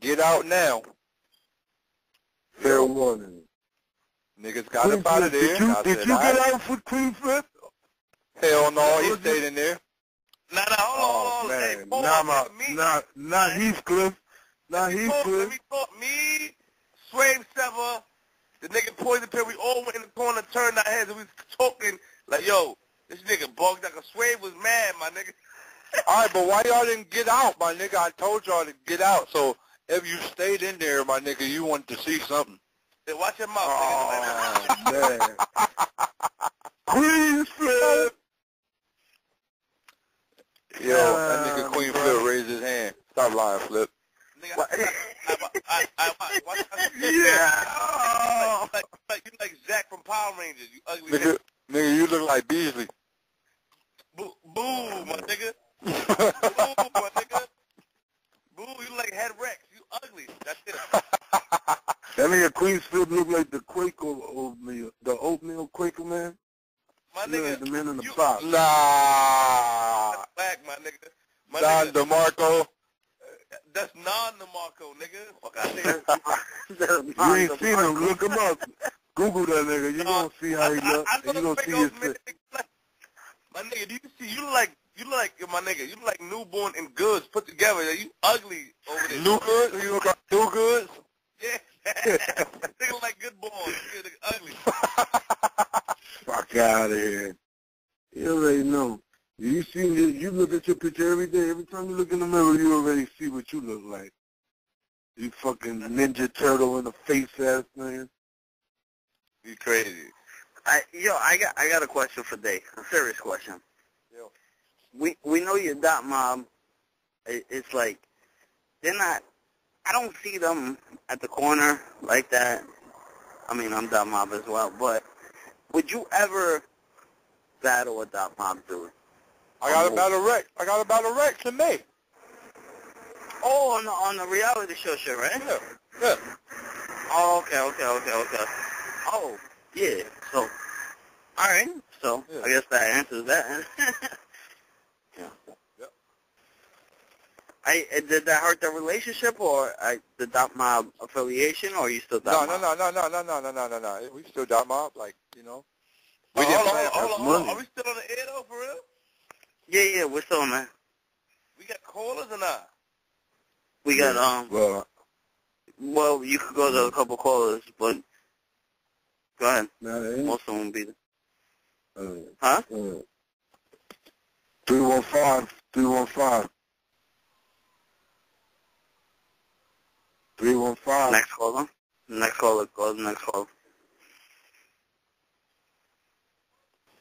get out now. Fair warning. Niggas got up out of there. Did you get out for Queen Flip? Hell no, he stayed in there. Hold on. Man, not Heathcliff. Not Heathcliff. Me, Swave Sever, the nigga Poison Pill, we all went in the corner, turned our heads, and we was talking like, yo, this nigga bugged like a Swave was mad, my nigga. All right, but why y'all didn't get out, my nigga? I told y'all to get out. So if you stayed in there, my nigga, you wanted to see something. Then watch your mouth, nigga. Queen Flip. Yo, that nigga Queen Flip raised his hand. Stop lying, Flip. Yeah. You like Zach from Power Rangers, you ugly nigga, you look like Beasley. Boo, my nigga. Boo, my nigga. Boo, you like Head Rex. You ugly. That's it. That nigga Queen Flip look like the Quaker oatmeal, the oatmeal Quaker man. My nigga, like the man in the box. Nah. That's back, my nigga. Don DeMarco. That's non-DeMarco, nigga. Fuck out there. You ain't seen him. Look him up. Google that nigga. You gonna see how he look. And you gonna see his face. My nigga, do you see? You like my nigga. You like Newborn and Goods put together. You ugly over there. New Goods? You look like New Goods? Yeah. Nigga like Good Boy. Nigga ugly. Fuck out of here. You already know. You look at your picture every day. Every time you look in the mirror, you already see what you look like. You fucking Ninja Turtle in the face ass man. You crazy. I got a question for Dave. A serious question. Yo. We know your dot mob. It's like they're not. I don't see them at the corner like that. I mean, I'm dot mob as well, but would you ever battle a dot mob dude? I got a battle Rex in May. Oh, on the reality show shit, right? Yeah. Oh, okay. Oh, yeah. So, all right. So, yeah. I guess that answers that. Yeah. Yep. Did that hurt the relationship, or the dot mob affiliation, or are you still dot mob? No. We still dot mob, like, you know. Hold on. Are we still on the air though, for real? Yeah, we're still on that. We got callers or not? We got, well, you could go to a couple callers, but go ahead. Most of them will be there. Huh? 315. Next caller. Go to the next caller.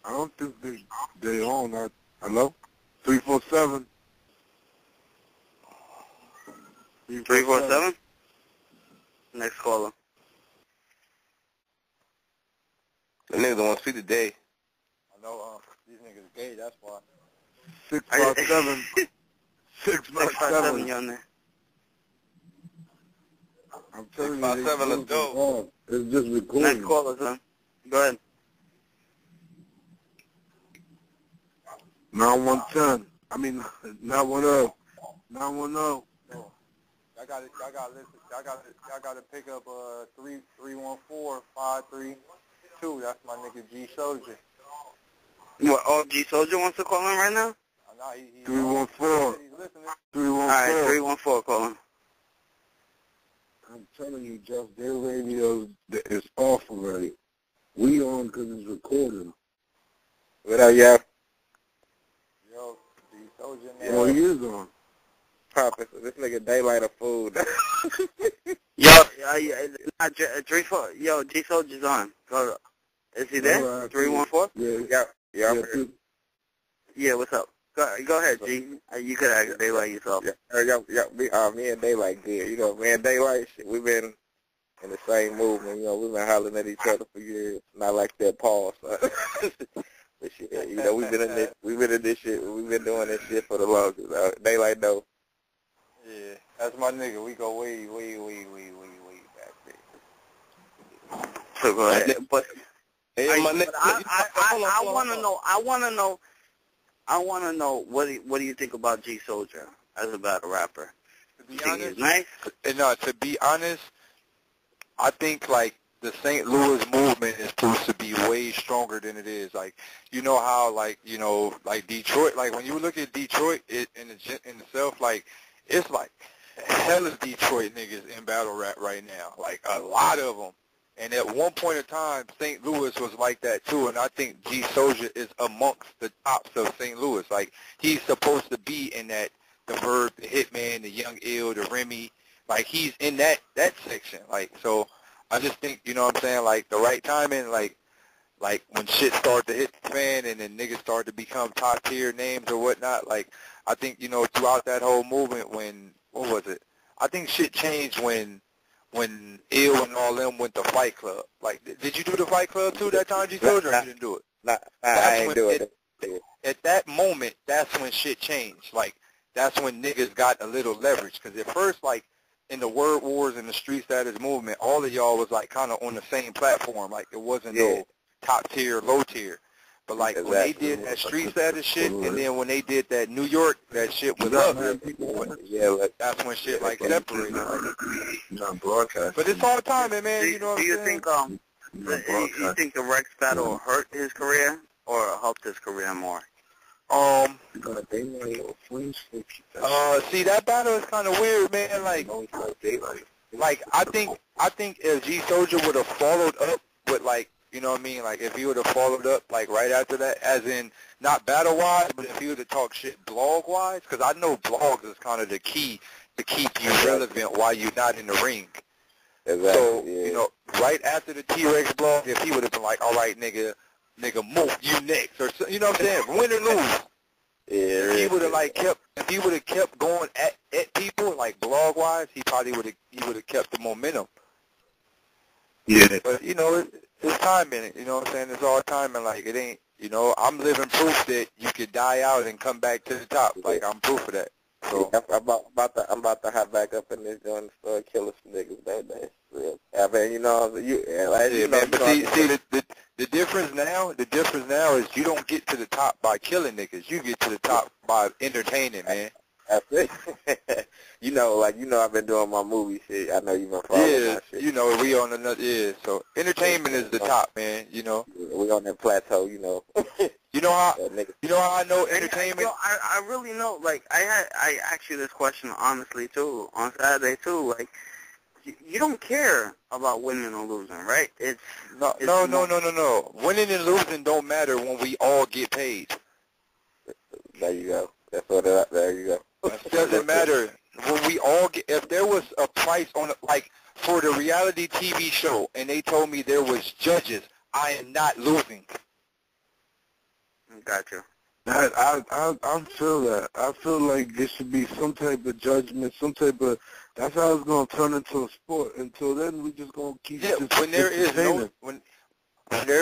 I don't think they on that. Hello? 347. 347? Next caller. The niggas don't want to speak today. I know, these niggas gay, that's why. 657. 657. You're on there. I'm telling you, 657, let's go. It's just recording. Next caller, son. Go ahead. 9110. I mean, 910. 910. No. Y'all got to pick up 314-532. That's my nigga G Soldier. What? Oh, G Soldier wants to call in right now? Nah, 314. He's listening. 314. All right, 314 calling. I'm telling you, Jeff, their radio is off already. We on because it's recording. What up, yo? Yo, G Soldier, man. Oh, he is on. Poppin', so this nigga daylight of food. Yo, G Soldier's on. Go. Is he there? Right, 314? Yeah. Yeah, what's up? Go ahead, G. You could ask Daylight yourself. Me and Daylight good. You know, me and Daylight, shit, we've been in the same movement. You know, we've been hollering at each other for years. Not like that pause. But shit, you know, we've been in this shit. We've been doing this shit for the longest. Daylight know. Yeah, that's my nigga. We go way back there. So go ahead. But I want to know what do you think about G Soldier as a battle rapper? To be You think honest, he's nice? To be honest, I think like the St. Louis movement is supposed to be way stronger than it is. Like, you know how like Detroit, like when you look at Detroit in itself, like it's like hella Detroit niggas in battle rap right now, like a lot of them. And at one point in time, St. Louis was like that too, and I think G Soldier is amongst the tops of St. Louis. Like, he's supposed to be in that, the Verb, the Hitman, the Young Ill, the Remy. Like, he's in that section. Like, so I just think, you know what I'm saying, like, the right timing, like when shit started to hit the fan and then niggas started to become top-tier names or whatnot, like, I think, you know, throughout that whole movement when, what was it? I think shit changed when Ill and all them went to Fight Club. Like, did you do the Fight Club too that time, G Soldier, or you didn't do it? I ain't do it. At that moment, that's when shit changed. Like, that's when niggas got a little leverage. Because at first, like, in the word wars and the street status movement, all of y'all was, like, kind of on the same platform. Like, it wasn't no top tier, low tier. But, like, when they did that street status shit, and then when they did that New York, that shit was up. That's when shit, like, separated. But it's all timing, man. You know what I'm saying? You think the Rex battle hurt his career or helped his career more? See, that battle is kind of weird, man. Like I think if G Soldier would have followed up with, like, you know what I mean? Like, if he would have followed up, like, right after that, as in, not battle-wise, but if he would have talked shit blog-wise, because I know blogs is kind of the key to keep you relevant while you're not in the ring. Exactly, so, you know, right after the T-Rex blog, if he would have been like, all right, nigga, move, you next, or, you know what I'm saying, win or lose. If he would have, like, kept going at people, like, blog-wise, he probably would have kept the momentum. Yeah. But, you know, it's timing, you know what I'm saying? It's all timing. Like, it ain't, you know, I'm living proof that you could die out and come back to the top. Like, I'm proof of that. So I'm about to hop back up in this joint and start killing some niggas, man. I mean, you know, man. But see, the difference now is you don't get to the top by killing niggas. You get to the top by entertaining, man. You know, I've been doing my movie shit. I know you've been following my shit. You know, we on another, so entertainment is the top, man, you know. We on that plateau, you know. You know how I know entertainment? I really know, like, I asked you this question honestly, too, on Saturday, too. Like, you don't care about winning or losing, right? No. Winning and losing don't matter when we all get paid. There you go. There you go. It doesn't matter. When we all get, if there was a price on it, like for the reality TV show, and they told me there was judges, I am not losing. Gotcha. I feel that. I feel like there should be some type of judgment, some type of. That's how it's gonna turn into a sport. Until then, we just gonna keep. When there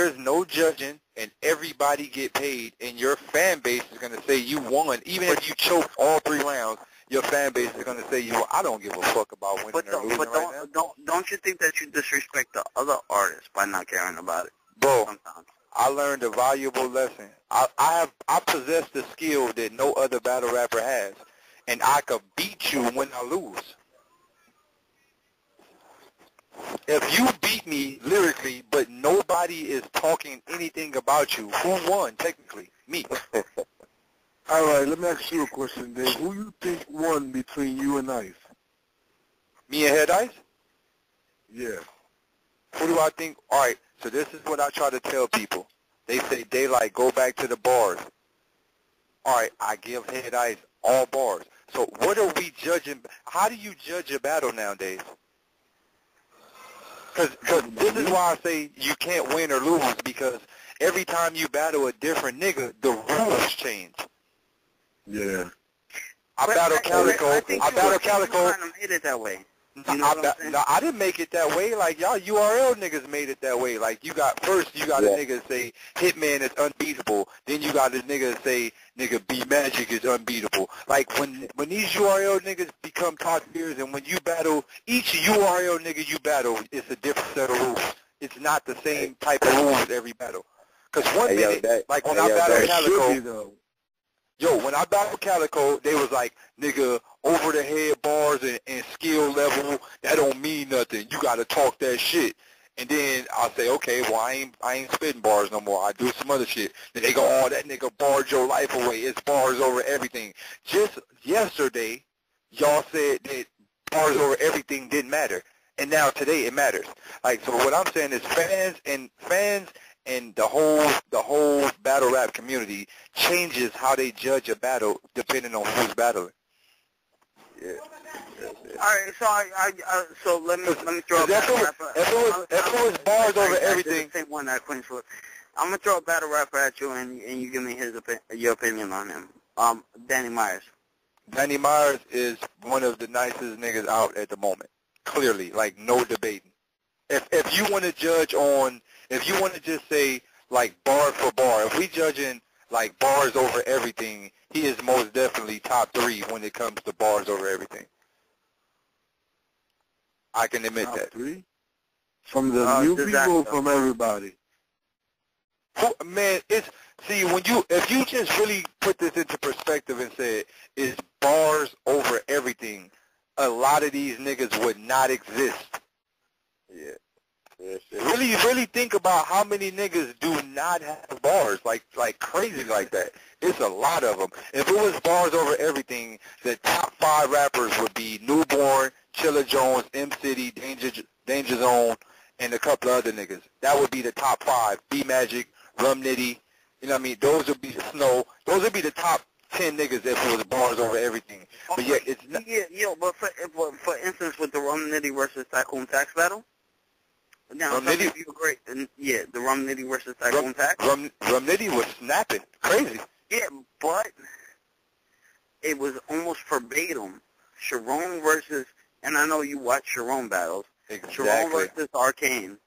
is no judging and everybody get paid, and your fan base is gonna say you won, even if you choked all 3 rounds. Your fan base is going to say, I don't give a fuck about winning or losing right now. Don't you think that you disrespect the other artists by not caring about it? Bro, sometimes? I learned a valuable lesson. I possess the skill that no other battle rapper has, and I could beat you when I lose. If you beat me lyrically, but nobody is talking anything about you, who won technically? Me. All right, let me ask you a question, Dave. Who you think won between you and Ice? Me and Head Ice? Yeah. Who do I think? All right, so this is what I try to tell people. They say, Daylight, go back to the bars. All right, I give Head Ice all bars. So what are we judging? How do you judge a battle nowadays? Because this is why I say you can't win or lose, because every time you battle a different nigga, the rules change. Yeah. I battle Calico. I battle Calico. You kind of made it that way. You know what I'm saying? No, I didn't make it that way. Like, y'all URL niggas made it that way. Like, you got a nigga say Hitman is unbeatable. Then you got a nigga say, nigga, B Magic is unbeatable. Like, when these URL niggas become top tiers, and when you battle, each URL nigga you battle, it's a different set of rules. It's not the same type of rules every battle. Because one minute, like when I battle Calico, when I battled Calico, they was like, nigga, over the head bars and skill level, that don't mean nothing. You gotta talk that shit. And then I'll say, okay, well I ain't spitting bars no more. I do some other shit. Then they go, oh, that nigga barred your life away. It's bars over everything. Just yesterday, y'all said that bars over everything didn't matter. And now today it matters. Like, so what I'm saying is fans and the whole battle rap community changes how they judge a battle depending on who's battling. Yeah. All right, so let me throw a battle rapper. If it was bars over everything, same one that Queenz was. I'm gonna throw a battle rapper at you, and you give me your opinion on him. Danny Myers. Danny Myers is one of the nicest niggas out at the moment. Clearly, like no debating. If you want to judge on, if you want to just say like bar for bar, if we judging like bars over everything, he is most definitely top 3 when it comes to bars over everything. I can admit top that. 3? From the new people, from everybody. Man, if you just really put this into perspective and said it's bars over everything, a lot of these niggas would not exist. Yeah. Really think about how many niggas do not have bars, like crazy like that. It's a lot of them. If it was bars over everything, the top 5 rappers would be Newborn, Chilla Jones, M City, Danger Zone, and a couple of other niggas. That would be the top 5. B Magic, Rum Nitty, you know what I mean? Those would be Snow. Those would be the top 10 niggas if it was bars over everything. But yeah, it's not. Yeah, but for instance, with the Rum Nitty versus Tycoon Tax battle. Now, Rum Nitty, you agree? Yeah, the Rum Nitty versus Tycoon Tax. Rum Nitty was snapping, crazy. Yeah, but it was almost verbatim. Sharon versus, and I know you watch Sharon battles. Exactly. Sharon versus Arcane.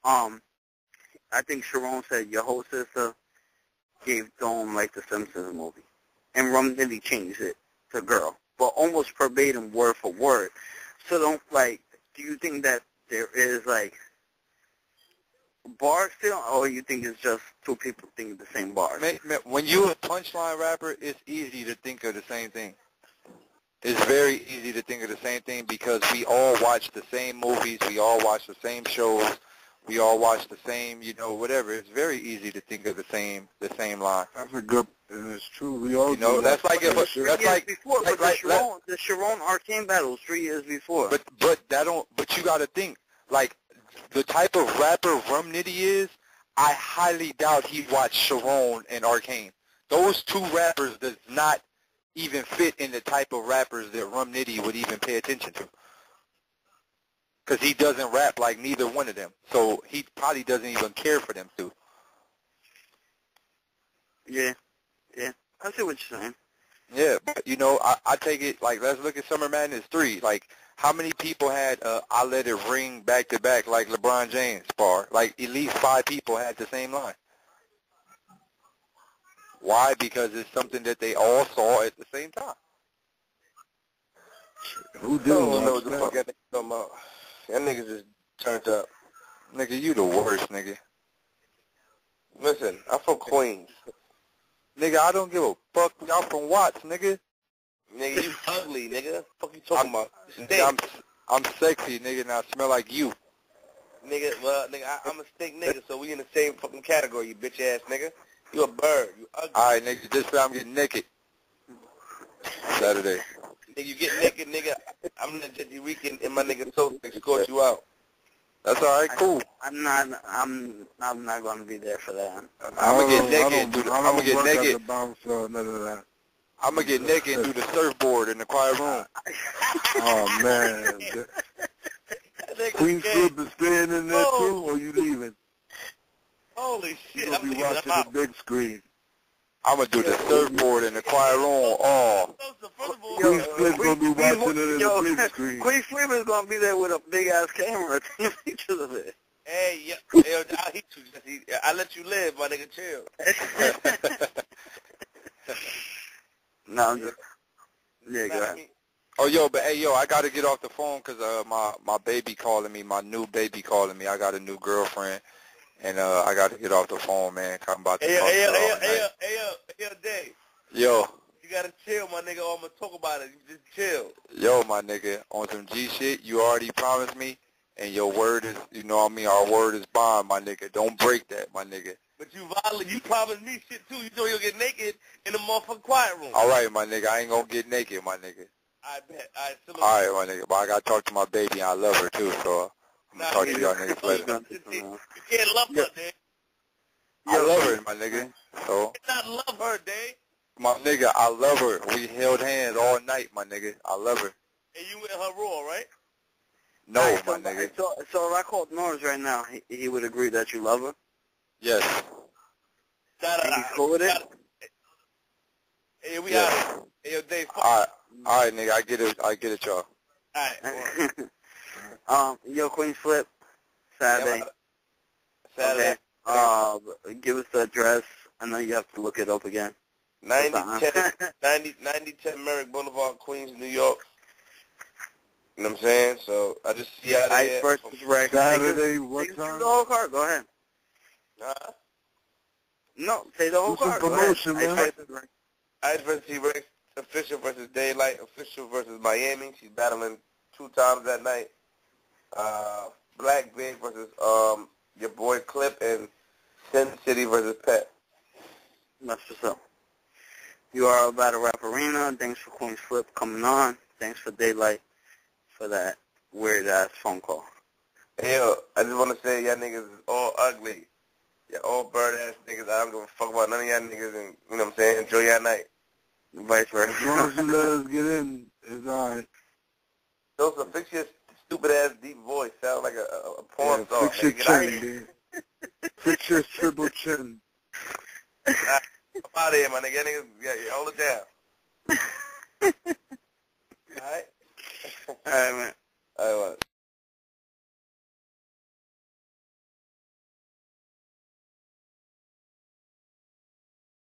I think Sharon said your whole sister gave Dome like the Simpsons movie, and Rum Nitty changed it to girl, but almost verbatim, word for word. So do you think that there is like bars still, or you think it's just two people thinking the same bars? When you're a punchline rapper, it's easy to think of the same thing. It's very easy to think of the same thing because we all watch the same movies, we all watch the same shows, we all watch the same, whatever. It's very easy to think of the same line. That's a good, and it's true. We all that's like before. The Sharon Arcane battle was 3 years before. But you got to think like the type of rapper Rum Nitty is. I highly doubt he watched Sharon and Arcane. Those 2 rappers does not even fit in the type of rappers that Rum Nitty would even pay attention to. Because he doesn't rap like neither one of them. So he probably doesn't even care for them two. Yeah. I see what you're saying. Yeah, but, I take it, like, let's look at Summer Madness 3. Like, how many people had I Let It Ring back-to-back like LeBron James bar? Like, at least 5 people had the same line. Why? Because it's something that they all saw at the same time. Who didn't know what the fuck that nigga talking about? That nigga just turned up. Nigga, you the worst, nigga. Listen, I'm from Queens. Nigga, I don't give a fuck. Y'all from Watts, nigga. Nigga, you ugly, nigga. Fuck you talking about? I'm sexy, nigga, and I smell like you. Nigga, well, nigga, I'm a stink nigga, so we in the same fucking category, you bitch ass nigga. You a bird. You ugly. All right, nigga, just say I'm getting naked. Saturday. Nigga, you get naked, nigga. I'm gonna get you weekend and my nigga so escort you out. That's all right, cool. I'm not going to be there for that. I'm gonna get naked. I'm gonna get naked. I'm gonna get naked and do the surfboard in the quiet room. Oh man. Queen's Flip is staying in there too, or you leaving? Holy shit! You'll be watching the big screen. I'm gonna do the surfboard in the quiet room. Oh. Queen's Flip's gonna be watching it in the big screen. Queen Flip is going to be there with a big-ass camera taking pictures of it. Hey, yo, I'll hit you. I let you live, my nigga. Chill. No, I'm just... Yeah, go ahead. Oh, yo, but hey, yo, I gotta get off the phone 'cause my baby calling me, my new baby calling me. I got a new girlfriend, and I gotta get off the phone, man. 'Cause I'm about to talk to her all night. Hey, Dave. Yo. You gotta chill, my nigga, or I'm gonna talk about it. You just chill. Yo, my nigga, on some G shit, you already promised me, and your word is, you know what I mean, our word is bond, my nigga. Don't break that, my nigga. But you promised me shit, too. You know you'll get naked in the motherfucking quiet room. All right, my nigga, I ain't gonna get naked, my nigga. I bet. All right, my nigga, but I gotta talk to my baby, and I love her, too, so I'm gonna talk to y'all niggas later. You can't love her, Dave. I love her, my nigga, so. You cannot love her, Dave. My nigga, I love her. We held hands all night, my nigga. I love her. And you with her raw, right? No, right, my nigga. So if I called Norris right now, he would agree that you love her? Yes. He's cool with it? Hey, we out here. Hey, yo, Dave. All right, nigga. I get it, y'all. All right. Yo, Queen's Flip, Saturday. Saturday. Okay. Give us the address. I know you have to look it up again. 9010 Merrick Boulevard, Queens, New York. You know what I'm saying? So I just see out there. Ice versus Rex. Saturday, what time? The whole card. Go ahead. Huh? No, say the whole card. Promotion, man. Ice versus Rex. Official versus Daylight. Official versus Miami. She's battling 2 times that night. Black Big versus your boy Clip, and Sin City versus Pet. That's what's up. You are Battle Rap Arena. Thanks for Queen's Flip coming on. Thanks for Daylight for that weird-ass phone call. Hey, yo, I just want to say y'all niggas is all ugly. Y'all all bird-ass niggas. I don't give a fuck about none of y'all niggas, and you know what I'm saying? Enjoy y'all night. Vice versa. As long as you let us get in, it's all right. Joseph, fix your stupid-ass deep voice. Sound like a porn star. Fix your chin, dude. Fix your triple chin. I'm out of here, my nigga. Niggas, hold it down. All right? All right, man.